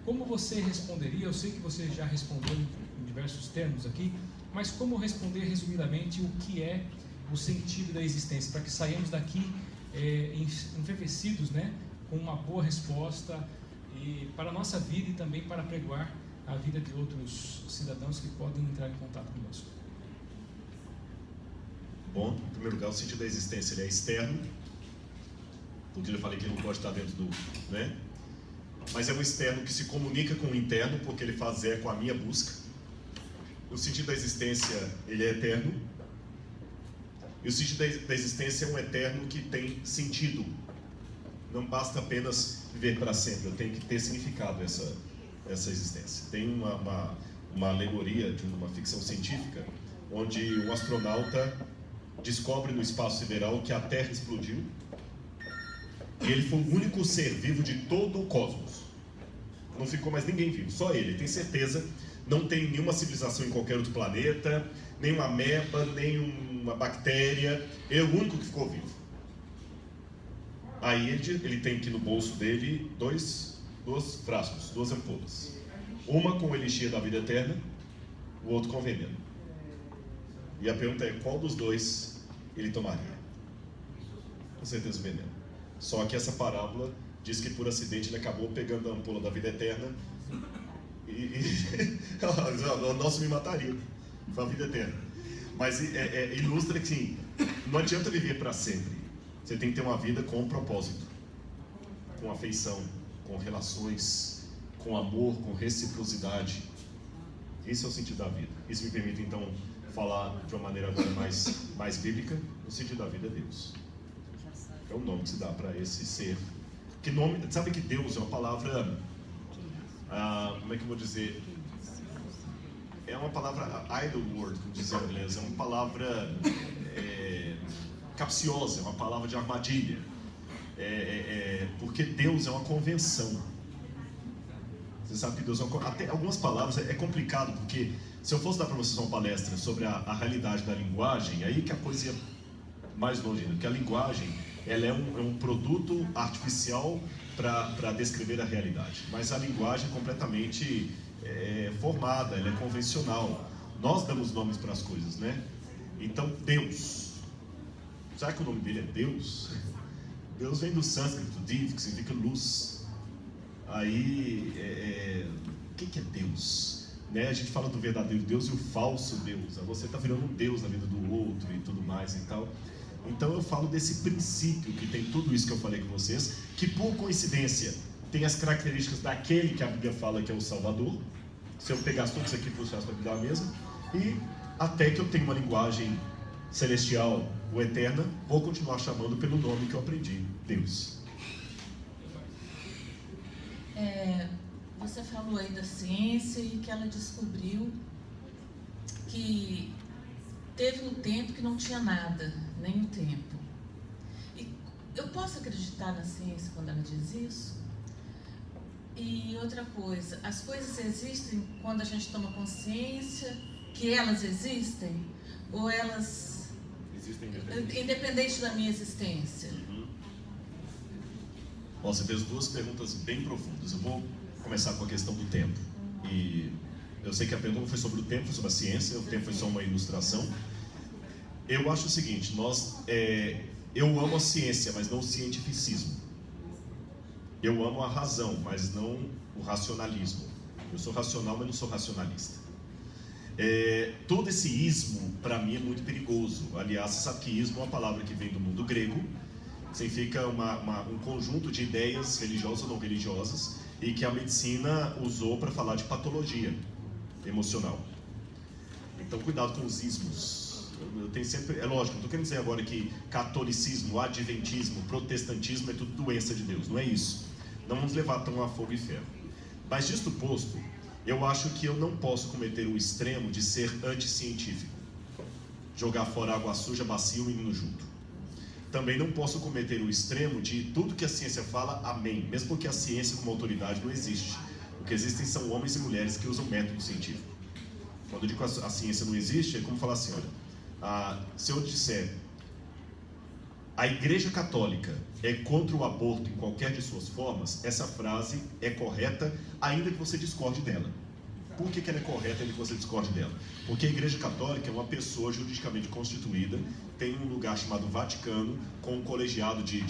Como você responderia? Eu sei que você já respondeu em diversos termos aqui, mas como responder resumidamente o que é o sentido da existência, para que saiamos daqui enfervescidos, né? Com uma boa resposta e para a nossa vida e também para pregoar a vida de outros cidadãos que podem entrar em contato conosco. Bom, em primeiro lugar, o sentido da existência ele é externo, porque eu já falei que ele não pode estar dentro do... né? Mas é um externo que se comunica com o interno, porque ele faz eco à minha busca. O sentido da existência ele é eterno, e o sentido da existência é um eterno que tem sentido. Não basta apenas viver para sempre, eu tenho que ter significado essa existência. Tem uma alegoria de uma ficção científica, onde um astronauta descobre no espaço sideral que a Terra explodiu, e ele foi o único ser vivo de todo o cosmos. Não ficou mais ninguém vivo, só ele tem certeza. Não tem nenhuma civilização em qualquer outro planeta, nem uma ameba, nem uma bactéria. Ele é o único que ficou vivo. Aí ele tem aqui no bolso dele dois frascos, 2 ampolas. Uma com o elixir da vida eterna, o outro com veneno. E a pergunta é, qual dos dois ele tomaria? Com certeza o veneno. Só que essa parábola diz que por acidente ele acabou pegando a ampola da vida eterna o nosso me mataria, foi a vida eterna. Mas ilustra que sim, não adianta viver para sempre. Você tem que ter uma vida com propósito, com afeição, com relações, com amor, com reciprocidade. Esse é o sentido da vida. Isso me permite então falar de uma maneira agora mais bíblica. O sentido da vida é Deus. É o nome que se dá para esse ser. Que nome? Sabe que Deus é uma palavra, como é que eu vou dizer? É uma palavra idle word, como diz em inglês. É uma palavra capciosa, é uma palavra de armadilha. Porque Deus é uma convenção. Você sabe que Deus é uma... Até algumas palavras é complicado, porque se eu fosse dar para vocês uma palestra sobre a realidade da linguagem, aí que a coisa ia mais longe ainda. Porque a linguagem, ela é um produto artificial para descrever a realidade. Mas a linguagem é completamente formada, ela é convencional. Nós damos nomes para as coisas, né? Então, Deus. Será que o nome dele é Deus? Deus vem do sânscrito, div, que significa luz. Aí, o que é Deus? Né? A gente fala do verdadeiro Deus e o falso Deus. Você está virando um Deus na vida do outro e tudo mais e tal. Então eu falo desse princípio que tem tudo isso que eu falei com vocês, que por coincidência tem as características daquele que a Bíblia fala que é o Salvador. Se eu pegasse tudo isso aqui e puxasse para a Bíblia mesmo, e até que eu tenha uma linguagem celestial ou eterna, vou continuar chamando pelo nome que eu aprendi, Deus. Você falou aí da ciência e que ela descobriu que teve um tempo que não tinha nada, nenhum tempo. E eu posso acreditar na ciência quando ela diz isso? E outra coisa, as coisas existem quando a gente toma consciência que elas existem? Ou elas... Existem independente da minha existência? Você fez duas perguntas bem profundas. Eu vou começar com a questão do tempo. E eu sei que a pergunta foi sobre o tempo, foi sobre a ciência, o tempo foi só uma ilustração. Eu acho o seguinte, eu amo a ciência, mas não o cientificismo. Eu amo a razão, mas não o racionalismo. Eu sou racional, mas não sou racionalista. Todo esse ismo, para mim, é muito perigoso. Aliás, você sabe que ismo é uma palavra que vem do mundo grego, significa um conjunto de ideias religiosas ou não religiosas, e que a medicina usou para falar de patologia emocional. Então, cuidado com os ismos. Eu tenho sempre, é lógico, não estou querendo dizer agora que catolicismo, adventismo, protestantismo é tudo doença de Deus, não é isso. Não vamos levar tão a fogo e ferro. Mas, disto posto, eu acho que eu não posso cometer o extremo de ser anticientífico. Jogar fora água suja, bacia e o menino junto. Também não posso cometer o extremo de tudo que a ciência fala, amém. Mesmo porque a ciência como autoridade não existe. O que existem são homens e mulheres que usam método científico. Quando eu digo que a ciência não existe, é como falar assim, olha, se eu disser a Igreja Católica é contra o aborto em qualquer de suas formas, essa frase é correta, ainda que você discorde dela. Por que ela é correta, ainda que você discorde dela? Porque a Igreja Católica é uma pessoa juridicamente constituída, tem um lugar chamado Vaticano, com um colegiado de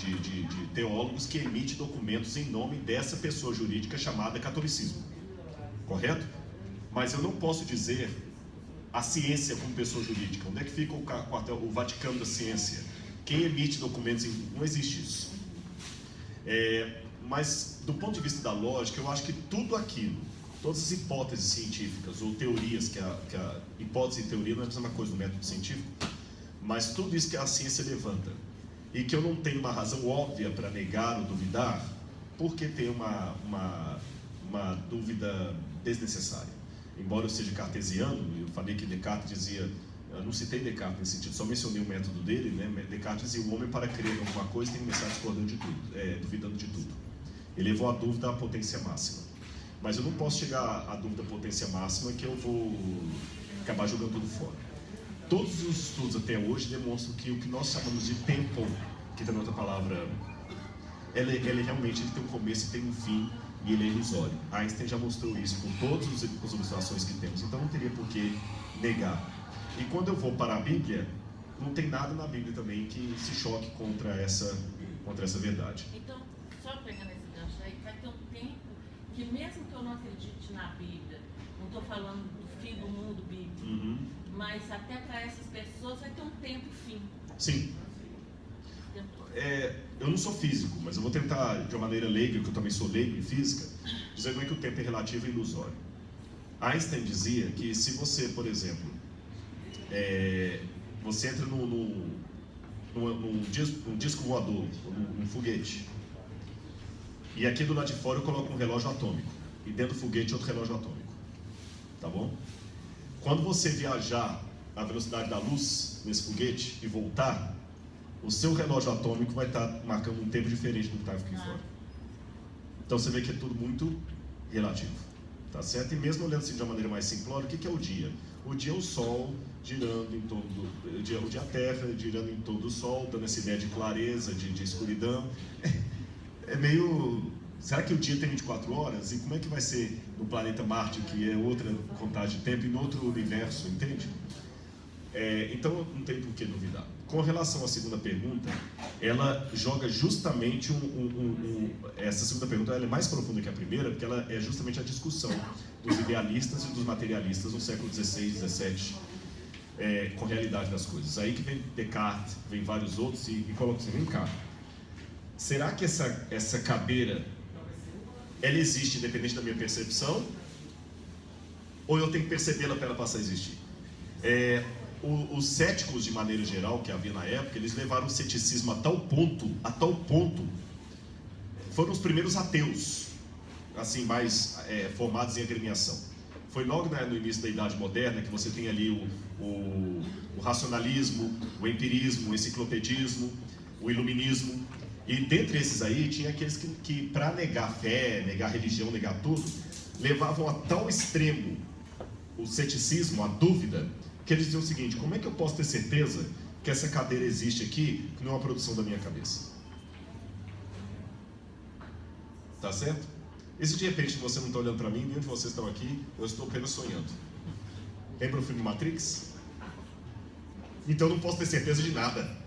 teólogos que emite documentos em nome dessa pessoa jurídica chamada catolicismo. Correto? Mas eu não posso dizer a ciência como pessoa jurídica. Onde é que fica o Vaticano da ciência? Quem emite documentos? Não existe isso. Mas, do ponto de vista da lógica, eu acho que tudo aquilo, todas as hipóteses científicas ou teorias, que a hipótese e teoria não é a mesma coisa no método científico, mas tudo isso que a ciência levanta, e que eu não tenho uma razão óbvia para negar ou duvidar, porque tem uma dúvida desnecessária. Embora eu seja cartesiano, eu falei que Descartes dizia, eu não citei Descartes nesse sentido, só mencionei o método dele, né? Descartes dizia, o homem para crer em alguma coisa tem que começar discordando de tudo, duvidando de tudo. Ele levou a dúvida à potência máxima. Mas eu não posso chegar à dúvida à potência máxima que eu vou acabar jogando tudo fora. Todos os estudos até hoje demonstram que o que nós chamamos de tempo, que também é outra palavra, ele realmente tem um começo e tem um fim, e ele é ilusório. Einstein já mostrou isso com todas as ilustrações que temos, então não teria por que negar. E quando eu vou para a Bíblia, não tem nada na Bíblia também que se choque contra essa verdade. Então, só pegando esse gancho aí, vai ter um tempo que mesmo que eu não acredite na Bíblia, não estou falando do fim do mundo bíblico, mas até para essas pessoas vai ter um tempo fim. Sim. Eu não sou físico, mas eu vou tentar, de uma maneira leiga, que eu também sou leigo em física, dizer como é que o tempo é relativo e ilusório. Einstein dizia que se você, por exemplo, você entra num disco voador, num foguete, e aqui do lado de fora eu coloco um relógio atômico, e dentro do foguete outro relógio atômico, tá bom? Quando você viajar à velocidade da luz nesse foguete e voltar, o seu relógio atômico vai estar marcando um tempo diferente do que estava aqui fora. Então você vê que é tudo muito relativo, tá certo? E mesmo olhando assim de uma maneira mais simplória, o que é o dia? O dia é o Sol girando em torno o dia é a Terra girando em torno do Sol, dando essa ideia de clareza, de escuridão. É meio... Será que o dia tem 24 horas? E como é que vai ser no planeta Marte, que é outra contagem de tempo, e no outro universo, entende? Então não tem por que duvidar. Com relação à segunda pergunta, ela joga justamente essa segunda pergunta ela é mais profunda que a primeira, porque ela é justamente a discussão dos idealistas e dos materialistas no século XVI e XVII, com a realidade das coisas. Aí que vem Descartes, vem vários outros e coloca assim, vem cá, será que essa cadeira ela existe independente da minha percepção? Ou eu tenho que percebê-la para ela passar a existir? Os céticos, de maneira geral, que havia na época, eles levaram o ceticismo a tal ponto, foram os primeiros ateus, assim, mais formados em agremiação. Foi logo no início da Idade Moderna que você tem ali o racionalismo, o empirismo, o enciclopedismo, o iluminismo. E dentre esses aí, tinha aqueles que para negar fé, negar religião, negar tudo, levavam a tal extremo o ceticismo, a dúvida, que eles diziam o seguinte: como é que eu posso ter certeza que essa cadeira existe aqui, que não é uma produção da minha cabeça? Tá certo? E se de repente você não está olhando para mim, nenhum de vocês estão aqui, eu estou apenas sonhando. Lembra o filme Matrix? Então eu não posso ter certeza de nada.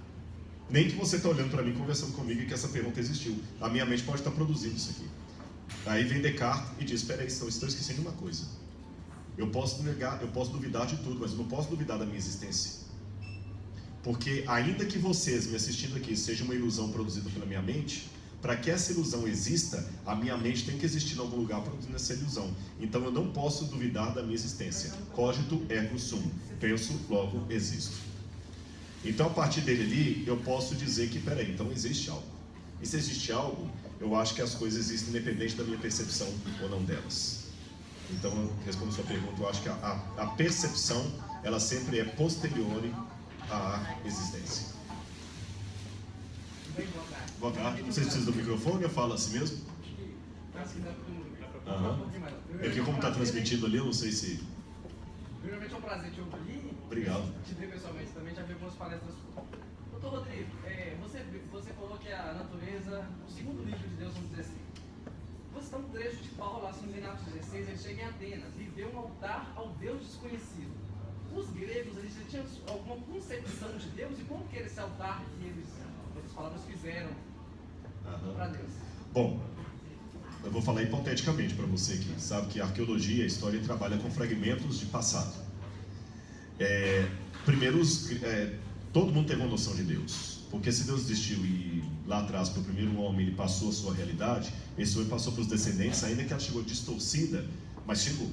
Nem que você está olhando para mim, conversando comigo e que essa pergunta existiu. A minha mente pode estar produzindo isso aqui. Aí vem Descartes e diz: espera aí, estou esquecendo de uma coisa. Eu posso negar, eu posso duvidar de tudo, mas eu não posso duvidar da minha existência. Porque ainda que vocês me assistindo aqui seja uma ilusão produzida pela minha mente, para que essa ilusão exista, a minha mente tem que existir em algum lugar produzindo essa ilusão. Então eu não posso duvidar da minha existência. Cogito ergo sum. Penso, logo existo. Então a partir dele ali, eu posso dizer que, peraí, então existe algo. E se existe algo, eu acho que as coisas existem independente da minha percepção ou não delas. Então, respondendo a sua pergunta, eu acho que a percepção, ela sempre é posterior à existência. Boa tarde. Vocês precisam do microfone ou eu falo assim mesmo? É que como está transmitido ali, eu não sei se... Primeiramente é um prazer te ouvir. Obrigado. Te ver pessoalmente também, já vi algumas palestras. Doutor Rodrigo, você falou que a natureza, o segundo livro de Deus, vamos dizer assim. Você está um trecho de Paulo, assim, em Atos 16, ele chega em Atenas e vê um altar ao Deus desconhecido. Os gregos, eles já tinham alguma concepção de Deus e como que era esse altar que eles, outras palavras, fizeram para Deus? Bom, eu vou falar hipoteticamente para você aqui. Sabe que a arqueologia, a história, trabalha com fragmentos de passado. Primeiro, todo mundo teve uma noção de Deus. Porque se Deus existiu e lá atrás, para o primeiro homem, ele passou a sua realidade, esse homem passou para os descendentes, ainda que ela chegou distorcida, mas chegou.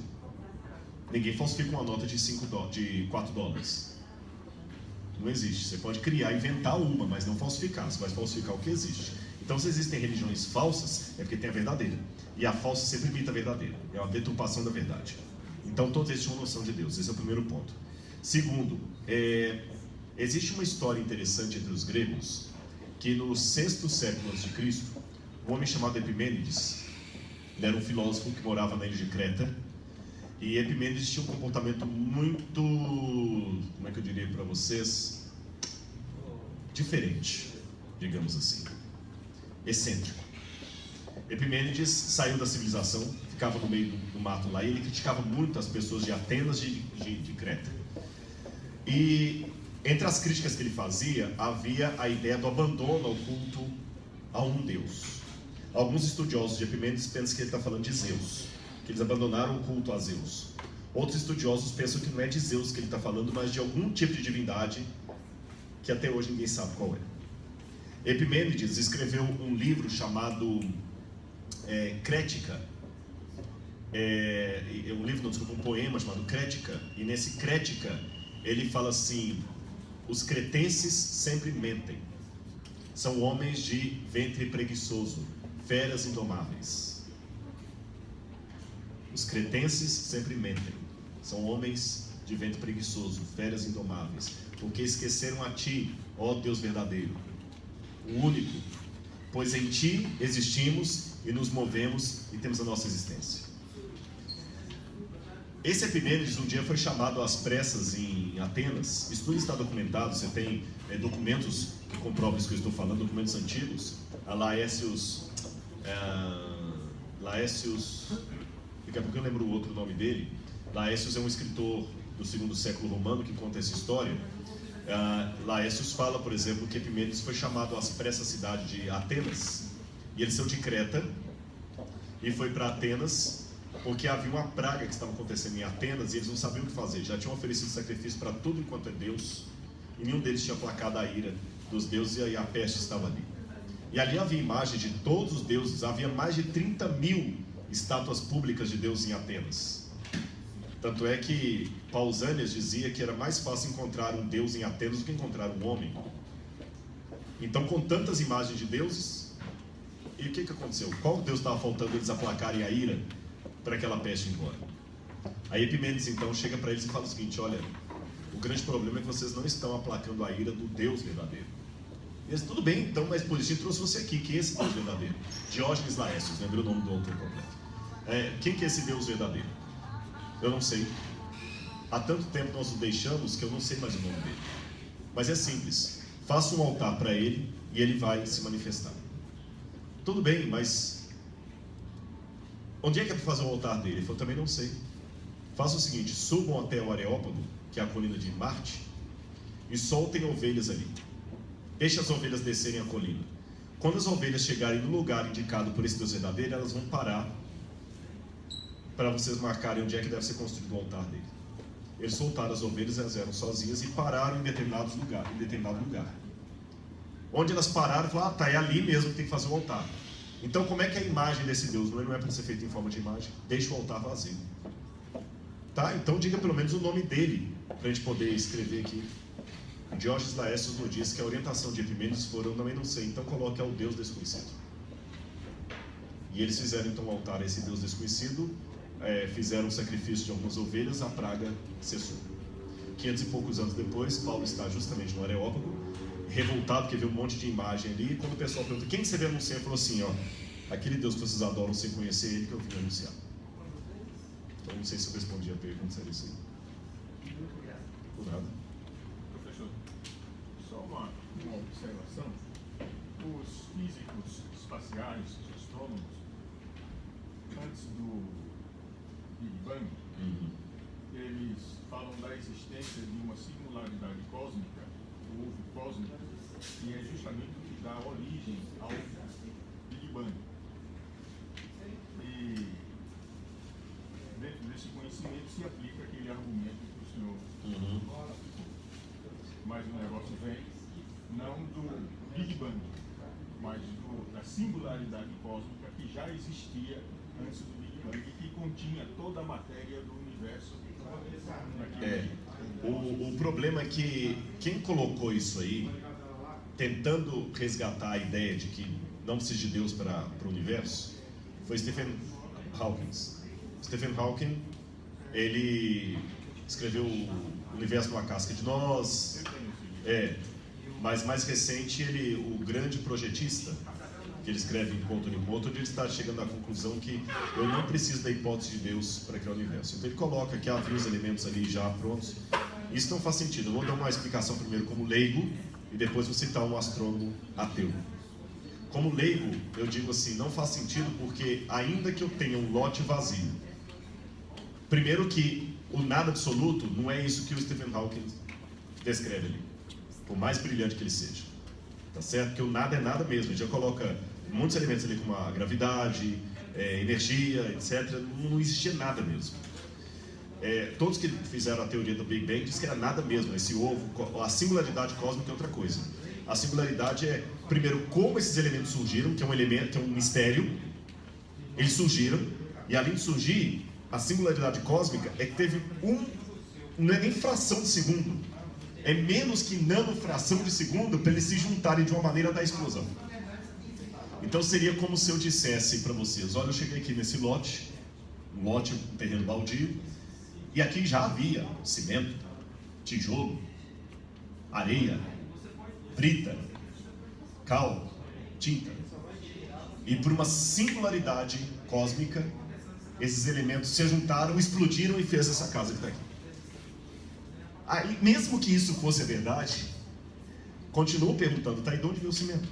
Ninguém falsifica uma nota de $4. Não existe. Você pode criar, inventar uma, mas não falsificar. Você vai falsificar o que existe. Então, se existem religiões falsas, é porque tem a verdadeira. E a falsa sempre imita a verdadeira. É uma deturpação da verdade. Então, todos eles tinham noção de Deus. Esse é o primeiro ponto. Segundo, existe uma história interessante entre os gregos, que no 6º século a.C., um homem chamado Epimênides, ele era um filósofo que morava na ilha de Creta, e Epimênides tinha um comportamento muito, como é que eu diria para vocês, diferente, digamos assim, excêntrico. Epimênides saiu da civilização, ficava no meio do mato lá, e ele criticava muito as pessoas de Atenas de Creta. E entre as críticas que ele fazia, havia a ideia do abandono ao culto a um Deus. Alguns estudiosos de Epimênides pensam que ele está falando de Zeus, que eles abandonaram o culto a Zeus. Outros estudiosos pensam que não é de Zeus que ele está falando, mas de algum tipo de divindade que até hoje ninguém sabe qual é. Epimênides escreveu um livro chamado Crética. Um poema chamado Crética. E nesse Crética ele fala assim: os cretenses sempre mentem. São homens de ventre preguiçoso, feras indomáveis. Os cretenses sempre mentem. São homens de ventre preguiçoso, feras indomáveis, porque esqueceram a ti, ó Deus verdadeiro, o único, pois em ti existimos e nos movemos e temos a nossa existência. Esse Epimênides um dia foi chamado às pressas em Atenas. Isso tudo está documentado, você tem documentos que comprovam isso que eu estou falando, documentos antigos. A Laécius, daqui a pouco eu lembro o outro nome dele. Laécius é um escritor do segundo século romano que conta essa história. Laércios fala, por exemplo, que Epimênides foi chamado às pressas cidade de Atenas, e ele saiu de Creta e foi para Atenas porque havia uma praga que estava acontecendo em Atenas e eles não sabiam o que fazer. Já tinham oferecido sacrifício para tudo enquanto é Deus e nenhum deles tinha placado a ira dos deuses, e aí a peste estava ali. E ali havia imagens de todos os deuses, havia mais de 30.000 estátuas públicas de Deus em Atenas. Tanto é que Pausanias dizia que era mais fácil encontrar um Deus em Atenas do que encontrar um homem. Então, com tantas imagens de deuses, e o que aconteceu? Qual Deus estava faltando eles aplacarem a ira para aquela peste ir embora? Aí Epimênides então chega para eles e fala o seguinte: olha, o grande problema é que vocês não estão aplacando a ira do Deus verdadeiro. E eles, tudo bem, então, mas por isso a gente trouxe você aqui. Quem é esse Deus verdadeiro? Diógenes Laércios, lembra o nome do autor completo. Quem que é esse Deus verdadeiro? Eu não sei. Há tanto tempo nós o deixamos que eu não sei mais o nome dele. Mas é simples. Faça um altar para ele e ele vai se manifestar. Tudo bem, mas onde é que é para fazer o altar dele? Ele falou, também não sei. Faça o seguinte, subam até o Areópago, que é a colina de Marte, e soltem ovelhas ali. Deixe as ovelhas descerem a colina. Quando as ovelhas chegarem no lugar indicado por esse Deus verdadeiro, elas vão parar para vocês marcarem onde é que deve ser construído o altar dele. Eles soltaram as ovelhas, elas eram sozinhas e pararam em determinado lugar. Onde elas pararam, falaram, tá, é ali mesmo que tem que fazer o altar. Então, como é que é a imagem desse Deus? Não é para ser feita em forma de imagem. Deixa o altar vazio. Tá? Então, diga pelo menos o nome dele, para a gente poder escrever aqui. Diógenes Laércios nos diz que a orientação de Epimênides foram, eu também não sei, então coloque ao Deus desconhecido. E eles fizeram então o altar a esse Deus desconhecido, fizeram o sacrifício de algumas ovelhas, a praga cessou. 500 e poucos anos depois, Paulo está justamente no Areópago, revoltado porque viu um monte de imagem ali, e quando o pessoal pergunta, quem que você veio anunciar? Ele falou assim, ó, aquele Deus que vocês adoram sem conhecer ele, que eu vim anunciar. Então não sei se eu respondi a pergunta, se era isso aí. Por nada. Professor, só uma observação. Os físicos espaciais, os astrônomos, antes do Big Bang, eles falam da existência de uma singularidade cósmica, o ovo cósmico, que é justamente o que dá origem ao Big Bang. E dentro desse conhecimento se aplica aquele argumento que o senhor mas o negócio vem não do Big Bang, mas da singularidade cósmica que já existia antes do Big Bang e que continha toda a matéria do universo. O problema é que quem colocou isso aí, tentando resgatar a ideia de que não precisa de Deus para o universo, foi Stephen Hawking. Stephen Hawking, ele escreveu O Universo numa Casca de Nós, mas mais recente, o grande projetista, que ele escreve em Ponto de Ponto, onde ele está chegando à conclusão que eu não preciso da hipótese de Deus para criar o universo. Então ele coloca que havia os elementos ali já prontos. Isso não faz sentido. Eu vou dar uma explicação primeiro como leigo e depois vou citar um astrônomo ateu. Como leigo, eu digo assim, não faz sentido porque ainda que eu tenha um lote vazio, primeiro que o nada absoluto não é isso que o Stephen Hawking descreve ali, por mais brilhante que ele seja. Tá certo? Porque o nada é nada mesmo. Ele já coloca muitos elementos ali como a gravidade, energia, etc. Não existia nada mesmo. Todos que fizeram a teoria do Big Bang dizem que era nada mesmo. Esse ovo, a singularidade cósmica é outra coisa. A singularidade é, primeiro, como esses elementos surgiram, que é um elemento, que é um mistério. Eles surgiram, e além de surgir, a singularidade cósmica é que teve não é nem fração de segundo, é menos que nanofração de segundo para eles se juntarem de uma maneira da explosão. Então seria como se eu dissesse para vocês, olha, eu cheguei aqui nesse lote, um terreno baldio, e aqui já havia cimento, tijolo, areia, brita, cal, tinta. E por uma singularidade cósmica, esses elementos se juntaram, explodiram e fez essa casa que está aqui. Aí, mesmo que isso fosse a verdade, continuo perguntando, tá, e de onde veio o cimento?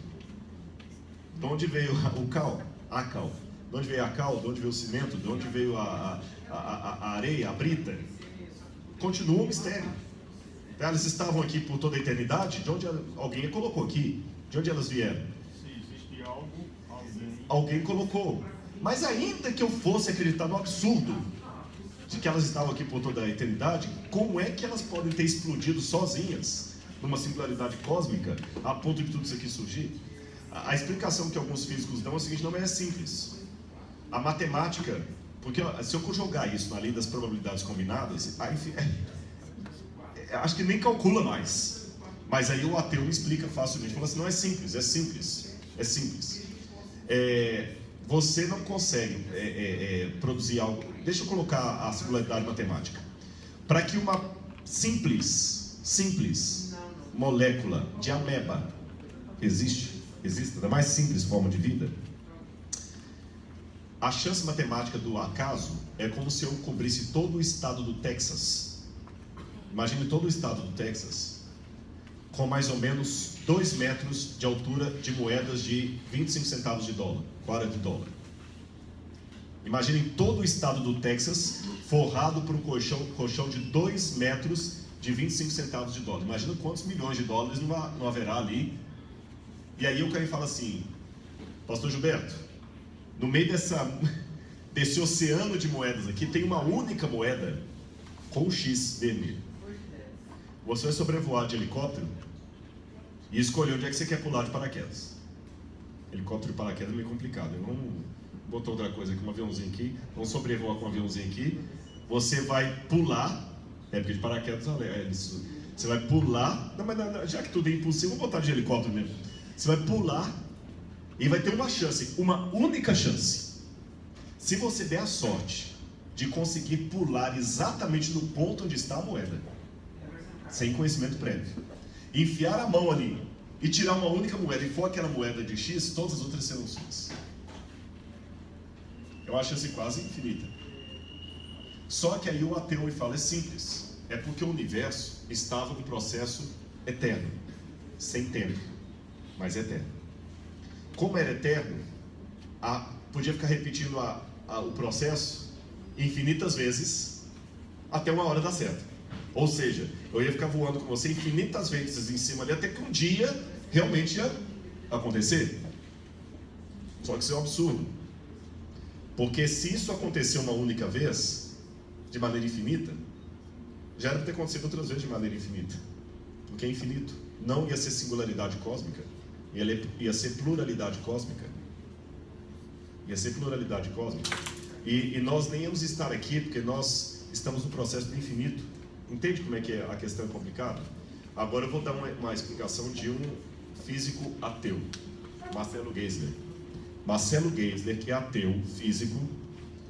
De onde veio o cal? A cal. De onde veio a cal? De onde veio o cimento? De onde veio a areia, a brita? continua um mistério. Elas estavam aqui por toda a eternidade, de onde alguém a colocou aqui? De onde elas vieram? Se existe algo, Alguém colocou. Mas ainda que eu fosse acreditar no absurdo de que elas estavam aqui por toda a eternidade, como é que elas podem ter explodido sozinhas numa singularidade cósmica a ponto de tudo isso aqui surgir? A explicação que alguns físicos dão é o seguinte: não é simples. A matemática, porque se eu jogar isso na lei das probabilidades combinadas, aí, acho que nem calcula mais. Mas aí o ateu me explica facilmente, fala assim: não é simples, é simples, é simples. Você não consegue produzir algo. Deixa eu colocar a singularidade matemática. Para que uma simples molécula de ameba exista, da mais simples forma de vida, a chance matemática do acaso é como se eu cobrisse todo o estado do Texas. Imagine todo o estado do Texas com mais ou menos 2 metros de altura de moedas de 25 centavos de dólar, $40. Imaginem todo o estado do Texas forrado por um colchão de 2 metros de 25 centavos de dólar. Imagina quantos milhões de dólares não haverá ali. E aí o cara fala assim: Pastor Gilberto, no meio desse oceano de moedas aqui, tem uma única moeda com um X vermelho. Você vai sobrevoar de helicóptero e escolher onde é que você quer pular de paraquedas. Helicóptero de paraquedas é meio complicado. Vamos botar outra coisa aqui, um aviãozinho aqui. Vamos sobrevoar com um aviãozinho aqui. Você vai pular. Porque de paraquedas, você vai pular. Não, mas já que tudo é impossível, vou botar de helicóptero mesmo. Você vai pular e vai ter uma chance, uma única chance. Se você der a sorte de conseguir pular exatamente no ponto onde está a moeda, sem conhecimento prévio, enfiar a mão ali e tirar uma única moeda e for aquela moeda de X, todas as outras serão suas. Eu acho assim quase infinita. Só que aí o ateu ele fala: é simples, é porque o universo estava num processo eterno, sem tempo, mas eterno. Como era eterno, podia ficar repetindo o processo infinitas vezes até uma hora dar certo. Ou seja, eu ia ficar voando com você infinitas vezes em cima ali até que um dia realmente ia acontecer. Só que isso é um absurdo, porque se isso acontecer uma única vez de maneira infinita, já era para ter acontecido outras vezes de maneira infinita, porque é infinito. Não ia ser singularidade cósmica, ia ser pluralidade cósmica. Ia ser pluralidade cósmica. E nós nem íamos estar aqui porque nós estamos no processo do infinito. Entende como é que a questão é complicada? Agora eu vou dar uma explicação de um físico ateu, Marcelo Geisler. Marcelo Geisler, que é ateu, físico,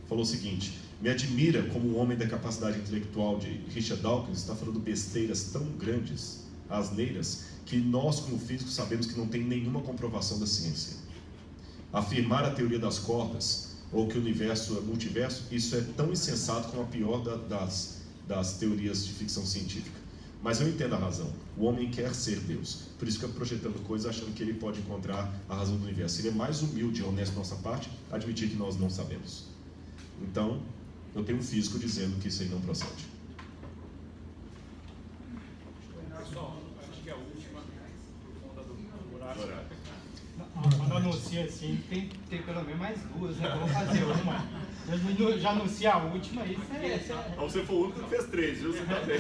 falou o seguinte: me admira como o homem da capacidade intelectual de Richard Dawkins está falando besteiras tão grandes, asneiras, que nós como físicos sabemos que não tem nenhuma comprovação da ciência. Afirmar a teoria das cordas, ou que o universo é multiverso, isso é tão insensato como a pior das teorias de ficção científica. Mas eu entendo a razão. O homem quer ser Deus, por isso fica projetando coisas achando que ele pode encontrar a razão do universo. Seria mais humilde e honesto da nossa parte admitir que nós não sabemos. Então, eu tenho um físico dizendo que isso aí não procede. Pessoal, acho que é a última, por conta do horário. Quando anuncia assim, tem pelo menos mais 2, né? Vamos fazer uma. Já anuncia a última, isso é. Então você foi o único que fez 3, viu? Você tá bem.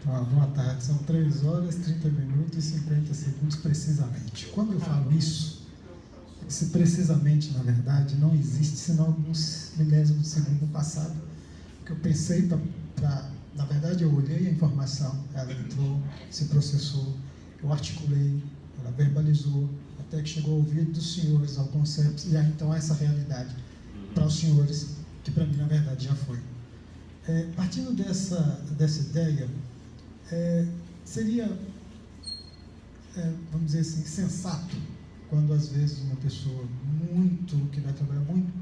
Boa tarde, são 3 horas, 30 minutos e 50 segundos precisamente. Quando eu falo isso, esse precisamente, na verdade, não existe senão alguns milésimos de segundo passado. Porque eu pensei na verdade, eu olhei a informação, ela entrou, se processou, eu articulei, ela verbalizou, até que chegou ao ouvido dos senhores, ao conceito, e aí então essa realidade para os senhores, que para mim, na verdade, já foi. Partindo dessa ideia, seria, vamos dizer assim, sensato, quando às vezes uma pessoa que vai trabalhar muito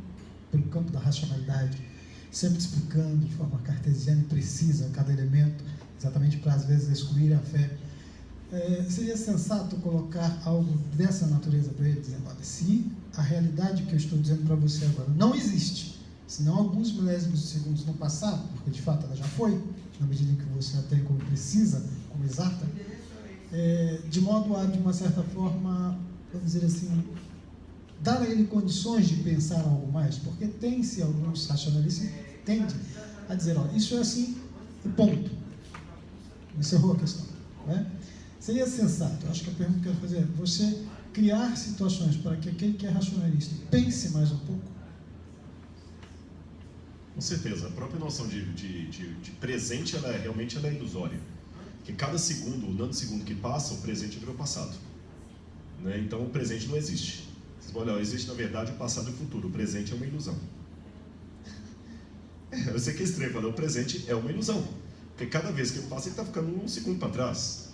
pelo campo da racionalidade, sempre explicando de forma cartesiana e precisa cada elemento, exatamente para às vezes excluir a fé, seria sensato colocar algo dessa natureza para ele, dizendo: olha, se a realidade que eu estou dizendo para você agora não existe, senão alguns milésimos de segundos no passado, porque de fato ela já foi, na medida em que você a tem como precisa, como exata, de modo a, de uma certa forma, vamos dizer assim, dar a ele condições de pensar algo mais, porque tem-se alguns racionalistas que tendem a dizer, ó, isso é assim, e ponto. Encerrou a questão. Né? Seria sensato, acho que a pergunta que eu quero fazer é, você criar situações para que aquele que é racionalista pense mais um pouco? Com certeza, a própria noção de presente, realmente é ilusória. Porque cada segundo, o nanosegundo que passa, o presente virou passado. Né? Então o presente não existe. Vocês vão olhar, existe na verdade o passado e o futuro, o presente é uma ilusão. Eu sei que é estranho falar, o presente é uma ilusão. Porque cada vez que ele passa, ele está ficando um segundo para trás.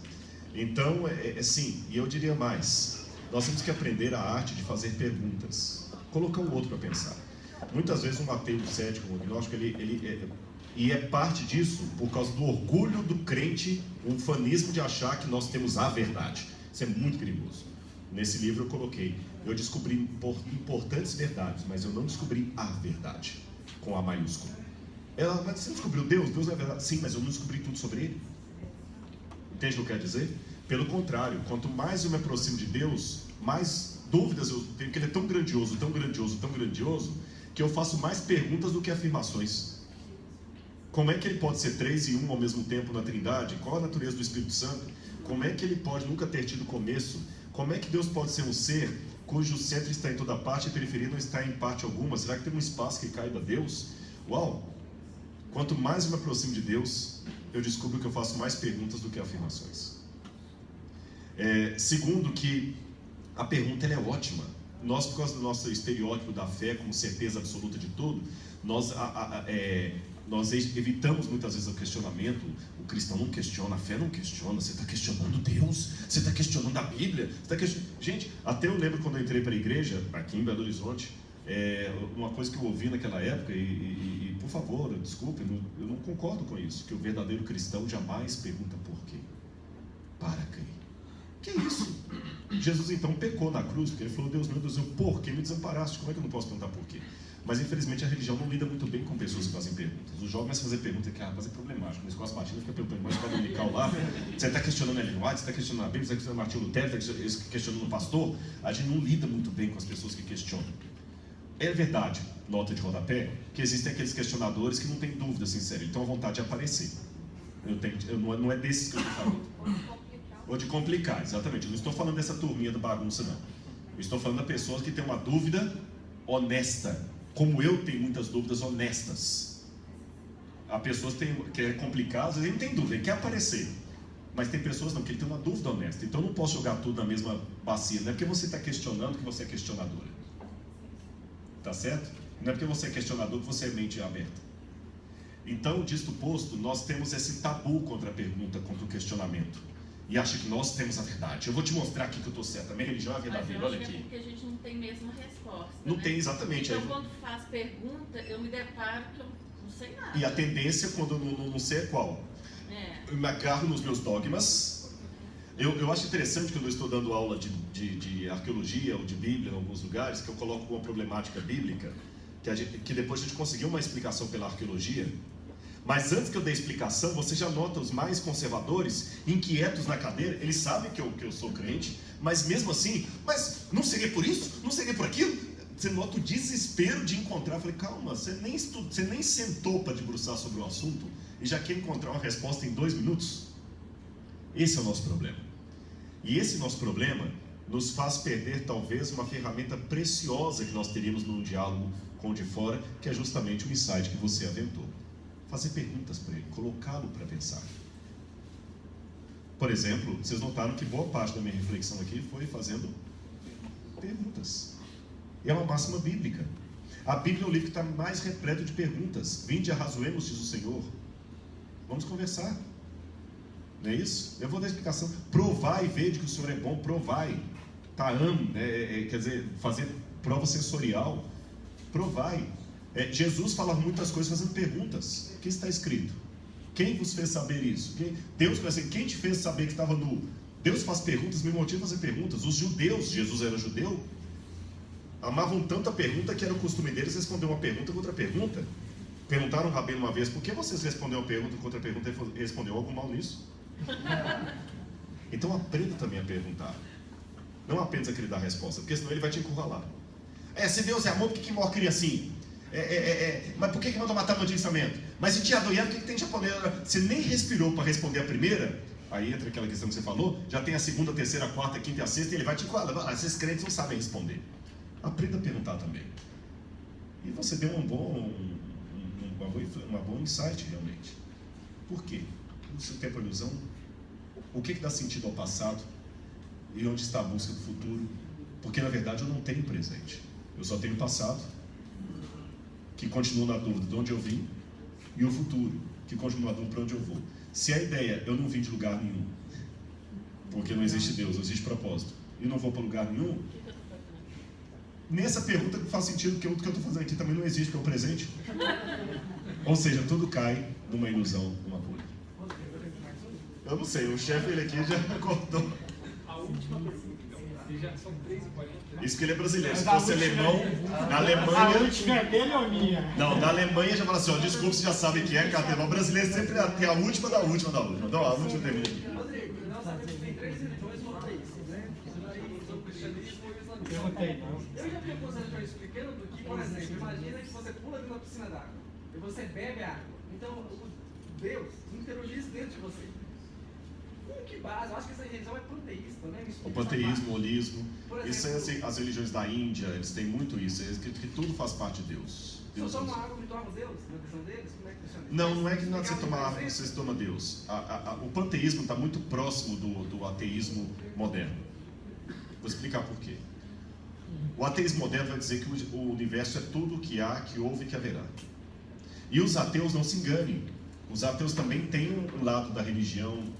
Então, sim, e eu diria mais, nós temos que aprender a arte de fazer perguntas, colocar o outro para pensar. Muitas vezes um ateu cético, um agnóstico, e é parte disso por causa do orgulho do crente, o ufanismo de achar que nós temos a verdade. Isso é muito perigoso. Nesse livro eu coloquei, eu descobri importantes verdades, mas eu não descobri a verdade, com A maiúsculo. Mas você descobriu Deus? Deus não é verdade? Sim, mas eu não descobri tudo sobre Ele. Entende o que eu quero dizer? Pelo contrário, quanto mais eu me aproximo de Deus, mais dúvidas eu tenho, porque Ele é tão grandioso, tão grandioso, tão grandioso, que eu faço mais perguntas do que afirmações. Como é que Ele pode ser 3 e 1 ao mesmo tempo na Trindade? Qual a natureza do Espírito Santo? Como é que Ele pode nunca ter tido começo? Como é que Deus pode ser um ser cujo centro está em toda parte e a periferia não está em parte alguma? Será que tem um espaço que caiba a Deus? Uau! Quanto mais eu me aproximo de Deus, eu descubro que eu faço mais perguntas do que afirmações. Segundo, que a pergunta ela é ótima. Nós, por causa do nosso estereótipo da fé como certeza absoluta de tudo, nós evitamos muitas vezes o questionamento. O cristão não questiona, a fé não questiona. Você está questionando Deus, você está questionando a Bíblia, Gente, até eu lembro quando eu entrei para a igreja, aqui em Belo Horizonte, uma coisa que eu ouvi naquela época, e por favor, desculpe, eu não concordo com isso, que o verdadeiro cristão jamais pergunta por quê, para crer. Que isso? Jesus então pecou na cruz, porque ele falou, Deus meu Deus, por que me desamparaste? Como é que eu não posso perguntar por quê? Mas infelizmente a religião não lida muito bem com pessoas que fazem perguntas. Os jovens começam a fazer perguntas que rapaz, é problemático. Na escola batida fica perguntando, mas para dominical lá, você está questionando a Ellen White, você está questionando a Bíblia, você está questionando Martinho Lutero, você está questionando o pastor. A gente não lida muito bem com as pessoas que questionam. É verdade, nota de rodapé, que existem aqueles questionadores que não têm dúvida sincera, então a vontade de aparecer. Não é desses que eu estou falando. Ou de complicar, exatamente. Eu não estou falando dessa turminha da bagunça, não. Eu estou falando da pessoa que tem uma dúvida honesta. Como eu tenho muitas dúvidas honestas. Há pessoas que é complicado, às vezes ele não tem dúvida, ele quer aparecer. Mas tem pessoas não, que ele tem uma dúvida honesta. Então eu não posso jogar tudo na mesma bacia. Não é porque você está questionando que você é questionadora. Tá certo? Não é porque você é questionador que você é mente aberta. Então, disto posto, nós temos esse tabu contra a pergunta, contra o questionamento. E acha que nós temos a verdade. Eu vou te mostrar aqui que eu estou certo. A minha religião é verdadeira, olha aqui. É porque a gente não tem mesmo resposta. Não tem, exatamente. Então, quando faz pergunta, eu me deparo que eu não sei nada. E a tendência, quando eu não sei, é qual? Eu me agarro nos meus dogmas. Eu acho interessante quando eu estou dando aula de arqueologia ou de Bíblia em alguns lugares, que eu coloco uma problemática bíblica, que depois a gente conseguiu uma explicação pela arqueologia. Mas antes que eu dê a explicação, você já nota os mais conservadores, inquietos na cadeira, eles sabem que eu sou crente, mas mesmo assim, mas não seria por isso? Não seria por aquilo? Você nota o desespero de encontrar. Eu falei, calma, você nem sentou para debruçar sobre o assunto e já quer encontrar uma resposta em 2 minutos? Esse é o nosso problema. E esse nosso problema nos faz perder talvez uma ferramenta preciosa que nós teríamos num diálogo com o de fora, que é justamente o insight que você aventou. Fazer perguntas para ele, colocá-lo para pensar. Por exemplo, vocês notaram que boa parte da minha reflexão aqui foi fazendo perguntas. E é uma máxima bíblica. A Bíblia é o livro que está mais repleto de perguntas. Vinde, arrazoemos, diz o Senhor. Vamos conversar. Não é isso? Eu vou dar a explicação. Provai e vede que o Senhor é bom. Provai. Quer dizer, fazer prova sensorial. Provai. Jesus falava muitas coisas fazendo perguntas. O que está escrito? Quem vos fez saber isso? Deus vai dizer, quem te fez saber que estava nu? Deus faz perguntas, me motiva a fazer perguntas. Os judeus, Jesus era judeu, amavam tanta pergunta que era o costume deles responder uma pergunta com outra pergunta. Perguntaram ao Rabino uma vez, por que vocês responderam a pergunta contra a pergunta e respondeu algo mal nisso? Então aprenda também a perguntar. Não apenas a querer dar a resposta, porque senão ele vai te encurralar. Se Deus é amor, por que morre cria assim? Mas por que mandou matar no Antigo Testamento? Mas se tinha doiado, por que tem japonês? Você nem respirou para responder a primeira, aí entra aquela questão que você falou, já tem a segunda, a terceira, a quarta, a quinta e a sexta, e ele vai te encurralar. Esses crentes não sabem responder. Aprenda a perguntar também. E você deu uma boa insight realmente. Por quê? O tempo é ilusão? O que dá sentido ao passado? E onde está a busca do futuro? Porque na verdade eu não tenho presente. Eu só tenho passado, que continua na dúvida de onde eu vim, e o futuro, que continua na dúvida para onde eu vou. Se a ideia, eu não vim de lugar nenhum, porque não existe Deus, não existe propósito, e não vou para lugar nenhum, nessa pergunta faz sentido que o que eu estou fazendo aqui também não existe, porque é o presente. Ou seja, tudo cai numa ilusão, numa bolha. Eu não sei, o chefe ele aqui já cortou. A última pergunta, já são 3h40. Isso que ele é brasileiro. Se fosse alemão, na Alemanha. A última é dele ou minha? Não, na Alemanha já fala assim: ó, desculpa, você já sabe que é carnaval brasileiro, sempre tem a última da última da última. Então, a última termina aqui. Rodrigo, nós sabemos que tem 3 religiões monoteístas, né? Sobre o cristianismo e o islamismo. Perguntei, não. Eu já vi alguns religiões explicando que, por exemplo, imagina que você pula dentro da piscina d'água e você bebe água. Então, Deus interiorizza dentro de você. Com que base? Eu acho que essa religião é panteísta, né? O panteísmo, o holismo, Por exemplo, isso é assim, as religiões da Índia, eles têm muito isso, que tudo faz parte de Deus. Se eu Deus tomo usa. água, me torno Deus? Na visão deles? Como é que funciona isso? Não é que na hora que você Explicar toma muito água, mais você isso? se toma Deus. O panteísmo está muito próximo do ateísmo moderno. Vou explicar por quê. O ateísmo moderno vai dizer que o universo é tudo o que há, que houve e que haverá. E os ateus não se enganem. Os ateus também têm um lado da religião.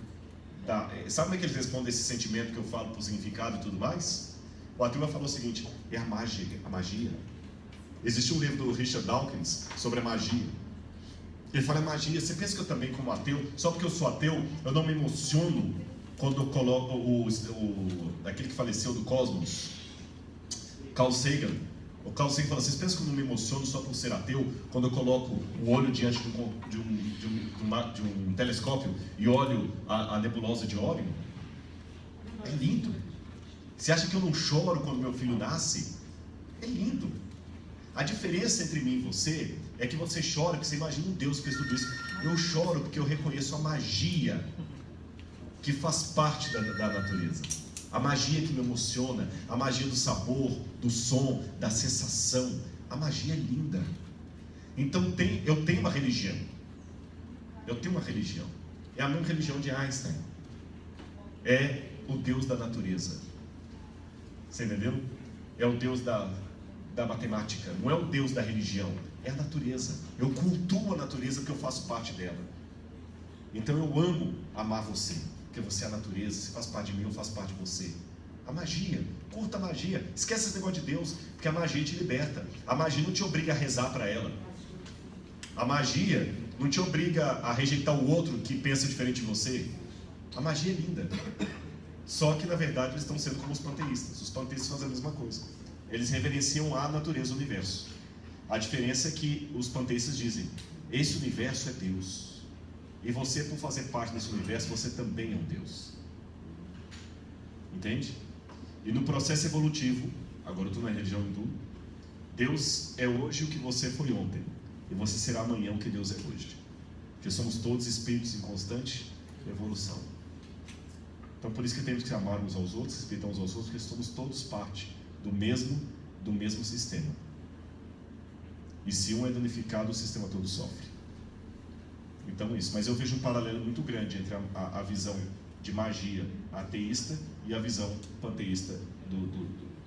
Sabe como é que eles respondem esse sentimento que eu falo por significado e tudo mais? O ateu vai falar o seguinte: é a magia. Existe um livro do Richard Dawkins sobre a magia. Ele fala: a magia, você pensa que eu também, como ateu, só porque eu sou ateu, eu não me emociono quando eu coloco aquele que faleceu do Cosmos, Carl Sagan. O Carl Sagan fala: vocês pensam que eu não me emociono só por ser ateu quando eu coloco o olho diante de um telescópio e olho a nebulosa de Órion? É lindo. Você acha que eu não choro quando meu filho nasce? É lindo. A diferença entre mim e você é que você chora porque você imagina um Deus que fez tudo isso. Eu choro porque eu reconheço a magia que faz parte da natureza. A magia que me emociona, a magia do sabor, do som, da sensação. A magia é linda. Então eu tenho uma religião. Eu tenho uma religião. É a mesma religião de Einstein. É o Deus da natureza. Você entendeu? É o Deus da matemática. Não é o Deus da religião. É a natureza. Eu cultuo a natureza porque eu faço parte dela. Então eu amo amar você. Porque você é a natureza, você faz parte de mim, eu faço parte de você. A magia, curta a magia. Esquece esse negócio de Deus, porque a magia te liberta. A magia não te obriga a rezar para ela. A magia não te obriga a rejeitar o outro que pensa diferente de você. A magia é linda. Só que na verdade eles estão sendo como os panteístas. Os panteístas fazem a mesma coisa. Eles reverenciam a natureza, o universo. A diferença é que os panteístas dizem: esse universo é Deus. E você, por fazer parte desse universo, você também é um Deus. Entende? E no processo evolutivo, agora eu estou na religião hindu, Deus é hoje o que você foi ontem. E você será amanhã o que Deus é hoje. Porque somos todos espíritos em constante evolução. Então por isso que temos que amar uns aos outros, respeitar uns aos outros, porque somos todos parte do mesmo sistema. E se um é danificado, o sistema todo sofre. Então isso, mas eu vejo um paralelo muito grande entre a visão de magia ateísta e a visão panteísta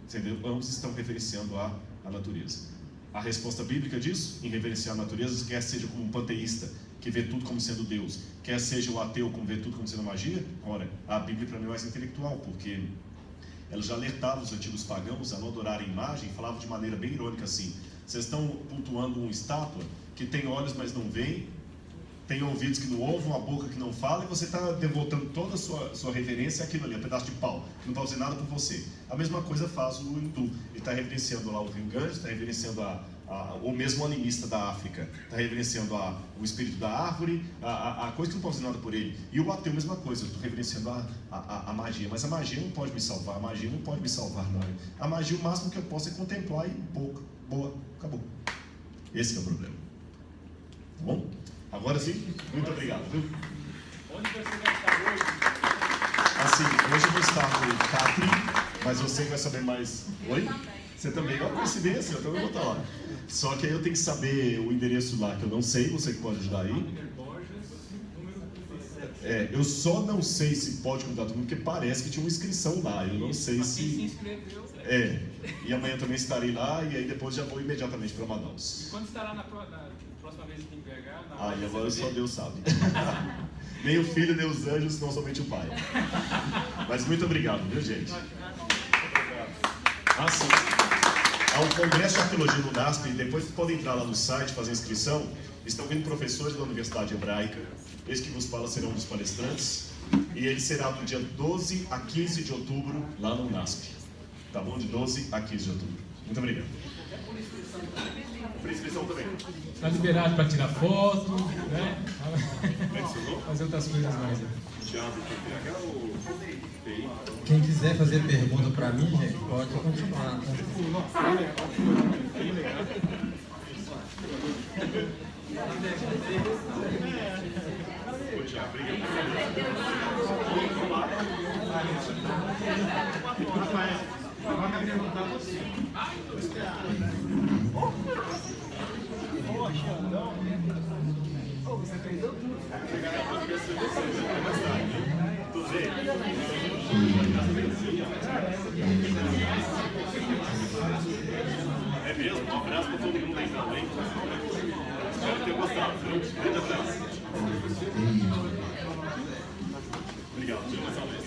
entendeu? Ambos estão reverenciando a natureza. A resposta bíblica disso, em reverenciar a natureza, quer seja como um panteísta, que vê tudo como sendo Deus, quer seja o ateu, como vê tudo como sendo magia. Ora, a Bíblia para mim é mais intelectual, porque ela já alertava os antigos pagãos a não adorarem imagem, falava de maneira bem irônica assim: vocês estão cultuando uma estátua que tem olhos mas não vê, tem ouvidos que não ouvem, uma boca que não fala, e você está devotando toda a sua reverência àquilo ali, um pedaço de pau, que não vai fazer nada por você. A mesma coisa faz o hindu. Ele está reverenciando lá o Rio Ganges, está reverenciando ou mesmo o animista da África está reverenciando o espírito da árvore, a coisa que não pode fazer nada por ele. E o ateu, a mesma coisa, eu estou reverenciando a magia, mas a magia não pode me salvar, a magia não pode me salvar, não. A magia, o máximo que eu posso é contemplar e pouco, boa, acabou. Esse é o problema. Tá bom? Agora sim, muito obrigado, viu? Onde você vai estar hoje? Assim, hoje eu vou estar no Capri, mas você vai saber mais. Oi? Você também? Olha a coincidência, eu também vou estar lá. Só que aí eu tenho que saber o endereço lá, que eu não sei, você que pode ajudar aí. Eu só não sei se pode convidar todo mundo, porque parece que tinha uma inscrição lá, eu não sei se... Quem se inscreveu. E amanhã também estarei lá, e aí depois já vou imediatamente para Manaus. Quando estará na próxima vez aqui em BH? E agora só Deus sabe. Nem o Filho, nem os anjos, não somente o Pai. Mas muito obrigado, viu, gente? Sim. Ao Congresso de Arqueologia do NASP, depois vocês podem entrar lá no site, fazer inscrição. Estão vindo professores da Universidade Hebraica. Esse que vos fala será um dos palestrantes. E ele será do dia 12 a 15 de outubro, lá no NASP. Tá bom? De 12 a 15 de outubro. Muito obrigado. Por inscrição também. Está liberado para tirar foto, né? Fazer outras coisas mais. Quem quiser fazer pergunta para mim, gente, pode continuar. Tá? Rafael, agora eu queria perguntar a você. Você perdeu tudo. Tudo bem? É mesmo? Um abraço para todo mundo aí também. Espero ter gostado. Grande abraço. Obrigado. Tira mais uma vez.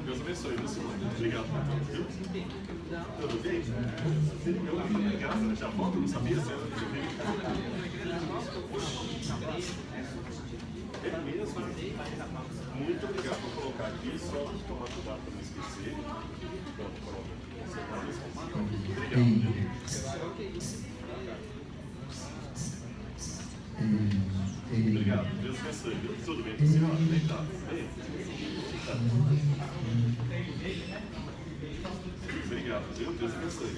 Deus abençoe, viu, senhor? Obrigado por tudo, viu? Tudo bem? Obrigado, já volto, não sabia? É mesmo? Muito obrigado. Vou colocar aqui, só tomar cuidado para não esquecer. Pronto, coloca. Obrigado. Obrigado. Deus abençoe. Tudo bem com a senhora? Deitado. Obrigado, viu? Deus abençoe.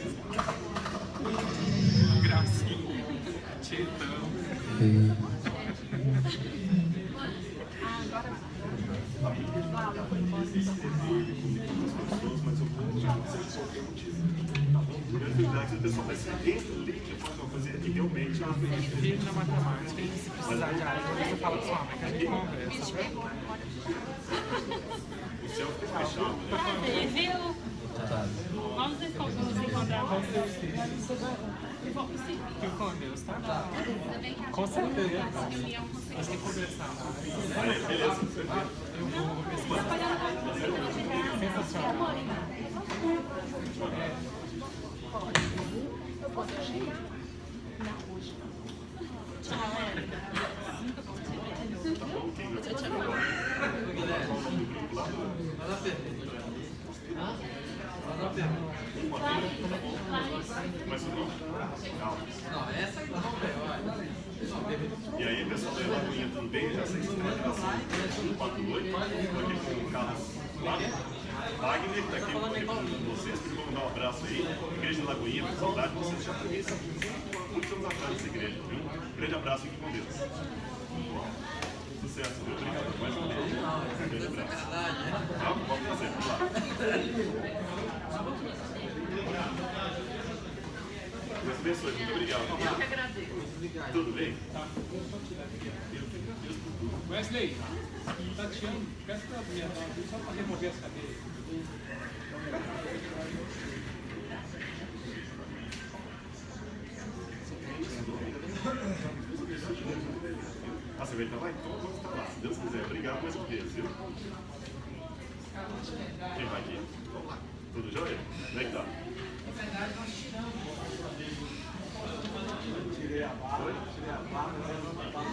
Gracinha. Tietão. Mas eu vou já resolver o motivo. A verdade é que o pessoal vai ser dentro do link, faz uma coisa que realmente é Vídeo na matemática, e se precisar de área, você fala com sua mãe, que a gente conversa. o céu fica fechado. Viu? Vamos nos encontrar. Fique com Deus, tá? Com certeza. Nós temos que conversar. Beleza. Eu vou pesquisar. Sensacional. Eu posso chegar na hoje. Tchau, E aí, pessoal, da Lagoinha, tudo bem? Já sei que você vai trazer 148, estou aqui com o Carlos Wagner, que está aqui com vocês, que vão dar um abraço aí. Igreja da Lagoinha, com saudade de vocês, já conhecem muitos anos atrás dessa igreja, viu? Grande abraço, fique com Deus. Sucesso, viu? Obrigado mais uma vez. Grande abraço. Vamos fazer, vamos lá. Deus abençoe, muito obrigado. eu que agradeço. Tudo bem? Wesley, Tatiana, peço para minha só para remover as cadeiras. Você vai estar lá? Então vamos estar lá, se Deus quiser. Obrigado mais uma vez, viu? Quem vai aqui? Tudo jóia? Como é que tá? Na verdade, nós tiramos. Tirei a barba, levando a barba.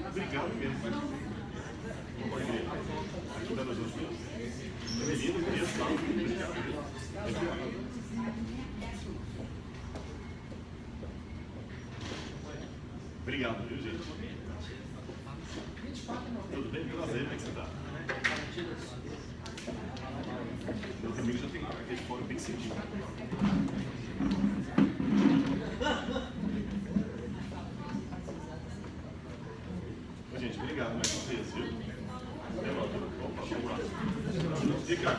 Obrigado mesmo. Vamos aqui. Ajudando os outros mesmo. Menino mesmo, tá? Obrigado. Obrigado, viu, gente? Tudo bem? Prazer, como é que você tá? Meus amigos já tem aquele fora bem cedinho. Ô, gente, obrigado mais uma vez, viu? Opa, vamos lá. Fica.